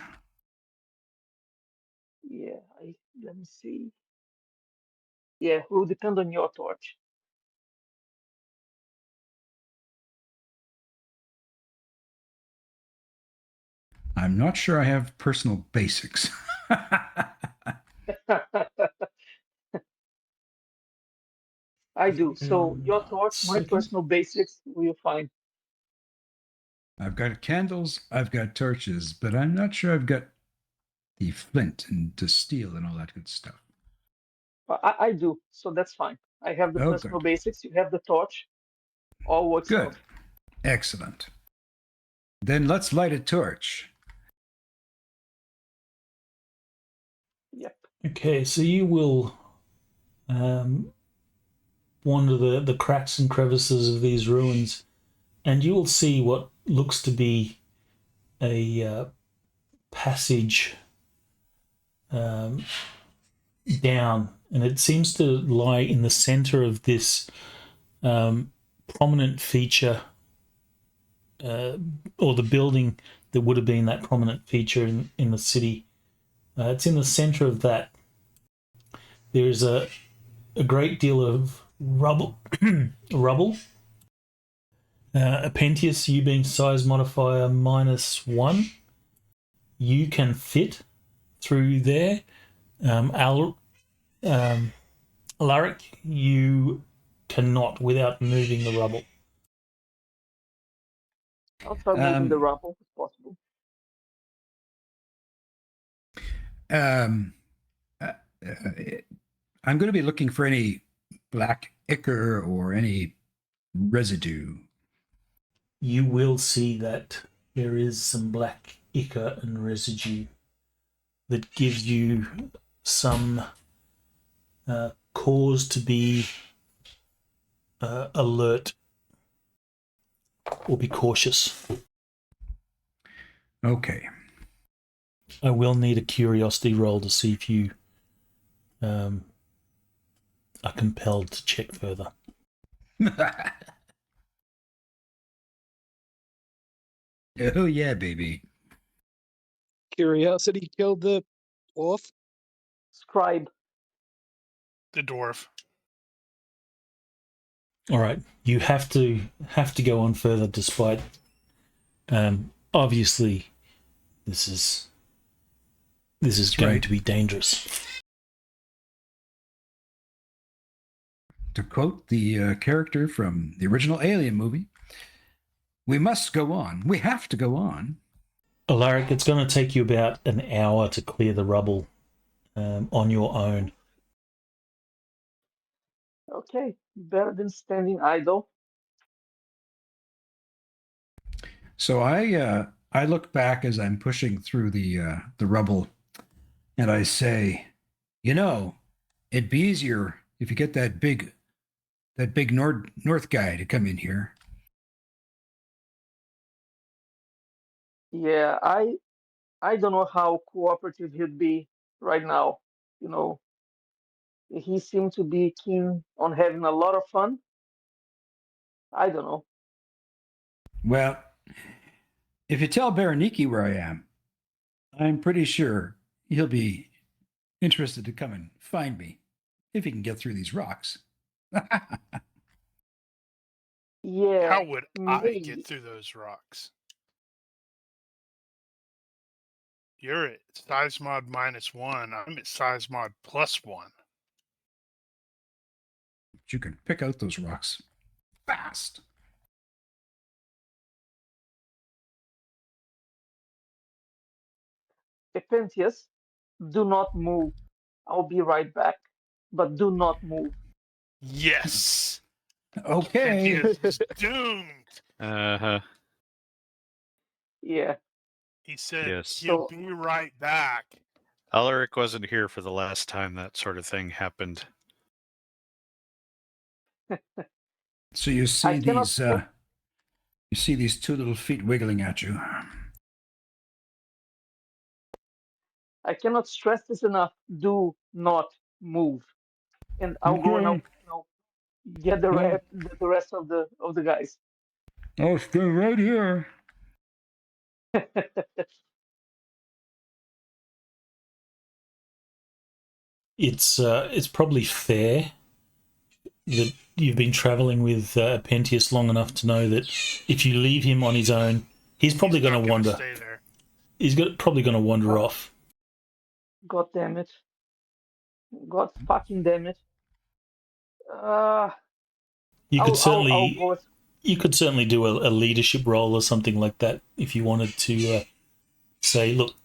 Yeah, let me see. Yeah, it will depend on your torch. I'm not sure I have personal basics. I do. So your torch, my Second. personal basics, we'll find. I've got candles, I've got torches, but I'm not sure I've got the flint and the steel and all that good stuff. I do, so that's fine. I have the Oh, personal good. basics. You have the torch. All works Good. out. Excellent. Then let's light a torch. Yep. Okay, so you will wander the cracks and crevices of these ruins, and you will see what looks to be a passage down, and it seems to lie in the center of this prominent feature, or the building that would have been that prominent feature in the city. It's in the center of that. There's a great deal of rubble. Epentius, you being size modifier -1, you can fit through there. Alaric, you cannot without moving the rubble. I'll try moving the rubble if possible. I'm going to be looking for any black ichor or any residue. You will see that there is some black ichor and residue that gives you some cause to be alert or be cautious. Okay. I will need a curiosity roll to see if you are compelled to check further. Oh, yeah, baby. Curiosity killed the dwarf. Scribe. The dwarf. All right, you have to go on further, despite obviously this is going right. to be dangerous. To quote the character from the original Alien movie, we must go on. We have to go on. Alaric, it's going to take you about an hour to clear the rubble on your own. Okay, better than standing idle. So I look back as I'm pushing through the rubble, and I say, you know, it'd be easier if you get that big north guy to come in here. Yeah, I don't know how cooperative he'd be right now. You know, he seemed to be keen on having a lot of fun. I don't know. Well, if you tell Berenike where I am, I'm pretty sure he'll be interested to come and find me if he can get through these rocks. Yeah, How would I maybe. get through those rocks? You're at size mod -1. I'm at size mod +1. But you can pick out those rocks fast. Epentius, do not move. I'll be right back. But do not move. Yes. Okay. Epentius is doomed. Uh-huh. Yeah. He said Yes. he'll So be right back. Alaric wasn't here for the last time that sort of thing happened. So you see I cannot these two little feet wiggling at you. I cannot stress this enough. Do not move. And I'll go and I'll, get the rest of the guys. I'll stay right here. It's probably fair that you've been traveling with Epentius long enough to know that if you leave him on his own, he's probably going to wander. Stay there. He's probably going to wander off. God damn it. God fucking damn it. You could certainly I'll go. You could certainly do a leadership role or something like that if you wanted to say, look,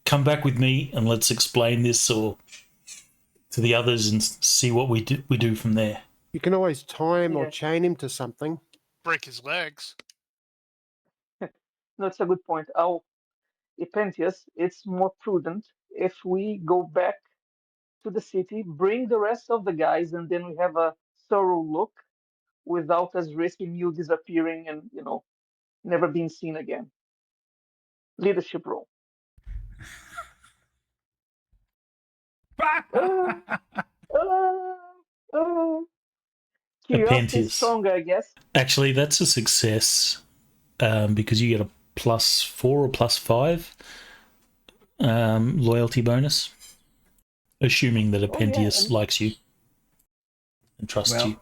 come back with me and let's explain this or to the others and see what we do from there. You can always tie him or chain him to something. Break his legs. That's a good point. Epentius, it's more prudent if we go back to the city, bring the rest of the guys, and then we have a thorough look without us risking you disappearing and, never being seen again. Leadership role. Uh, uh, uh. Curiosity is Epentius. stronger, I guess. Actually, that's a success because you get a +4 or +5 loyalty bonus, assuming that Epentius likes you and trusts you.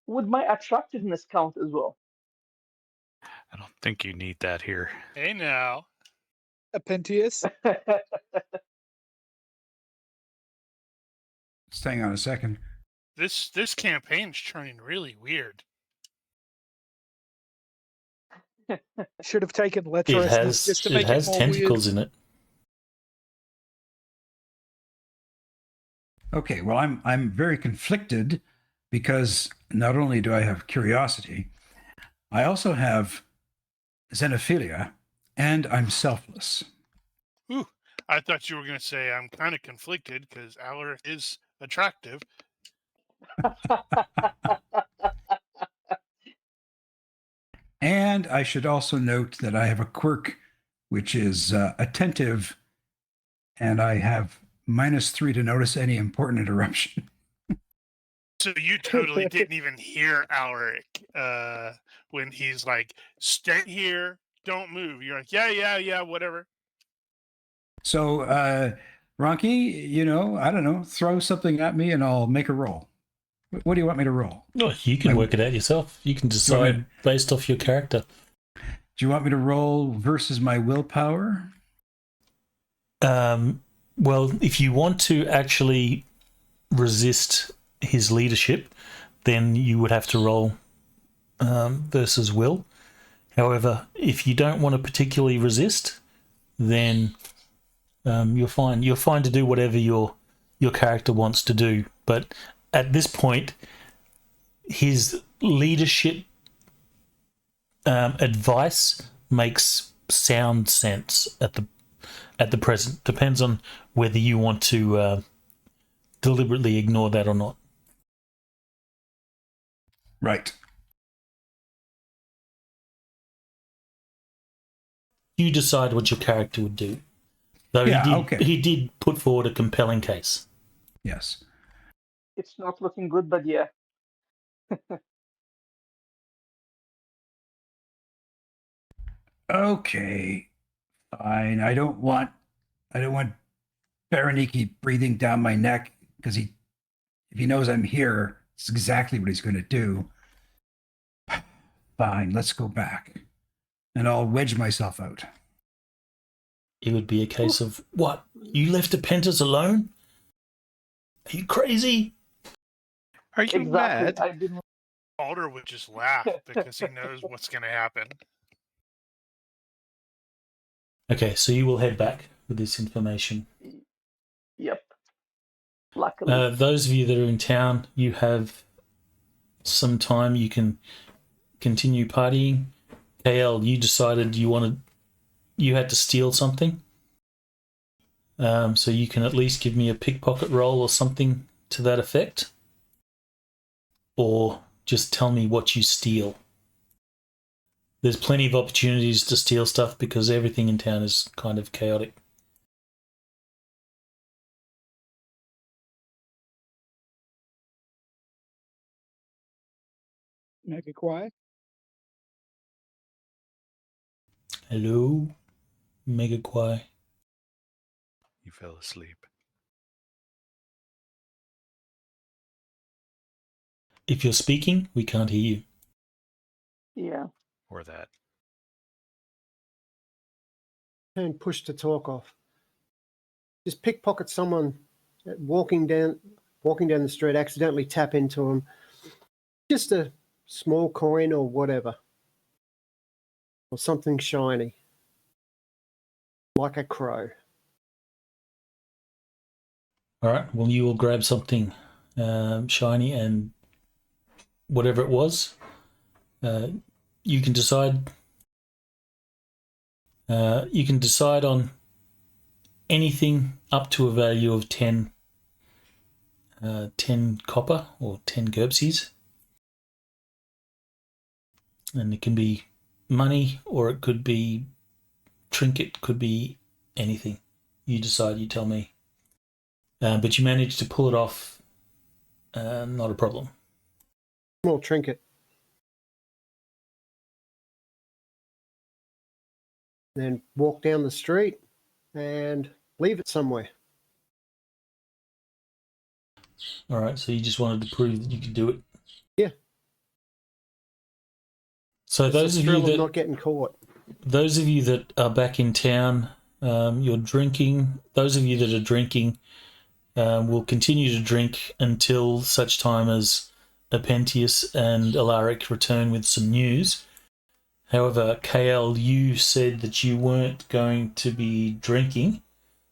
Would my attractiveness count as well? I don't think you need that here. Hey now. Epentius. Just hang on a second. This campaign's turning really weird. Should have taken It lecherousness just to has make it more tentacles weird. in it. Okay, well, I'm very conflicted because not only do I have curiosity, I also have xenophilia, and I'm selfless. Ooh, I thought you were going to say I'm kind of conflicted because Alaric is attractive. And I should also note that I have a quirk which is attentive, and I have -3 to notice any important interruption. So you totally didn't even hear Alaric when he's like, "Stay here, don't move." You're like, "Yeah, whatever." So, Ronnke, I don't know, throw something at me and I'll make a roll. What do you want me to roll? Oh, you can work it out yourself. You can decide based off your character. Do you want me to roll versus my willpower? Well, if you want to actually resist his leadership, then you would have to roll versus will. However, if you don't want to particularly resist, then you're fine. You're fine to do whatever your character wants to do. But at this point, his leadership advice makes sound sense at the present. Depends on whether you want to deliberately ignore that or not. Right. You decide what your character would do. Though he did put forward a compelling case. Yes. It's not looking good, but yeah. Okay. Fine. I don't want Berenike breathing down my neck because if he knows I'm here, it's exactly what he's going to do. Fine, let's go back. And I'll wedge myself out. It would be a case of, what? You left Epentius alone? Are you crazy? Are you mad? I didn't. Alder would just laugh because he knows what's going to happen. Okay, so you will head back with this information. Yep. Luckily. Those of you that are in town, you have some time. You can continue partying. KL, you decided you had to steal something. So you can at least give me a pickpocket roll or something to that effect. Or just tell me what you steal. There's plenty of opportunities to steal stuff because everything in town is kind of chaotic. Make it quiet. Hello, Megaquai. You fell asleep. If you're speaking, we can't hear you. Yeah. Or that. Turn push to talk off. Just pickpocket someone walking down the street, accidentally tap into them. Just a small coin or whatever. Or something shiny. Like a crow. All right, well, you will grab something shiny and whatever it was. You can decide. You can decide on anything up to a value of 10 10 copper or 10 GURPSes. And it can be money, or it could be trinket, could be anything. You decide, you tell me. But you managed to pull it off, not a problem. Small trinket. Then walk down the street and leave it somewhere. All right, so you just wanted to prove that you could do it. Yeah. So It's those the of thrill you of that not getting caught. those of you that are back in town, you're drinking. Those of you that are drinking will continue to drink until such time as Epentius and Alaric return with some news. However, KL, you said that you weren't going to be drinking,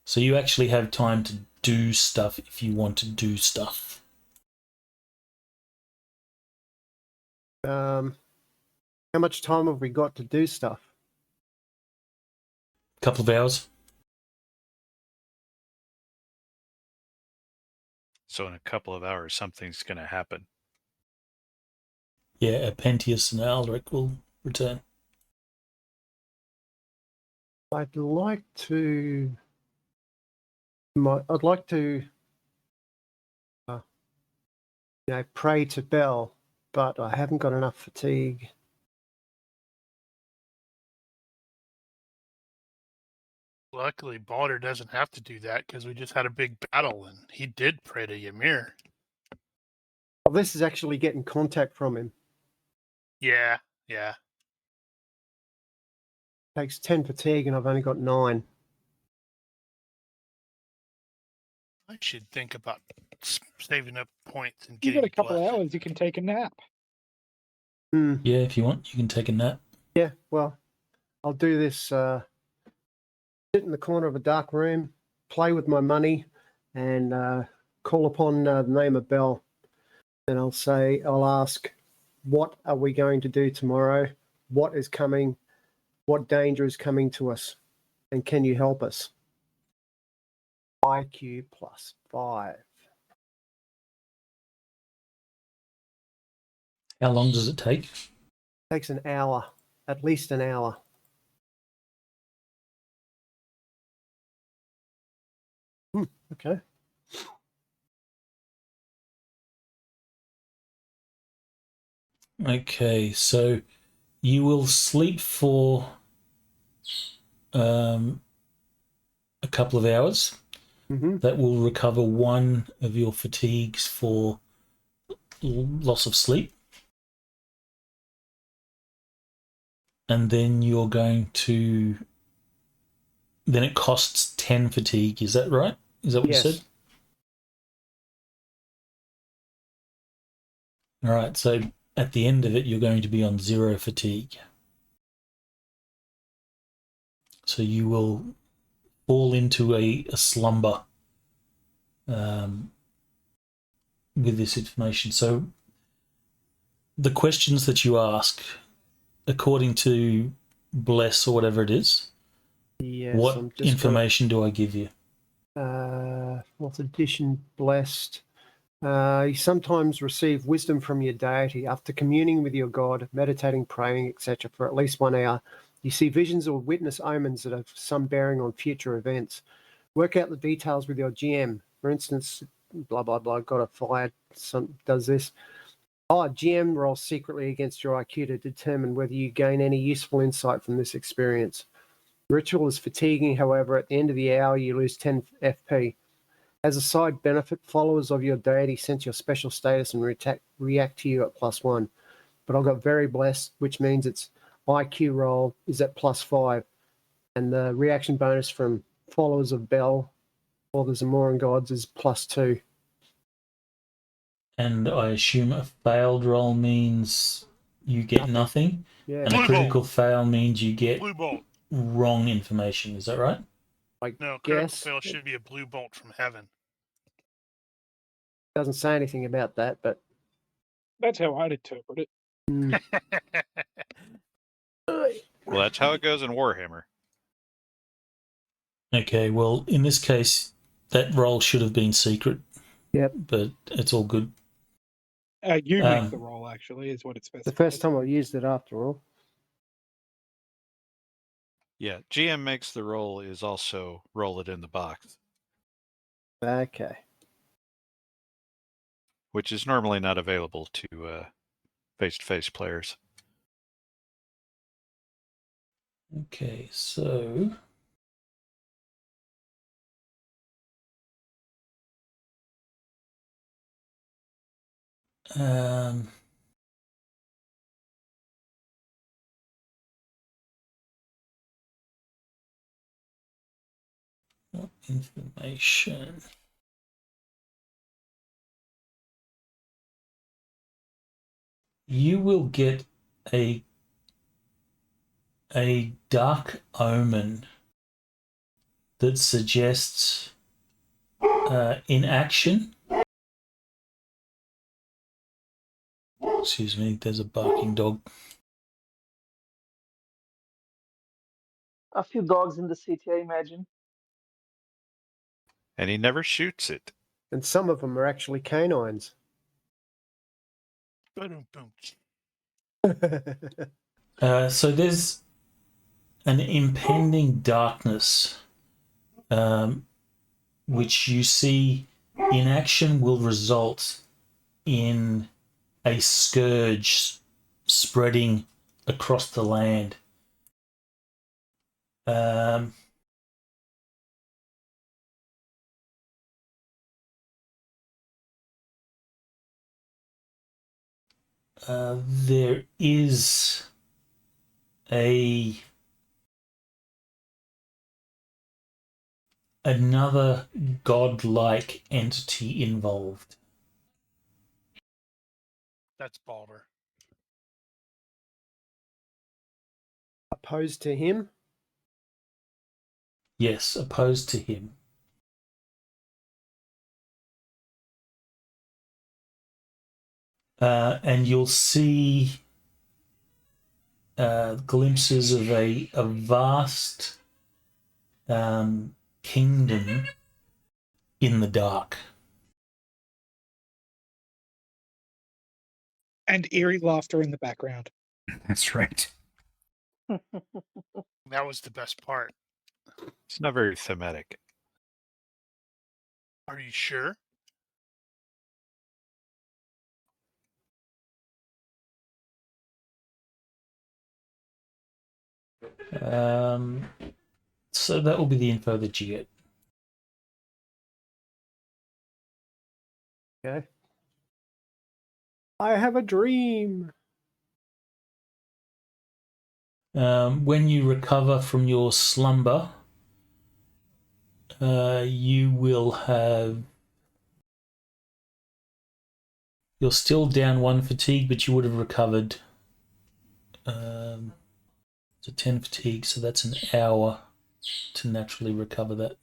so you actually have time to do stuff if you want to do stuff. How much time have we got to do stuff? A couple of hours. So in a couple of hours, something's going to happen. Yeah, Epentius and Alaric will return. I'd like to. Pray to Bell, but I haven't got enough fatigue. Luckily, Balder doesn't have to do that because we just had a big battle and he did pray to Ymir. Well, this is actually getting contact from him. Yeah. Takes 10 fatigue, and I've only got 9. I should think about saving up points and You getting got a couple of blessed. hours, you can take a nap. Yeah, if you want, you can take a nap. Yeah, well, I'll do this. Sit in the corner of a dark room, play with my money, and call upon the name of Bell. And I'll ask, what are we going to do tomorrow? What is coming? What danger is coming to us? And can you help us? IQ +5. How long does it take? Takes an hour, at least an hour. Okay. Okay, so you will sleep for a couple of hours. Mm-hmm. That will recover 1 of your fatigues for loss of sleep. And then you're going to... Then it costs 10 fatigue, is that right? Is that what Yes. you said? All right, so at the end of it, you're going to be on 0 fatigue. So you will fall into a slumber with this information. So the questions that you ask, according to Bless or whatever it is, Yes. what information do I give you? Fourth edition blessed. You sometimes receive wisdom from your deity after communing with your god, meditating, praying, etc. for at least 1 hour. You see visions or witness omens that have some bearing on future events. Work out the details with your GM. For instance, blah, blah, blah, got a fire, does this. GM rolls secretly against your IQ to determine whether you gain any useful insight from this experience. Ritual is fatiguing, however, at the end of the hour you lose 10 FP. As a side benefit, followers of your deity sense your special status and react to you at +1. But I've got very blessed, which means its IQ roll is at +5. And the reaction bonus from followers of Bel or the Zamoran gods is +2. And I assume a failed roll means you get nothing. Yeah, And a Blue critical fail means you get Blue bolt. wrong information. Is that right? No, critical guess fail should be a blue bolt from heaven. doesn't say anything about that, but That's how I'd interpret it. Well, that's how it goes in Warhammer. Okay, well, in this case, that roll should have been secret. Yep. but it's all good. You make the roll, actually, is what it's The specified. first time I used it after all. Yeah, GM makes the roll is also roll it in the box, Okay. which is normally not available to face-to-face players. Okay, so information. You will get a dark omen that suggests inaction. Excuse me, there's a barking dog. A few dogs in the city, I imagine. And he never shoots it. And some of them are actually canines. Boom, boom. So there's an impending darkness, which you see inaction will result in a scourge spreading across the land. There is another godlike entity involved. That's Balder. Opposed to him? Yes, opposed to him. And you'll see glimpses of a vast kingdom in the dark. And eerie laughter in the background. That's right. That was the best part. It's not very thematic. Are you sure? So that will be the info that you get. Okay. I have a dream. When you recover from your slumber, you will have. You're still down 1 fatigue, but you would have recovered. So 10 fatigue, so that's an hour to naturally recover that.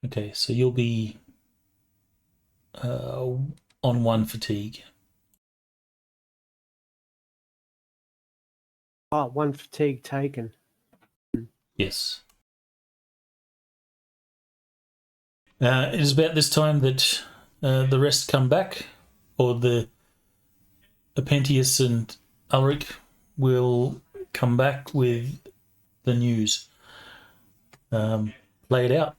Okay, so you'll be on 1 fatigue. Ah, 1 fatigue taken. Yes. It is about this time that the rest come back, or the Epentius and Ulrich will come back with the news. Lay it out.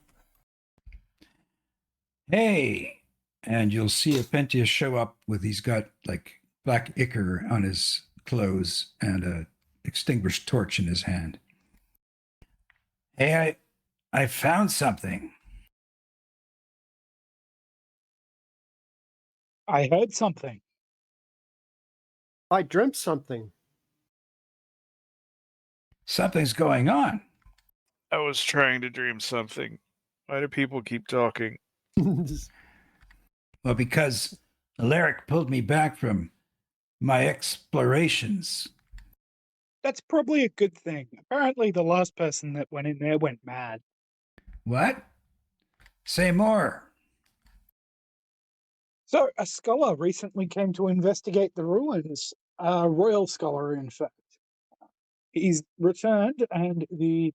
Hey, and you'll see Epentius show up with, he's got like black ichor on his clothes and a extinguished torch in his hand. Hey, I found something. I heard something. I dreamt something. Something's going on. I was trying to dream something. Why do people keep talking? Well, because Alaric pulled me back from my explorations. That's probably a good thing. Apparently, the last person that went in there went mad. What? Say more. So, a scholar recently came to investigate the ruins. A royal scholar, in fact. He's returned, and the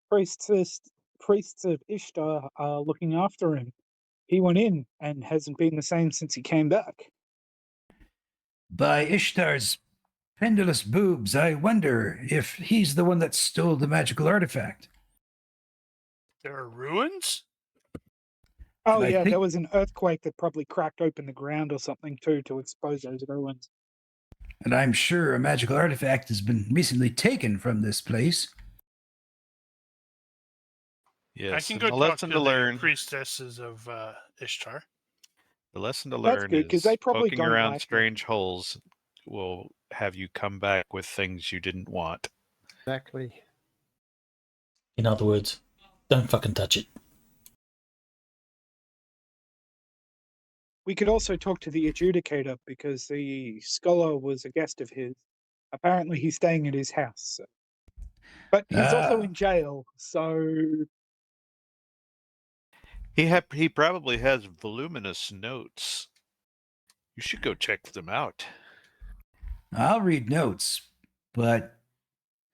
priestess priests of Ishtar are looking after him. He went in and hasn't been the same since he came back. By Ishtar's pendulous boobs, I wonder if he's the one that stole the magical artifact. There are ruins? Oh, I yeah, think- there was an earthquake that probably cracked open the ground or something, too, to expose those ruins. And I'm sure a magical artifact has been recently taken from this place. Yes, I can and go the talk lesson to to the learn. priestesses of Ishtar. The lesson to That's learn good, 'cause is they probably poking don't around like me. strange holes will have you come back with things you didn't want. Exactly. In other words, don't fucking touch it. We could also talk to the adjudicator because the scholar was a guest of his. Apparently, he's staying at his house. So. But he's also in jail, so He probably has voluminous notes. You should go check them out. I'll read notes, but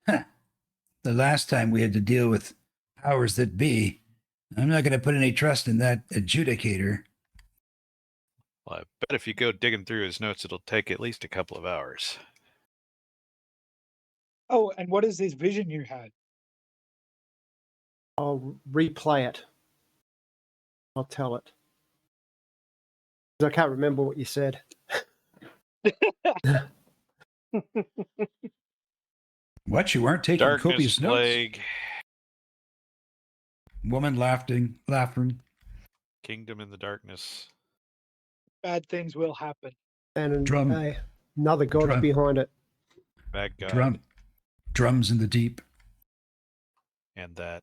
the last time we had to deal with powers that be, I'm not going to put any trust in that adjudicator. Well, I bet if you go digging through his notes, it'll take at least a couple of hours. Oh, and what is this vision you had? I'll replay it. I'll tell it. 'Cause I can't remember what you said. What? You weren't taking Darkness copious notes? plague, Woman laughing. kingdom in the darkness. Bad things will happen. And Drum. another god's Drum. behind it. Bad guy. Drums in the deep. And that.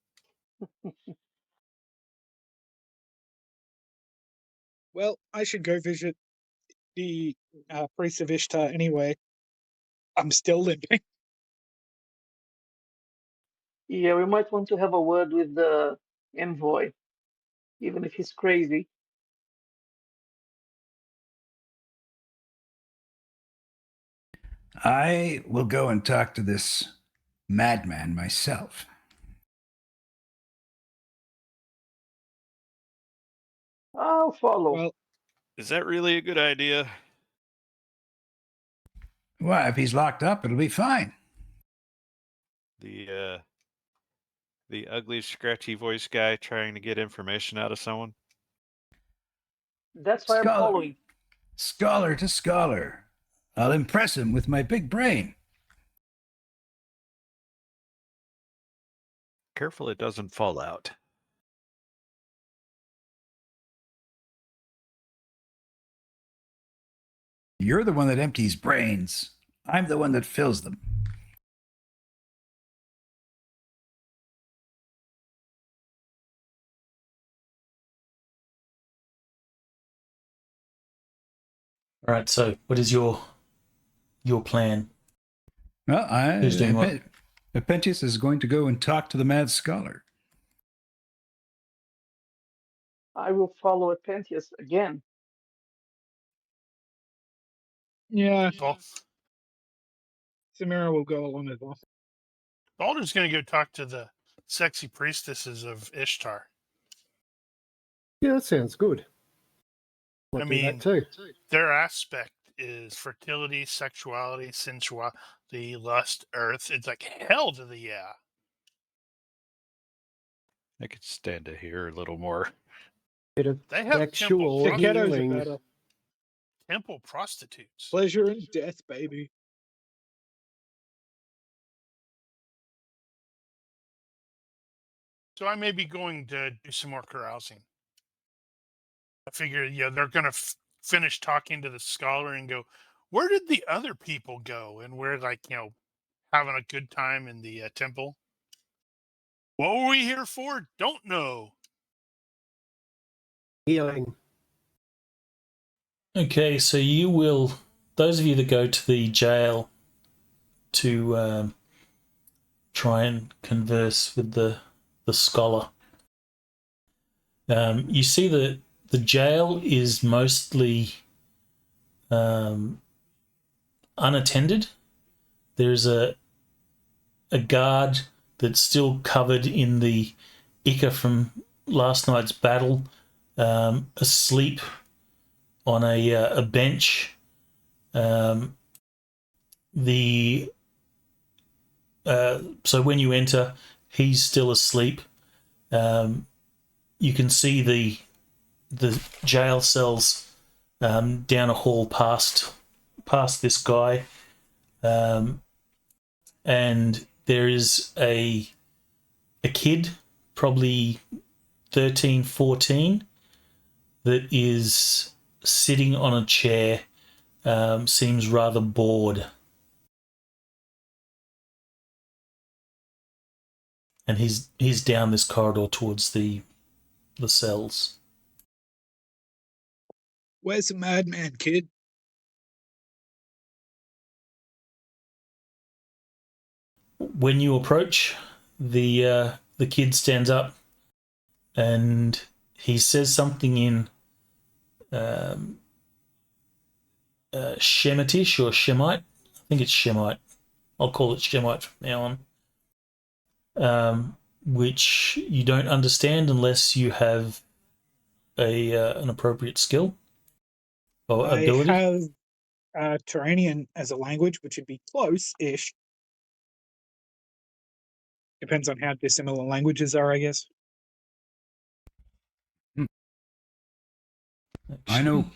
Well, I should go visit the priest of Ishtar anyway. I'm still limping. Yeah, we might want to have a word with the envoy, even if he's crazy. I will go and talk to this madman myself. I'll follow. Well, Is that really a good idea? Well, if he's locked up, it'll be fine. The ugly, scratchy voice guy trying to get information out of someone? That's why I'm following. Scholar to scholar. I'll impress him with my big brain. Careful it doesn't fall out. You're the one that empties brains. I'm the one that fills them. All right. So, what is your plan? Well, Who's doing what? Epentius is going to go and talk to the mad scholar. I will follow Epentius again. yeah, Bal- Samira will go along as well. Balder's going to go talk to the sexy priestesses of Ishtar. Yeah, that sounds good. Might I do mean, that too. their aspect is fertility, sexuality, sensuality, lust, earth. It's like hell to the yeah. I could stand to hear a little more. Bit of They have sexual temple The ghettos are healing. better. temple prostitutes. Pleasure and death, baby. So I may be going to do some more carousing. I figure, they're going to finish talking to the scholar and go, where did the other people go? And we're like, having a good time in the temple. What were we here for? Don't know. Healing. Okay, so you will. Those of you that go to the jail to try and converse with the scholar, you see that the jail is mostly unattended. There's a guard that's still covered in the Ika from last night's battle, asleep on a bench. So when you enter, he's still asleep. You can see the jail cells down a hall past this guy, and there is a kid, probably 13, 14, that is sitting on a chair, seems rather bored. And he's down this corridor towards the cells. Where's the madman, kid? When you approach, the kid stands up and he says something in Shemitish or Shemite. I think it's Shemite. I'll call it Shemite from now on. Which you don't understand unless you have an appropriate skill or ability. I have Turanian as a language, which would be close-ish. Depends on how dissimilar languages are, I guess. I know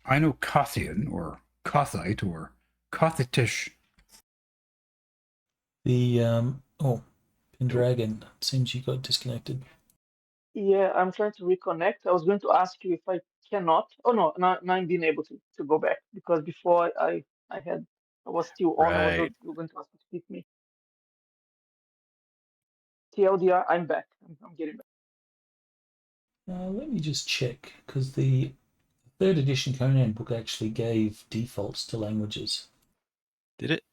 Kothian or Kothite or Kothitish. The Pendragon, seems you got disconnected. Yeah, I'm trying to reconnect. I was going to ask you if I cannot. Oh no, now I'm being able to go back because before I was still on. I was Right. going to ask you to pick me. TLDR, I'm back. I'm getting back. Let me just check, because the 3rd edition Conan book actually gave defaults to languages. Did it?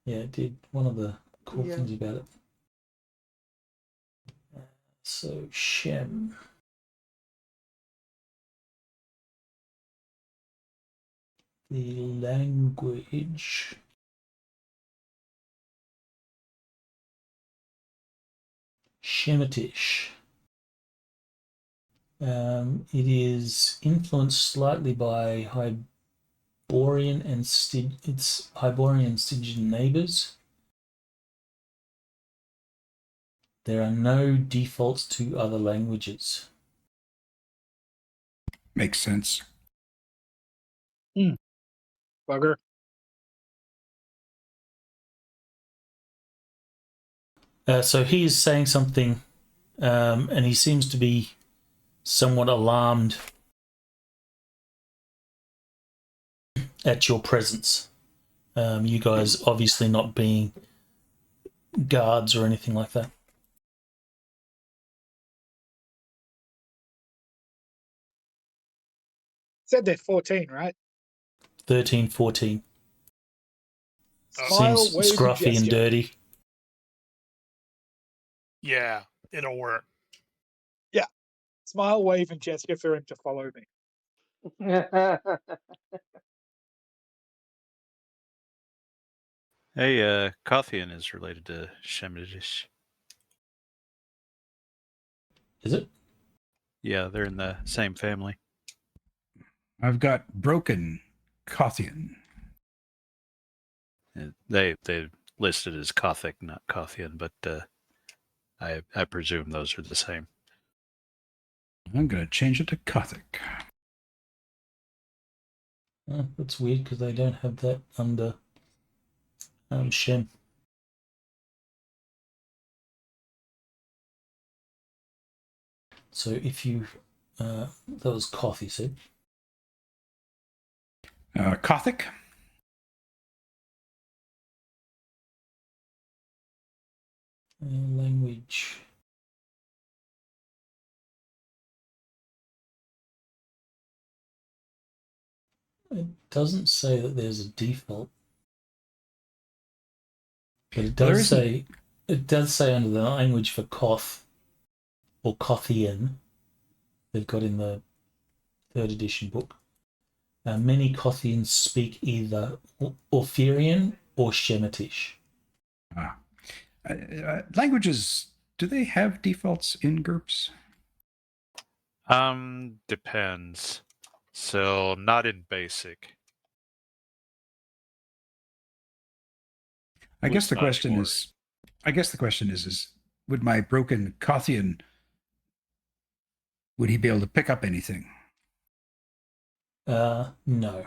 Yeah, it did. One of the cool Yeah. things about it. So, Shem. The language. Shemitish. It is influenced slightly by Hyborian and its Hyborian and Stygian neighbours. There are no defaults to other languages. Makes sense. Bugger. So he is saying something, and he seems to be somewhat alarmed at your presence. You guys obviously not being guards or anything like that. Said they're 14, right? 13, 14. Smile, Seems wave, and scruffy and gesture. dirty. Yeah, it'll work. Smile, wave, and gesture for him to follow me. Hey, Kothian is related to Shemitish. Is it? Yeah, they're in the same family. I've got broken Kothian. They listed as Kothic, not Kothian, but I presume those are the same. I'm going to change it to Kothic. Oh, that's weird because they don't have that under Shem. So if you, that was Koth, you said. Kothic. Language. It doesn't say that there's a default, but it does say under the language for Koth or Kothian they've got in the 3rd edition book. Many Kothians speak either Orphirian or Shemitish. Languages do they have defaults in GURPS? Depends. So not in basic. I guess the Not question anymore. is would my broken Kothian, would he be able to pick up anything? No.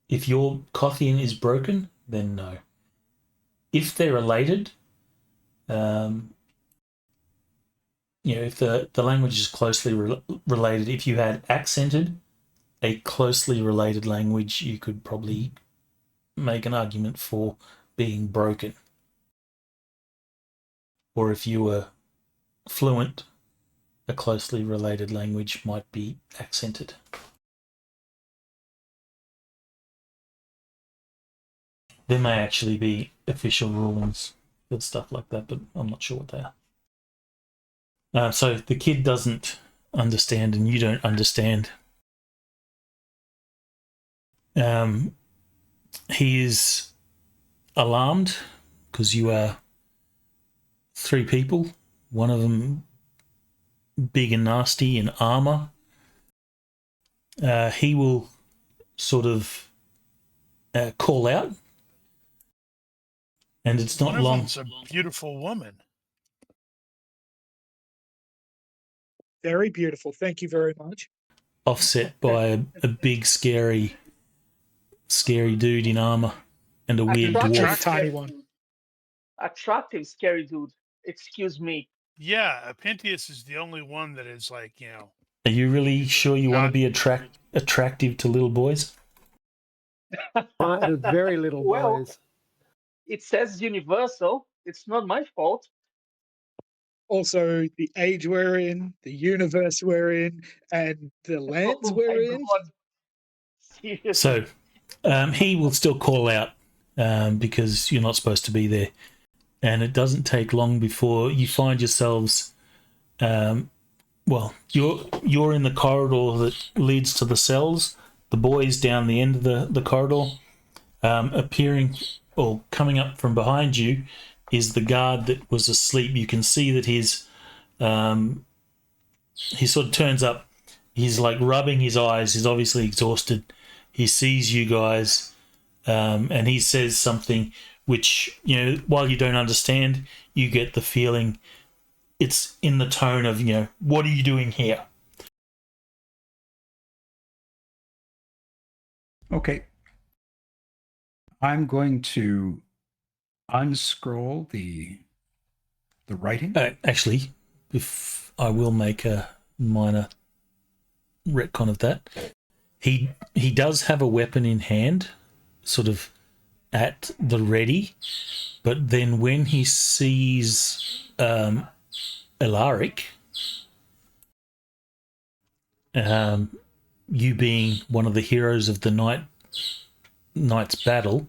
If your Kothian is broken, then no. If they're related, if the language is closely related, if you had accented a closely related language, you could probably make an argument for being broken. Or if you were fluent, a closely related language might be accented. There may actually be official rulings for stuff like that, but I'm not sure what they are. So the kid doesn't understand and you don't understand. He is alarmed because you are 3 people, one of them big and nasty in armor. He will sort of call out, and it's not One of long. them's a beautiful woman. Very beautiful. Thank you very much. Offset by a big, scary dude in armor and a weird Attractive dwarf. tiny one. Attractive, scary dude. Excuse me. Yeah, Epentius is the only one that is like, Are you really sure you want to not- be attractive to little boys? Very little Well, boys. it says universal. It's not my fault. Also, the age we're in, the universe we're in, and the lands Oh we're my in. God. Seriously. So he will still call out because you're not supposed to be there. And it doesn't take long before you find yourselves, you're in the corridor that leads to the cells. The boys down the end of the corridor, appearing or coming up from behind you is the guard that was asleep. You can see that he sort of turns up. He's like rubbing his eyes. He's obviously exhausted. He sees you guys, and he says something which, while you don't understand, you get the feeling it's in the tone of, what are you doing here? Okay. I'm going to unscroll the writing. Actually, if I will make a minor retcon of that. He does have a weapon in hand, sort of at the ready, but then when he sees Elaric, you being one of the heroes of the night's battle,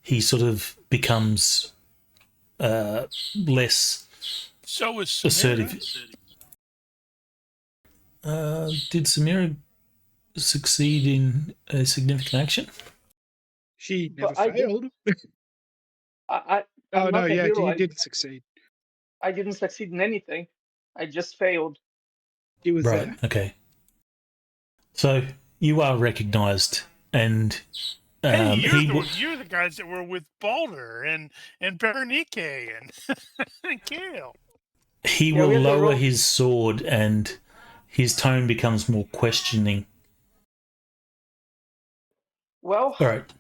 he sort of becomes less So is Samira. assertive. Did Samira succeed in a significant action? She never But I did- failed. I'm Oh, no, not a yeah, hero. you didn't succeed. I didn't succeed in anything. I just failed. He was Right, there. okay. So you are recognised, and Hey, he you're the guys that were with Balder and Berenike and Kale. he Yeah, will we had the lower wrong- his sword, and his tone becomes more questioning. Well, All right.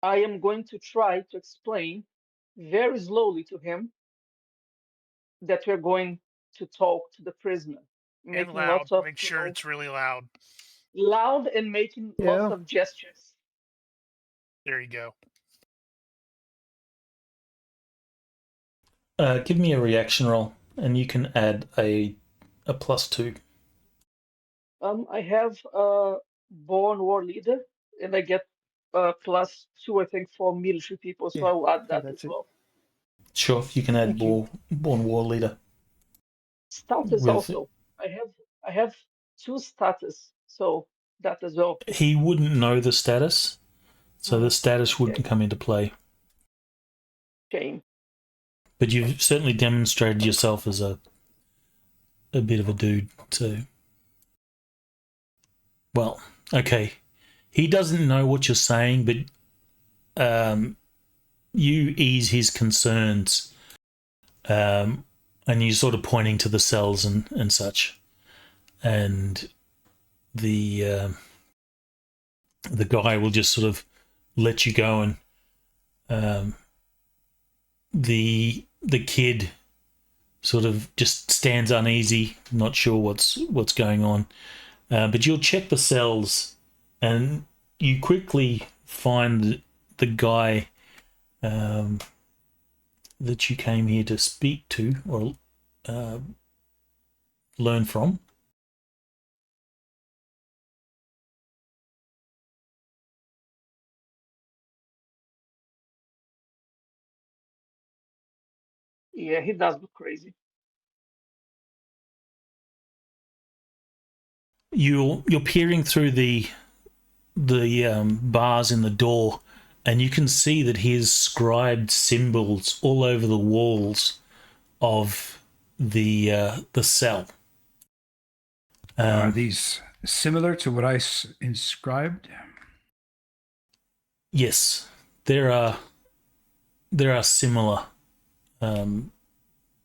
I am going to try to explain very slowly to him that we're going to talk to the prisoner, And making loud. lots of Make sure it's really loud. loud and making lots Yeah. of gestures. There you go. Give me a reaction roll, and you can add a +2. I have a born war leader, and I get +2, I think, for military people. So Yeah, I'll add yeah, that that's as it. well. Sure, you can add Thank you. born war leader. Status With- also. I have 2 status, so that as well. He wouldn't know the status, so the status Okay. wouldn't come into play. Shame. but you've certainly demonstrated yourself as a bit of a dude. So, well, okay. He doesn't know what you're saying, but you ease his concerns, and you're sort of pointing to the cells and such, and the guy will just sort of let you go, and the kid sort of just stands uneasy, not sure what's going on, but you'll check the cells, and you quickly find the guy that you came here to speak to or learn from. Yeah, he does look crazy. You're peering through the bars in the door, and you can see that he has scribed symbols all over the walls of the cell. Are these similar to what I inscribed? Yes, there are similar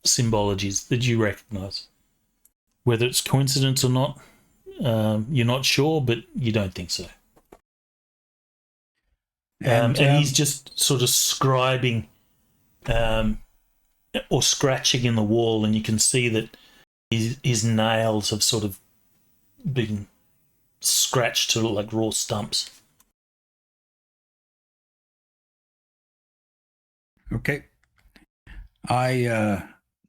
symbologies that you recognise. Whether it's coincidence or not, you're not sure, but you don't think so. And he's just sort of scribing or scratching in the wall, and you can see that his nails have sort of been scratched to like raw stumps. Okay. I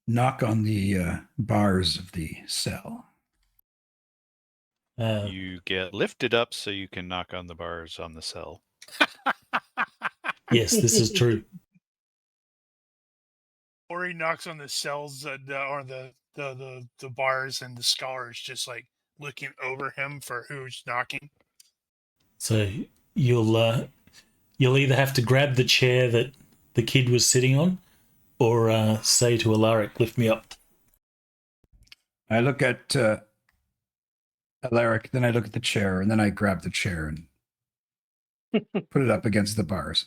knock on the bars of the cell. You get lifted up so you can knock on the bars on the cell. Yes, this is true. Or he knocks on the cells or the bars, and the scholar's just like looking over him for who's knocking. So you'll either have to grab the chair that the kid was sitting on, or say to Alaric, "Lift me up." I look at Alaric, then I look at the chair, and then I grab the chair and put it up against the bars.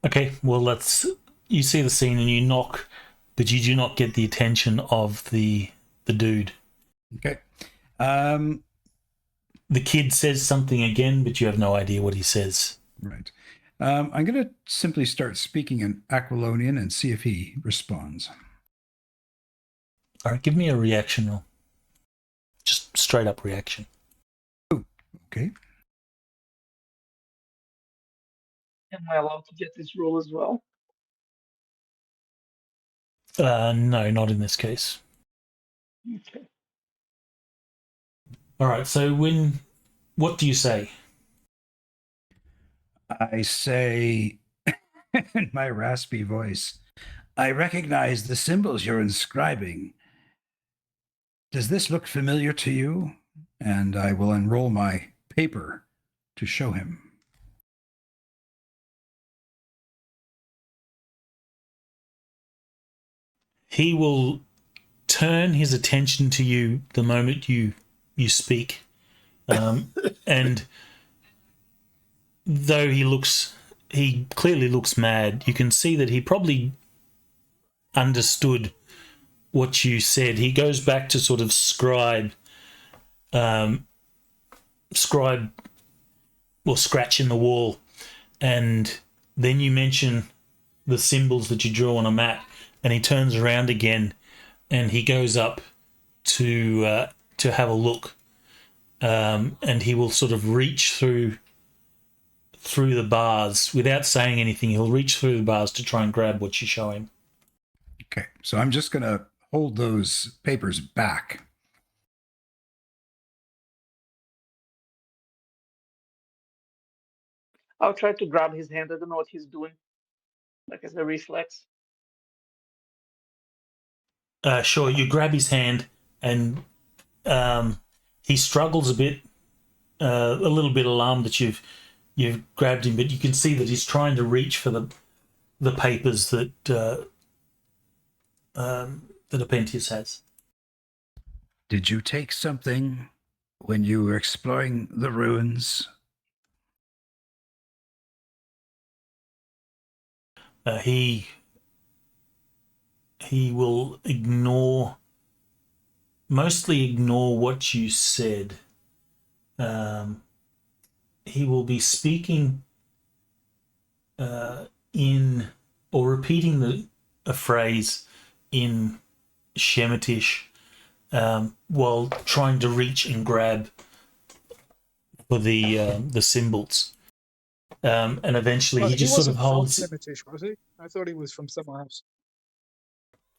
Okay, well, you see the scene and you knock, but you do not get the attention of the dude. Okay. The kid says something again, but you have no idea what he says. Right. I'm going to simply start speaking in Aquilonian and see if he responds. All right, give me a reaction roll. Just straight up reaction. Oh, okay. Am I allowed to get this roll as well? No, not in this case. Okay. All right, so what do you say? I say in my raspy voice, I recognize the symbols you're inscribing. Does this look familiar to you? And I will unroll my paper to show him. He will turn his attention to you the moment you speak, and though he clearly looks mad, you can see that he probably understood what you said. He goes back to sort of scribe or scratch in the wall, and then you mention the symbols that you drew on a map, and he turns around again and he goes up to have a look, and he will sort of reach through the bars without saying anything. He'll reach through the bars to try and grab what you show him. Okay, so I'm just going to hold those papers back. I'll try to grab his hand. I don't know what he's doing, like as a reflex. Sure, you grab his hand, and he struggles a bit, a little bit alarmed that you've grabbed him, but you can see that he's trying to reach for the papers that Epentius has. Did you take something when you were exploring the ruins? He will mostly ignore what you said. He will be speaking in or repeating a phrase in Shemitish while trying to reach and grab for the symbols. And eventually he just sort of holds. From Shemitish, was he? I thought he was from somewhere else.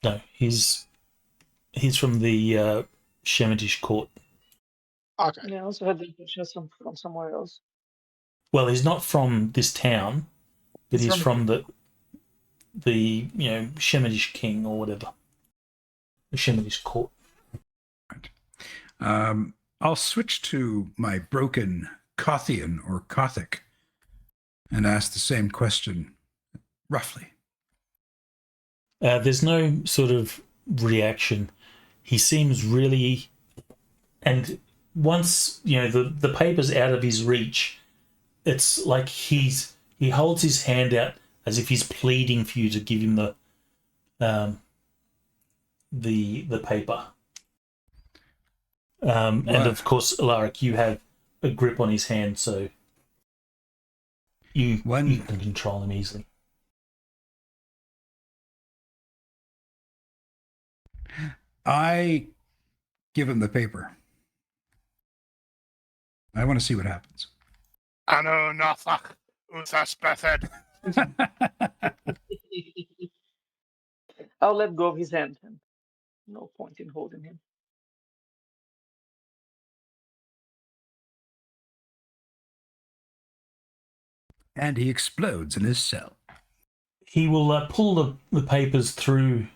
No, he's from the Shemitish court. Okay. Yeah, I also had the impression from somewhere else. Well, he's not from this town, but he's from the Shemitish king or whatever. The Shemitish court. Right. I'll switch to my broken Kothian or Kothic and ask the same question, roughly. There's no sort of reaction. He seems really, and once the paper's out of his reach, it's like he holds his hand out as if he's pleading for you to give him the paper. And of course, Alaric, you have a grip on his hand, so you can control him easily. I give him the paper. I want to see what happens. Ano nathach uthas bethed. I'll let go of his hand. And no point in holding him. And he explodes in his cell. He will pull the papers through.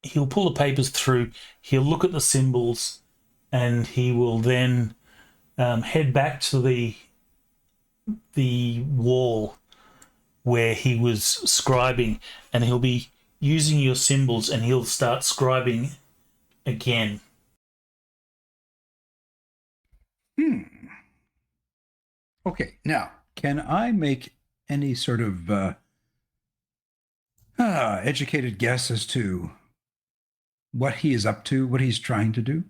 He'll pull the papers through. He'll look at the symbols, and he will then head back to the wall where he was scribing, and he'll be using your symbols, and he'll start scribing again. Okay, now, can I make any sort of educated guess as to what he is up to, what he's trying to do?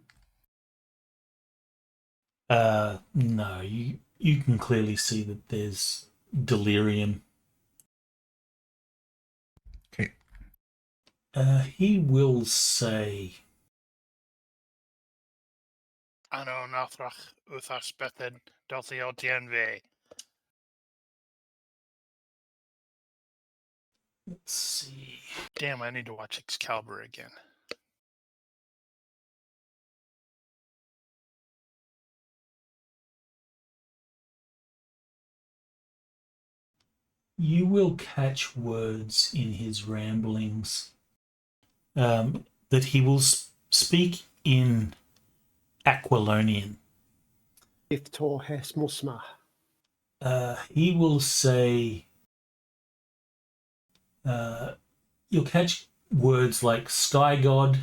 No, you can clearly see that there's delirium. Okay. He will say, Ano nathach uthas bethed dothio tienve. let's see. Damn, I need to watch Excalibur again. You will catch words in his ramblings that he will speak in Aquilonian. Iftor Hesmusma. He will say, you'll catch words like sky god,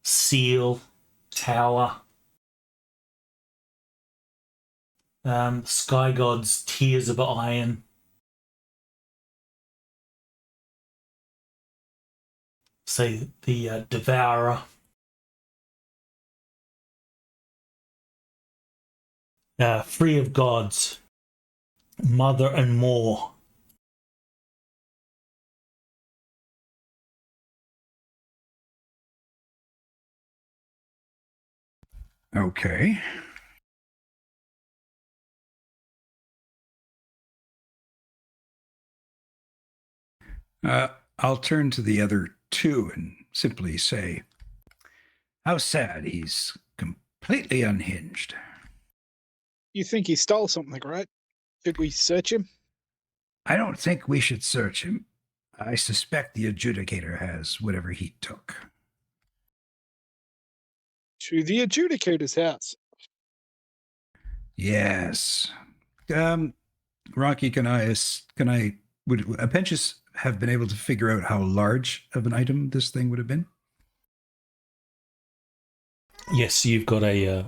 seal, tower, sky god's tears of iron, say the devourer, free of gods, mother and more. Okay. I'll turn to the other two and simply say, how sad, he's completely unhinged. You think he stole something, right? Should we search him? I don't think we should search him. I suspect the adjudicator has whatever he took. To the adjudicator's house. Yes. Ronnke, would Epentius have been able to figure out how large of an item this thing would have been? Yes, you've got a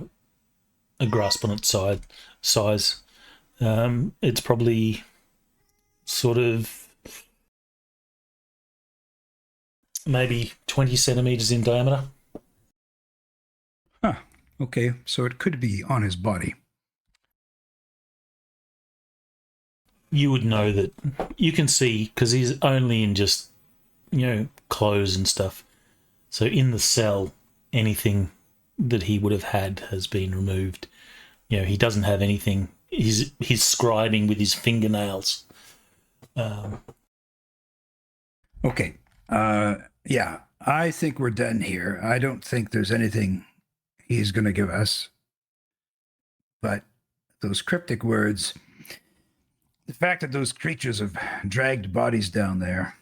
grasp on its size. It's probably sort of maybe 20 centimeters in diameter. Huh. Okay, so it could be on his body. You would know that. You can see, because he's only in just, clothes and stuff. So in the cell, anything that he would have had has been removed. He doesn't have anything. He's scribing with his fingernails. Okay. Yeah, I think we're done here. I don't think there's anything he's going to give us. But those cryptic words, the fact that those creatures have dragged bodies down there,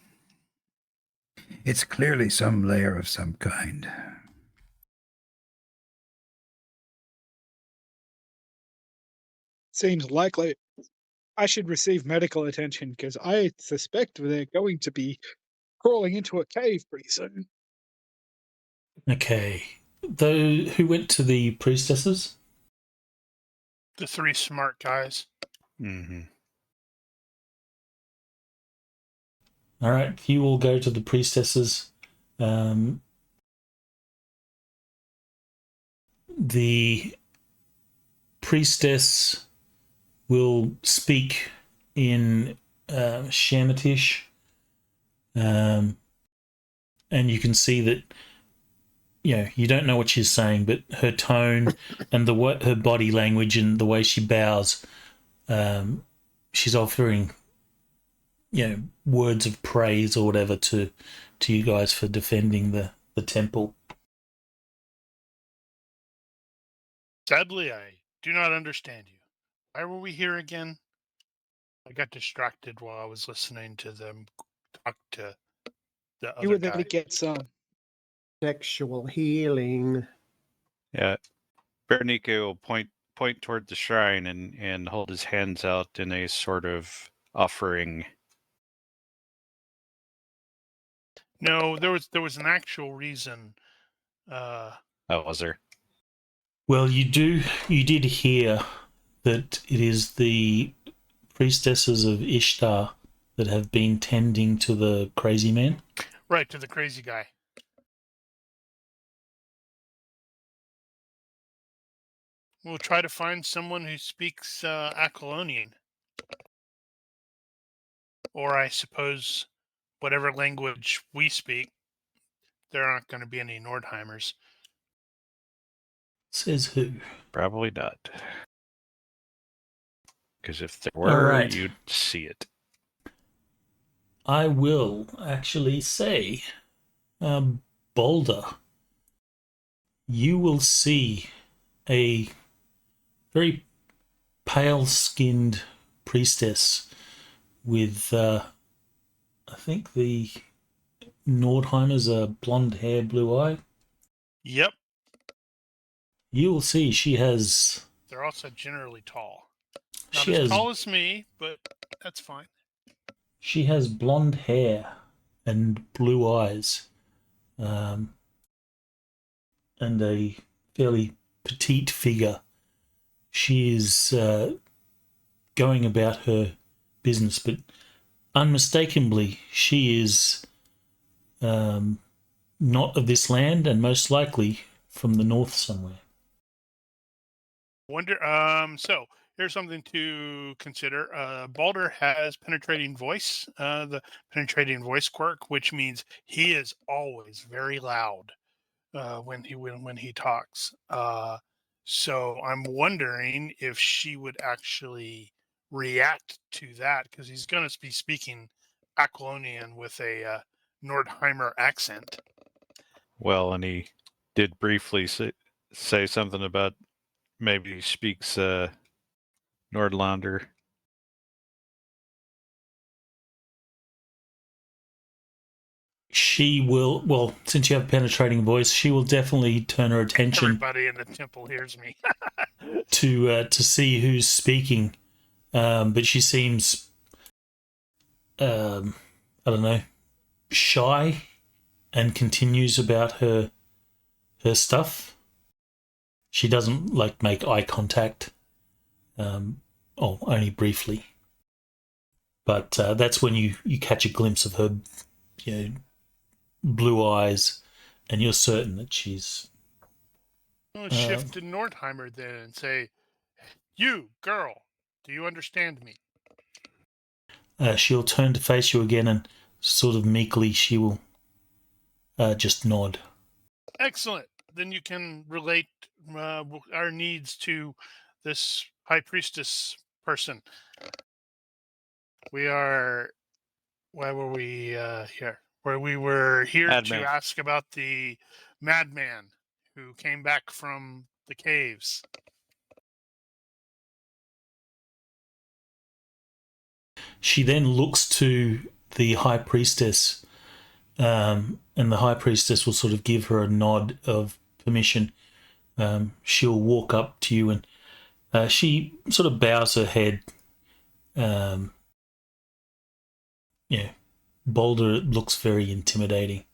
it's clearly some lair of some kind. Seems likely. I should receive medical attention because I suspect they're going to be crawling into a cave pretty soon. Okay. Who went to the priestesses? The 3 smart guys. Mm-hmm. All right, you all go to the priestesses. The priestess will speak in Shamatish, and you can see that you don't know what she's saying, but her tone and her body language and the way she bows, she's offering words of praise or whatever to you guys for defending the temple. Sadly, I do not understand you. Why were we here again? I got distracted while I was listening to them talk to the You other were there guy. to get some. Sexual healing. Yeah. Bernice will point toward the shrine and hold his hands out in a sort of offering. No, there was an actual reason. Oh, was there? Well, you did hear that it is the priestesses of Ishtar that have been tending to the crazy man. Right, to the crazy guy. We'll try to find someone who speaks Accolonian. Or I suppose whatever language we speak, there aren't going to be any Nordheimers. Says who? Probably not. Because if there All were, right. you'd see it. I will actually say, Boulder, you will see a very pale-skinned priestess with, I think the Nordheimers are blonde hair, blue eye. Yep. You will see she has... They're also generally tall. Not She as has, tall as me, but that's fine. she has blonde hair and blue eyes, and a fairly petite figure. She is going about her business, but unmistakably she is not of this land and most likely from the north somewhere. So here's something to consider. Balder has penetrating voice, the penetrating voice quirk, which means he is always very loud when he talks. So I'm wondering if she would actually react to that, because he's going to be speaking Accolonian with a Nordheimer accent. Well, and he did briefly say something about maybe he speaks Nordlander. She will, well, since you have a penetrating voice, she will definitely turn her attention Everybody in the temple hears me. to see who's speaking. but she seems, I don't know, shy, and continues about her stuff. She doesn't like make eye contact, only briefly. But that's when you catch a glimpse of her, blue eyes, and you're certain that she's. I'll shift to Nordheimer then and say, "You girl, do you understand me?" She'll turn to face you again, and sort of meekly she will just nod. Excellent. Then you can relate our needs to this high priestess person. We are. Why were we here? Where we were here Madman. to ask about the madman who came back from the caves. She then looks to the high priestess, and the high priestess will sort of give her a nod of permission. She'll walk up to you, and she sort of bows her head. Boulder looks very intimidating.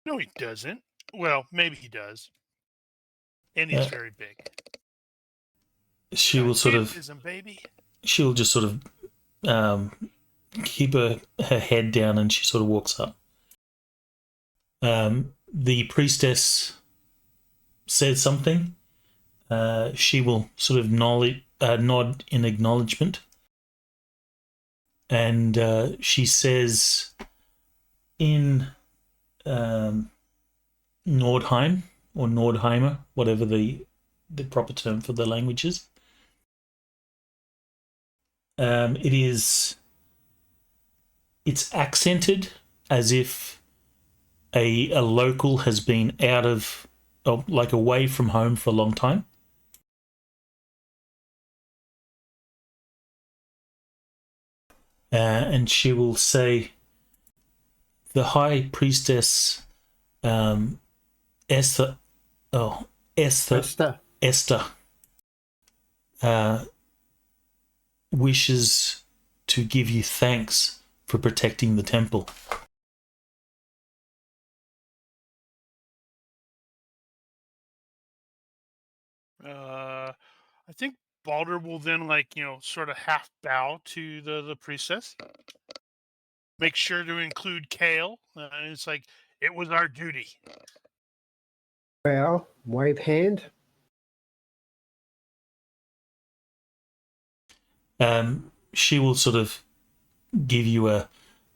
No, he doesn't. Well, maybe he does. And he's very big. She will sort of. Autism, baby. She'll just sort of keep her head down, and she sort of walks up. The priestess says something. She will sort of nod in acknowledgement. And she says in Nordheim, or Nordheimer, whatever the proper term for the language is. It's accented as if a local has been out of, like, away from home for a long time. And she will say, the high priestess Esther wishes to give you thanks for protecting the temple. I think Balder will then, sort of half bow to the priestess. Make sure to include Kale. It's like, it was our duty. Well, wave hand. She will sort of give you a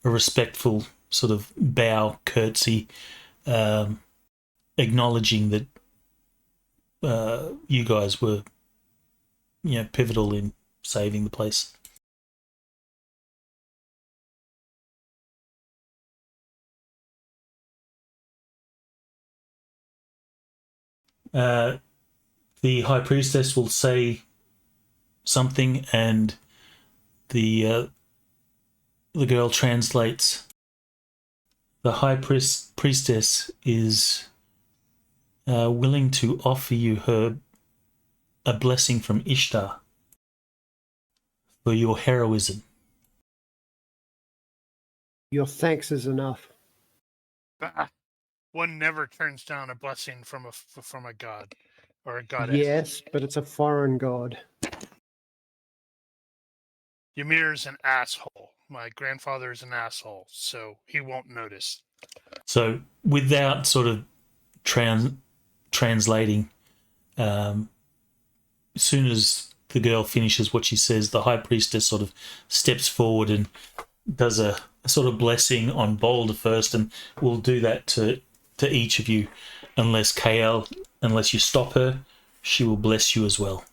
respectful sort of bow, curtsy, acknowledging that you guys were, pivotal in saving the place. The high priestess will say something, and the girl translates. The high priestess is willing to offer you a blessing from Ishtar for your heroism. Your thanks is enough. One never turns down a blessing from a god or a goddess. Yes, but it's a foreign god. Ymir's an asshole. My grandfather is an asshole, so he won't notice. So without sort of translating, as soon as the girl finishes what she says, the high priestess sort of steps forward and does a sort of blessing on Boulder first, and we'll do that to each of you, unless you stop her, she will bless you as well.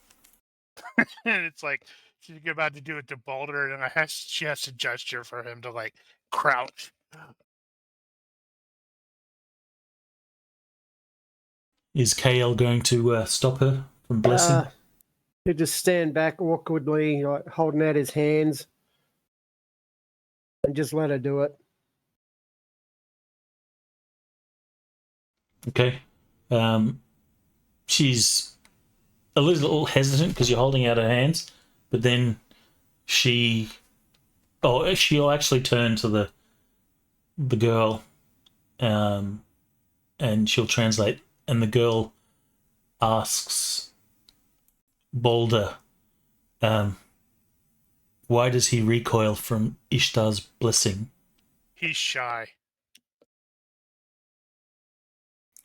And it's like she's about to do it to Balder, and she has to gesture for him to crouch. Is KL going to stop her from blessing? He'll just stand back awkwardly, holding out his hands, and just let her do it. Okay. She's a little hesitant because you're holding out her hands, but then she'll actually turn to the girl, and she'll translate, and the girl asks Balder, why does he recoil from Ishtar's blessing? He's shy.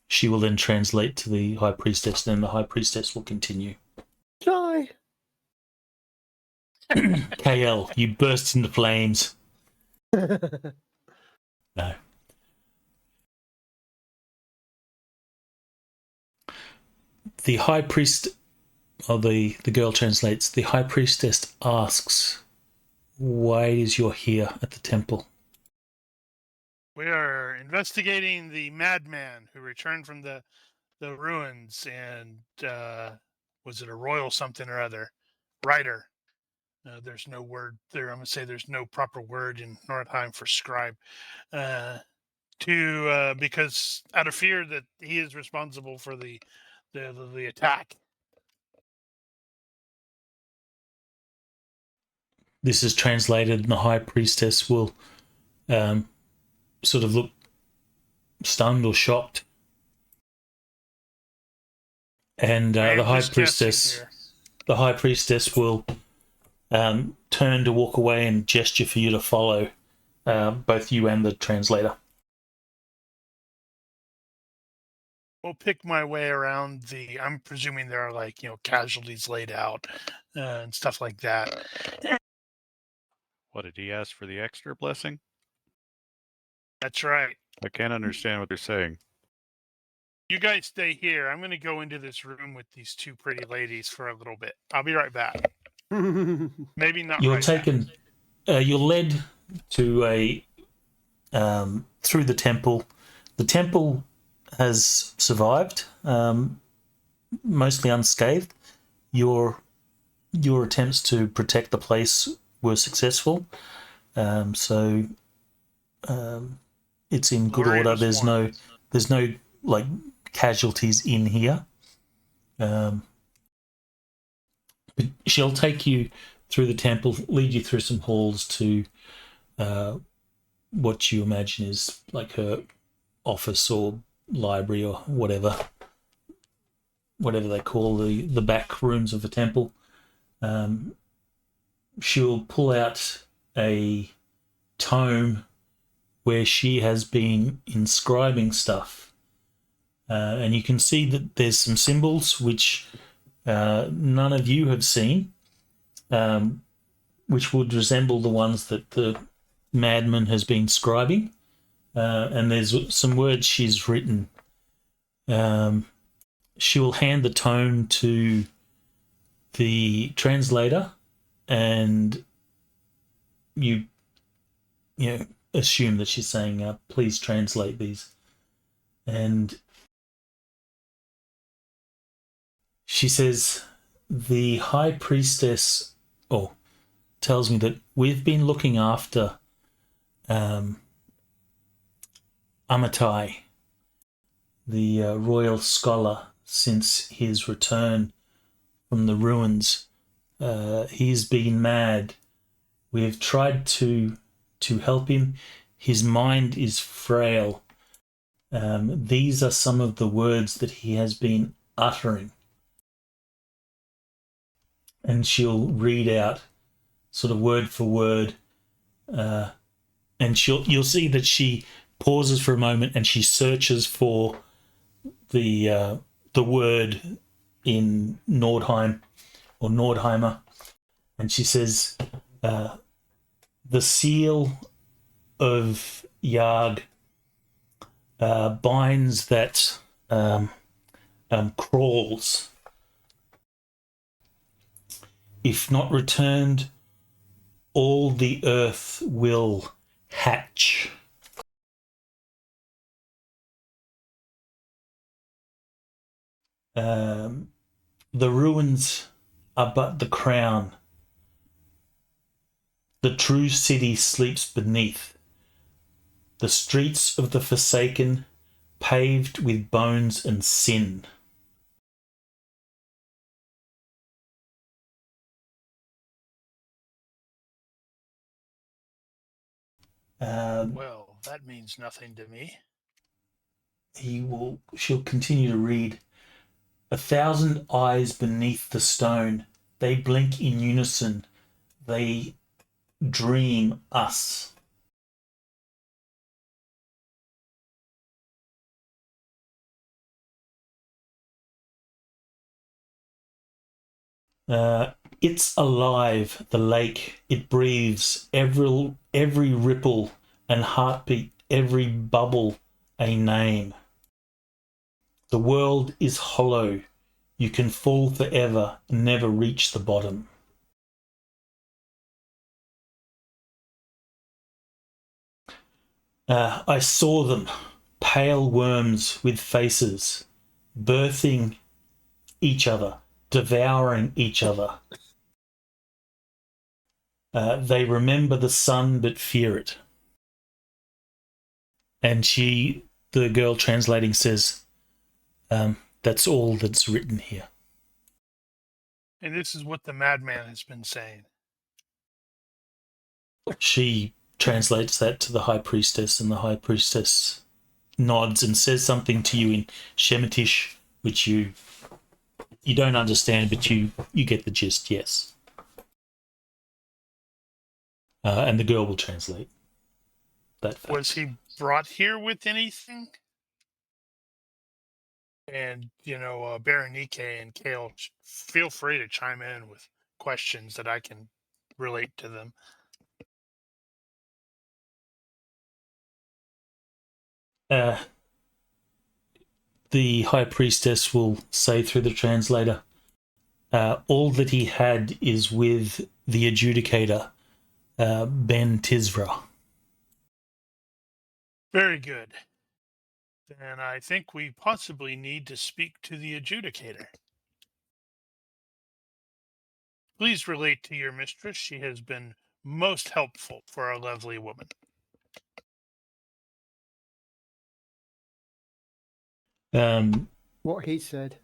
She will then translate to the High Priestess, and then the High Priestess will continue. Die. KL, you burst into flames. No. The High Priest, or the girl translates, the High Priestess asks, why is you're here at the temple? We are investigating the madman who returned from the ruins, and was it a royal something or other? Writer. There's no word there. I'm going to say there's no proper word in Nordheim for scribe. Because out of fear that he is responsible for the attack. This is translated, and the High Priestess will sort of look stunned or shocked. And the High Priestess will turn to walk away and gesture for you to follow, both you and the translator. We'll pick my way around I'm presuming there are casualties laid out and stuff like that. What, did he ask for the extra blessing? That's right. I can't understand what they're saying. You guys stay here. I'm going to go into this room with these two pretty ladies for a little bit. I'll be right back. Maybe not. You're taken. You're led to through the temple. The temple has survived, mostly unscathed. Your attempts to protect the place were successful, so it's in good order. There's no like casualties in here. But she'll take you through the temple, lead you through some halls to what you imagine is like her office or library or whatever they call the back rooms of the temple. She'll pull out a tome where she has been inscribing stuff, and you can see that there's some symbols which none of you have seen, which would resemble the ones that the madman has been scribing, and there's some words she's written. She will hand the tome to the translator, and you assume that she's saying, please translate these. And she says, the High Priestess tells me that we've been looking after Amatai, the royal scholar, since his return from the ruins. He's been mad. We've tried to help him. His mind is frail. These are some of the words that he has been uttering. And she'll read out sort of word for word, and you'll see that she pauses for a moment and she searches for the word in Nordheim or Nordheimer, and she says, the seal of Yard binds that crawls. If not returned, all the earth will hatch. The ruins are but the crown. The true city sleeps beneath. The streets of the Forsaken, paved with bones and sin. Well, that means nothing to me. She'll continue to read. 1,000 eyes beneath the stone. They blink in unison. They dream us. It's alive, the lake. It breathes every ripple and heartbeat, every bubble a name. The world is hollow. You can fall forever and never reach the bottom. I saw them, pale worms with faces, birthing each other, devouring each other. They remember the sun but fear it. And the girl translating says, that's all that's written here. And this is what the madman has been saying. She translates that to the high priestess, and the high priestess nods and says something to you in Shemitish, which you don't understand, but you get the gist, yes. And the girl will translate that fact. Was he brought here with anything? And, Berenike and Kale, feel free to chime in with questions that I can relate to them. The high priestess will say through the translator, all that he had is with the adjudicator, Ben Tizrah. Very good. Then I think we possibly need to speak to the adjudicator. Please relate to your mistress. She has been most helpful for a lovely woman. What he said.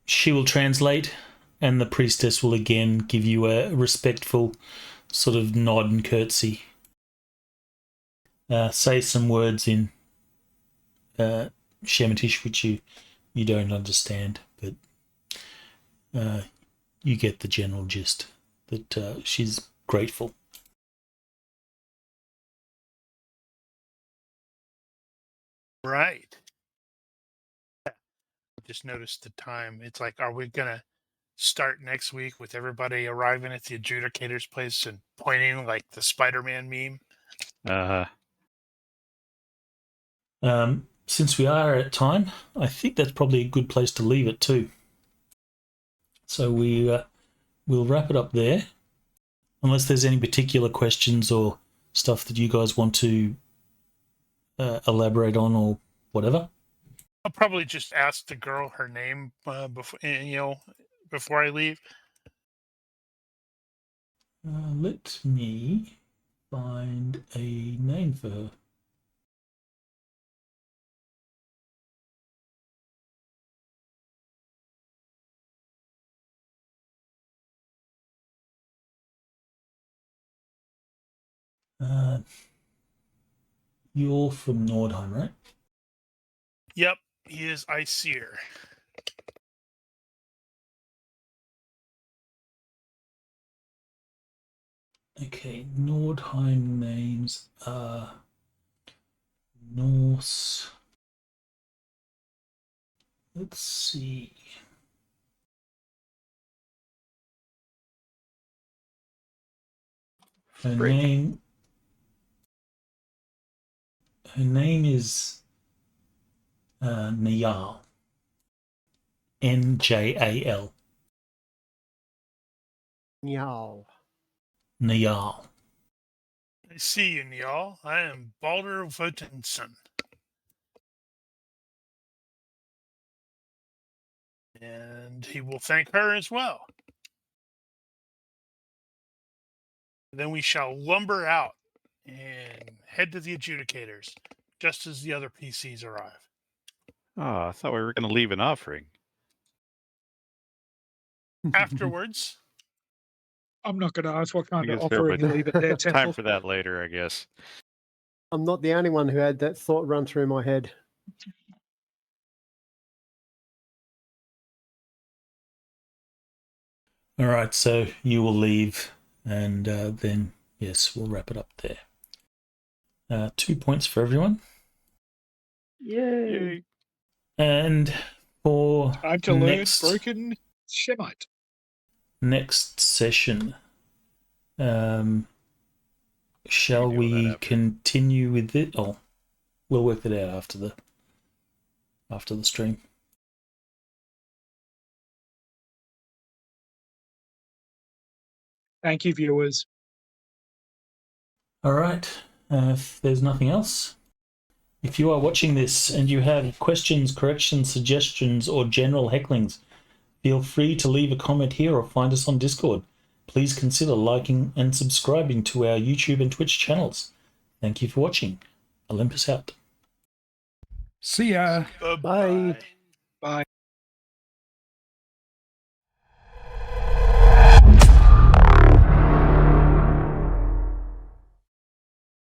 She will translate, and the priestess will again give you a respectful sort of nod and curtsy. Say some words in Shemitish, which you don't understand, but you get the general gist that she's grateful. Right. Just noticed the time. It's like, are we going to start next week with everybody arriving at the adjudicator's place and pointing like the Spider-Man meme? Since we are at time, I think that's probably a good place to leave it too. So we'll wrap it up there, unless there's any particular questions or stuff that you guys want to elaborate on or whatever. I'll probably just ask the girl her name before I leave. Let me find a name for her. You're from Nordheim, right? Yep, he is Iseer. Okay, Nordheim names are Norse. Let's see. Her name is Njal. Njal. Njal. Njal. I see you, Njal. I am Baldur Votenson. And he will thank her as well. Then we shall lumber out and head to the adjudicators just as the other PCs arrive. Oh, I thought we were going to leave an offering. Afterwards, I'm not going to ask what I kind of guess there, offering you but leave at their time temple. for that later, I guess. I'm not the only one who had that thought run through my head. All right, so you will leave, and then, yes, we'll wrap it up there. 2 points for everyone. Yay. Yay. And for Time to learn next, broken Shemite. next session, shall We can deal with that we after. continue with it? Oh, we'll work it out after the stream. Thank you, viewers. All right, if there's nothing else, if you are watching this and you have questions, corrections, suggestions, or general hecklings, feel free to leave a comment here or find us on Discord. Please consider liking and subscribing to our YouTube and Twitch channels. Thank you for watching. Olympus out. See ya. Bye-bye. Bye.